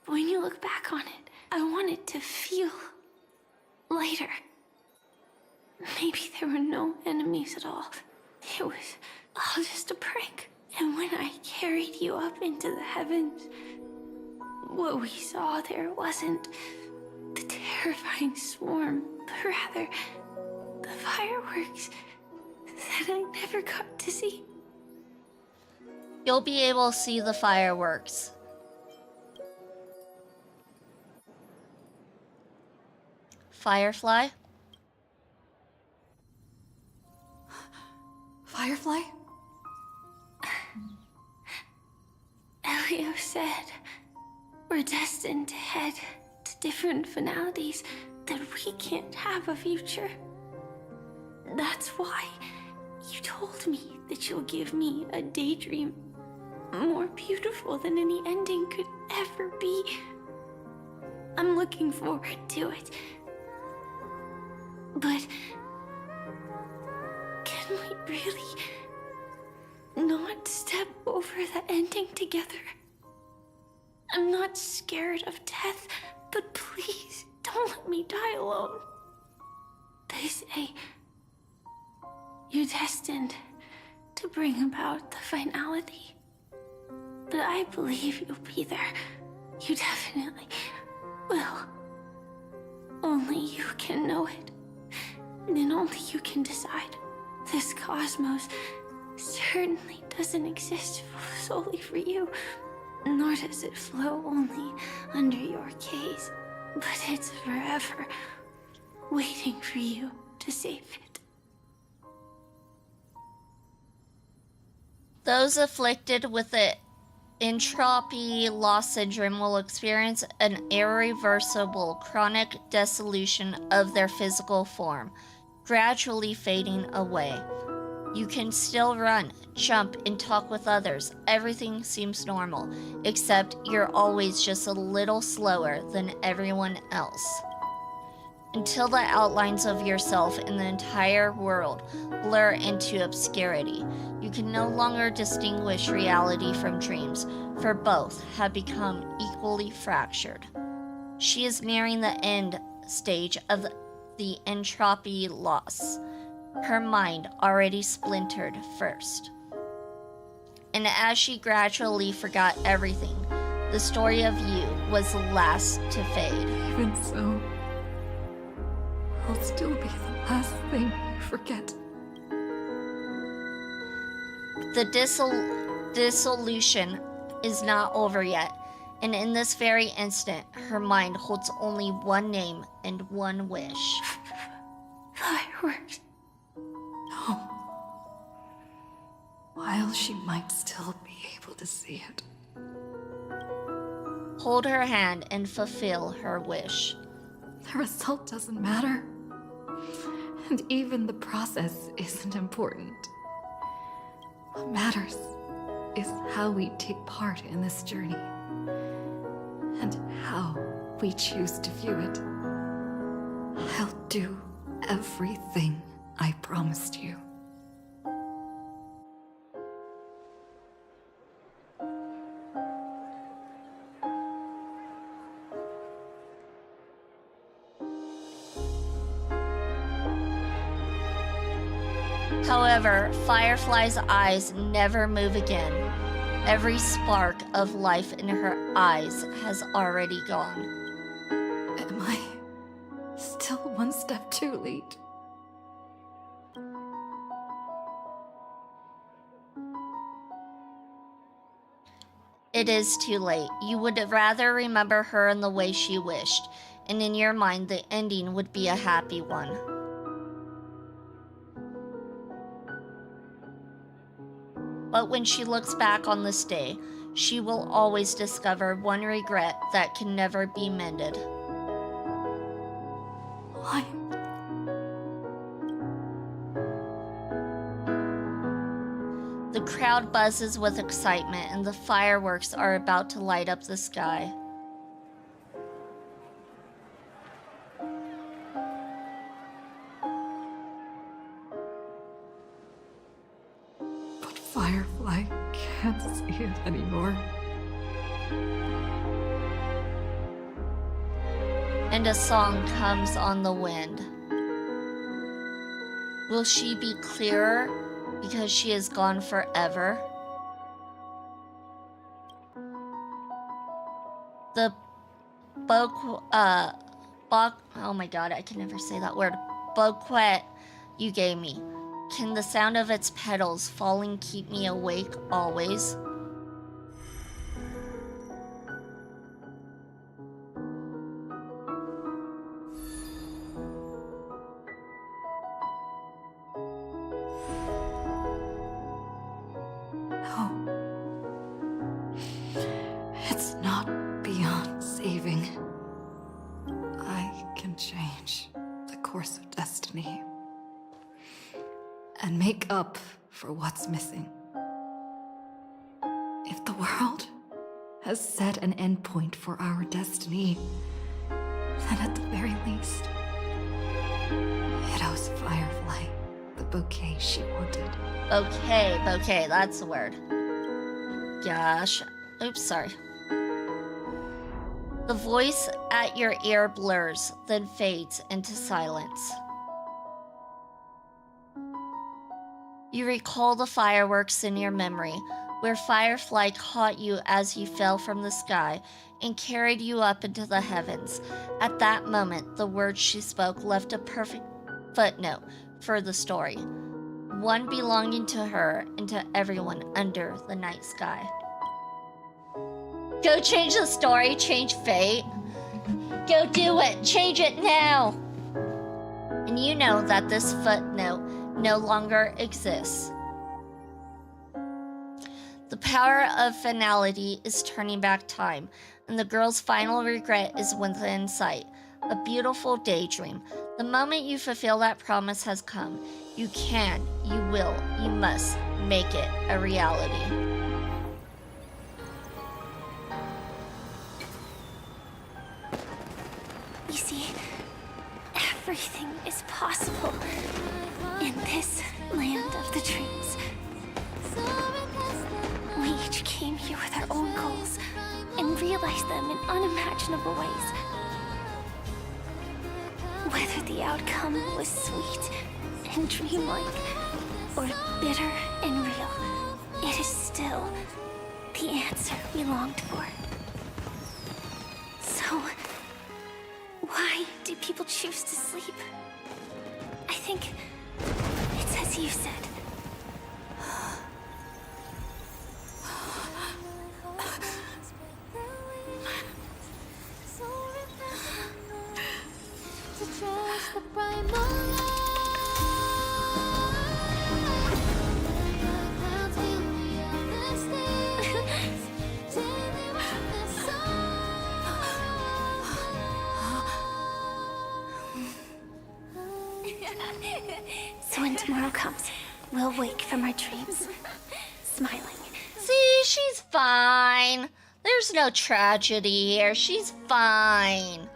But when you look back on it, I want it to feel lighter. Maybe there were no enemies at all. It was all just a prank. And when I carried you up into the heavens, what we saw there wasn't the terrifying swarm, but rather the fireworks that I never got to see. You'll be able to see the fireworks. Firefly? Firefly? Elio said we're destined to head to different finalities, that we can't have a future. That's why you told me that you'll give me a daydream more beautiful than any ending could ever be. I'm looking forward to it. But can we really not step over the ending together? I'm not scared of death, but please don't let me die alone. They say you're destined to bring about the finality. But I believe you'll be there. You definitely will. Only you can know it. And only you can decide. This cosmos certainly doesn't exist solely for you, nor does it flow only under your gaze, but it's forever waiting for you to save it. Those afflicted with the entropy loss syndrome will experience an irreversible chronic dissolution of their physical form, gradually fading away. You can still run, jump, and talk with others. Everything seems normal, except you're always just a little slower than everyone else. Until the outlines of yourself and the entire world blur into obscurity, you can no longer distinguish reality from dreams, for both have become equally fractured. She is nearing the end stage of the entropy loss, her mind already splintered first. And as she gradually forgot everything, the story of you was the last to fade. Even so, I'll still be the last thing you forget. The dissolution is not over yet, and in this very instant, her mind holds only one name and one wish. Fireworks. No. While she might still be able to see it. Hold her hand and fulfill her wish. The result doesn't matter. And even the process isn't important. What matters is how we take part in this journey. And how we choose to view it. I'll do everything I promised you. However, Firefly's eyes never move again. Every spark of life in her eyes has already gone. Am I still one step too late? It is too late. You would rather remember her in the way she wished, and in your mind the ending would be a happy one. But when she looks back on this day, she will always discover one regret that can never be mended. Why? The crowd buzzes with excitement, and the fireworks are about to light up the sky. But Firefly can't see it anymore. And a song comes on the wind. Will she be clearer because she is gone forever? The oh my god, I can never say that word. Bouquet you gave me. Can the sound of its petals falling keep me awake always? It's not beyond saving. I can change the course of destiny and make up for what's missing. If the world has set an endpoint for our destiny, then at the very least, it owes Firefly the bouquet she wanted. Bouquet, that's the word. Gosh. Oops, sorry. The voice at your ear blurs, then fades into silence. You recall the fireworks in your memory, where Firefly caught you as you fell from the sky and carried you up into the heavens. At that moment, the words she spoke left a perfect footnote for the story. one belonging to her and to everyone under the night sky. Go change the story, change fate. Go do it, change it now. And you know that this footnote no longer exists. The power of finality is turning back time, and the girl's final regret is within sight. A beautiful daydream. The moment you fulfill that promise has come. You can, you will, you must make it a reality. You see, everything is possible in this land of the dreams. We each came here with our own goals and realized them in unimaginable ways. Whether the outcome was sweet and dreamlike or bitter and real, it is still the answer we longed for. So, why do people choose to sleep? I think it's as you said. So when tomorrow comes, we'll wake from our dreams, smiling. See, she's fine. There's no tragedy here. She's fine.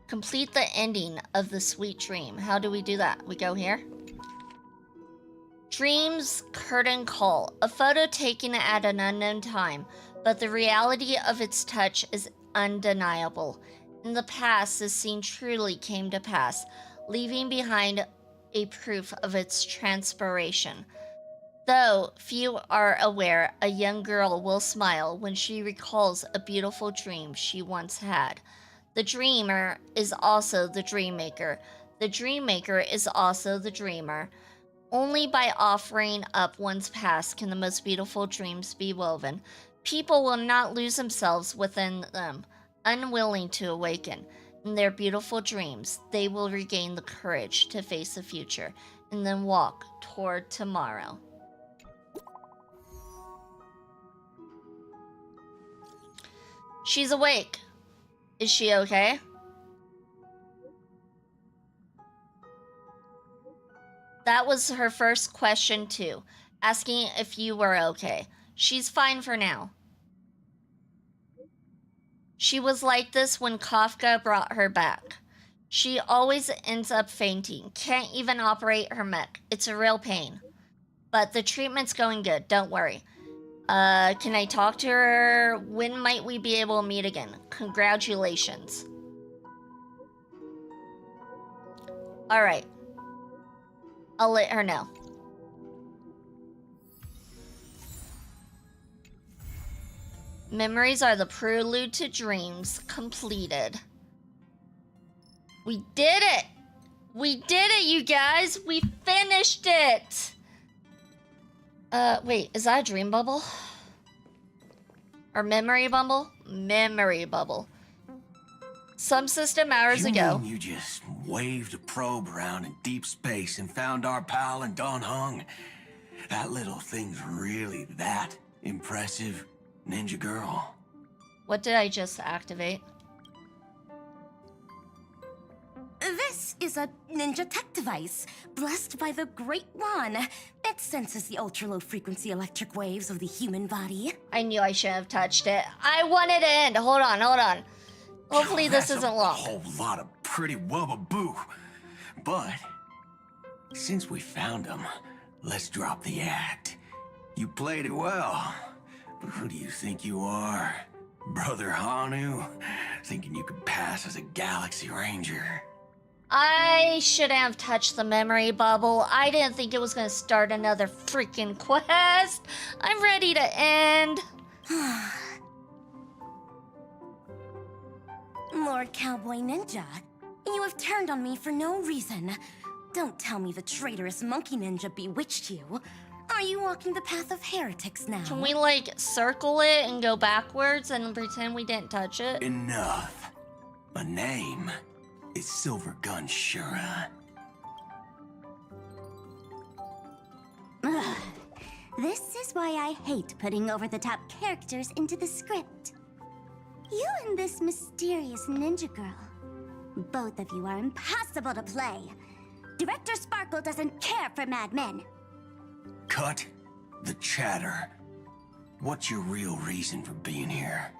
Complete the ending of the sweet dream. How do we do that? We go here. Dreams curtain call. A photo taken at an unknown time, but the reality of its touch is undeniable. In the past, this scene truly came to pass, leaving behind a proof of its transpiration. Though few are aware, a young girl will smile when she recalls a beautiful dream she once had. The dreamer is also the dream maker. The dream maker is also the dreamer. Only by offering up one's past can the most beautiful dreams be woven. People will not lose themselves within them, unwilling to awaken. In their beautiful dreams, they will regain the courage to face the future and then walk toward tomorrow. She's awake. Is she okay? That was her first question too, asking if you were okay. She's fine for now. She was like this when Kafka brought her back. She always ends up fainting, can't even operate her mech. It's a real pain. But the treatment's going good, don't worry. Can I talk to her? When might we be able to meet again? Congratulations. Alright. I'll let her know. Memories are the prelude to dreams completed. We did it! We did it, you guys! We finished it! Wait, is that a dream bubble? Or memory bubble? Memory bubble. Some system hours ago. You just waved a probe around in deep space and found our pal and Don Hung. That little thing's really that impressive, ninja girl. What did I just activate? This is a ninja tech device, blessed by the Great One. It senses the ultra-low frequency electric waves of the human body. I knew I shouldn't have touched it. I wanted to end. Hold on, hold on. Hopefully this isn't long. A whole lot of pretty wubba-boo. But since we found him, let's drop the act. You played it well. But who do you think you are? Brother Hanu? Thinking you could pass as a Galaxy Ranger? I shouldn't have touched the memory bubble. I didn't think it was gonna start another freaking quest. I'm ready to end. Lord Cowboy Ninja, you have turned on me for no reason. Don't tell me the traitorous monkey ninja bewitched you. Are you walking the path of heretics now? Can we, like, circle it and go backwards and pretend we didn't touch it? Enough. My name is Silvergun Shura. Ugh. This is why I hate putting over-the-top characters into the script. You and this mysterious ninja girl. Both of you are impossible to play. Director Sparkle doesn't care for madmen. Cut the chatter. What's your real reason for being here?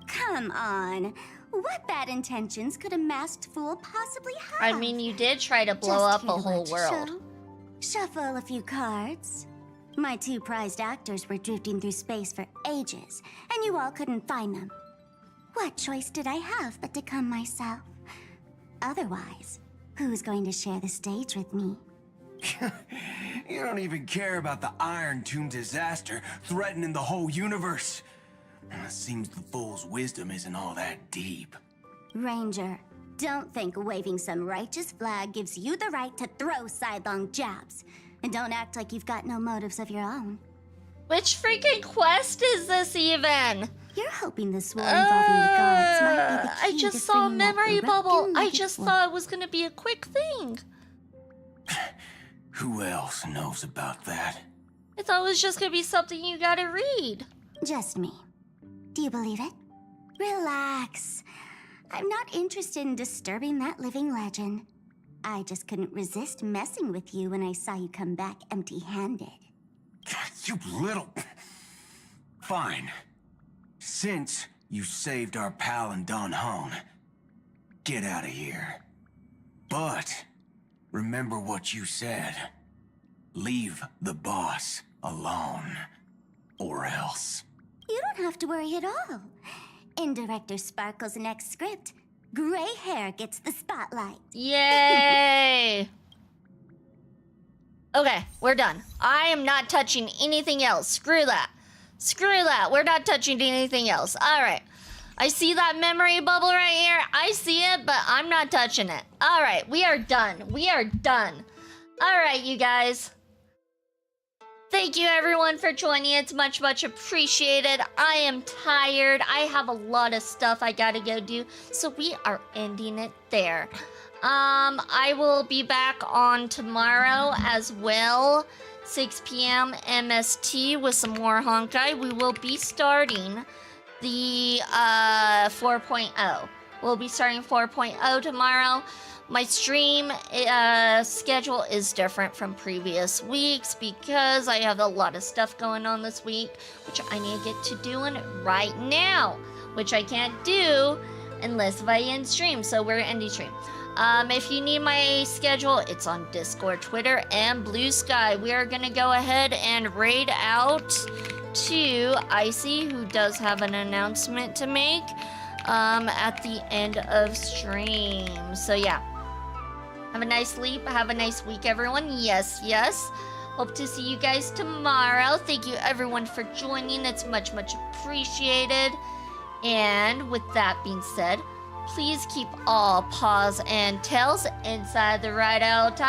Come on. What bad intentions could a masked fool possibly have? I mean, you did try to blow Just up here a to whole watch world. show? Shuffle a few cards. My two prized actors were drifting through space for ages, and you all couldn't find them. What choice did I have but to come myself? Otherwise, who's going to share the stage with me? You don't even care about the Iron Tomb disaster threatening the whole universe. It seems the fool's wisdom isn't all that deep. Ranger, don't think waving some righteous flag gives you the right to throw sidelong jabs. And don't act like you've got no motives of your own. Which freaking quest is this even? You're hoping this war involving the gods might be the key I to just saw a freeing that memory bubble. I broken just network. thought it was gonna be a quick thing. Who else knows about that? I thought it was just gonna be something you gotta read. Just me. Do you believe it? Relax. I'm not interested in disturbing that living legend. I just couldn't resist messing with you when I saw you come back empty-handed. You little... Fine. Since you saved our pal and Don Hone, get out of here. But remember what you said. Leave the boss alone. Or else. You don't have to worry at all. In Director Sparkle's next script, gray hair gets the spotlight. Yay! Okay, we're done. I am not touching anything else. Screw that. Screw that. We're not touching anything else. All right. I see that memory bubble right here. I see it, but I'm not touching it. All right, we are done. We are done. All right, you guys. Thank you, everyone, for joining. It's much, much appreciated. I am tired. I have a lot of stuff I gotta go do, so we are ending it there. I will be back on tomorrow as well, 6 p.m. MST with some more Honkai. We will be starting the 4.0. We'll be starting 4.0 tomorrow. My stream schedule is different from previous weeks because I have a lot of stuff going on this week, which I need to get to doing right now, which I can't do unless I end stream, so we're ending stream. If you need my schedule, it's on Discord, Twitter, and Blue Sky. We are gonna go ahead and raid out to Icy, who does have an announcement to make at the end of stream. So yeah, have a nice sleep, have a nice week, everyone. Yes, yes. Hope to see you guys tomorrow. Thank you, everyone, for joining. It's much, much appreciated. And with that being said, please keep all paws and tails inside the right out time.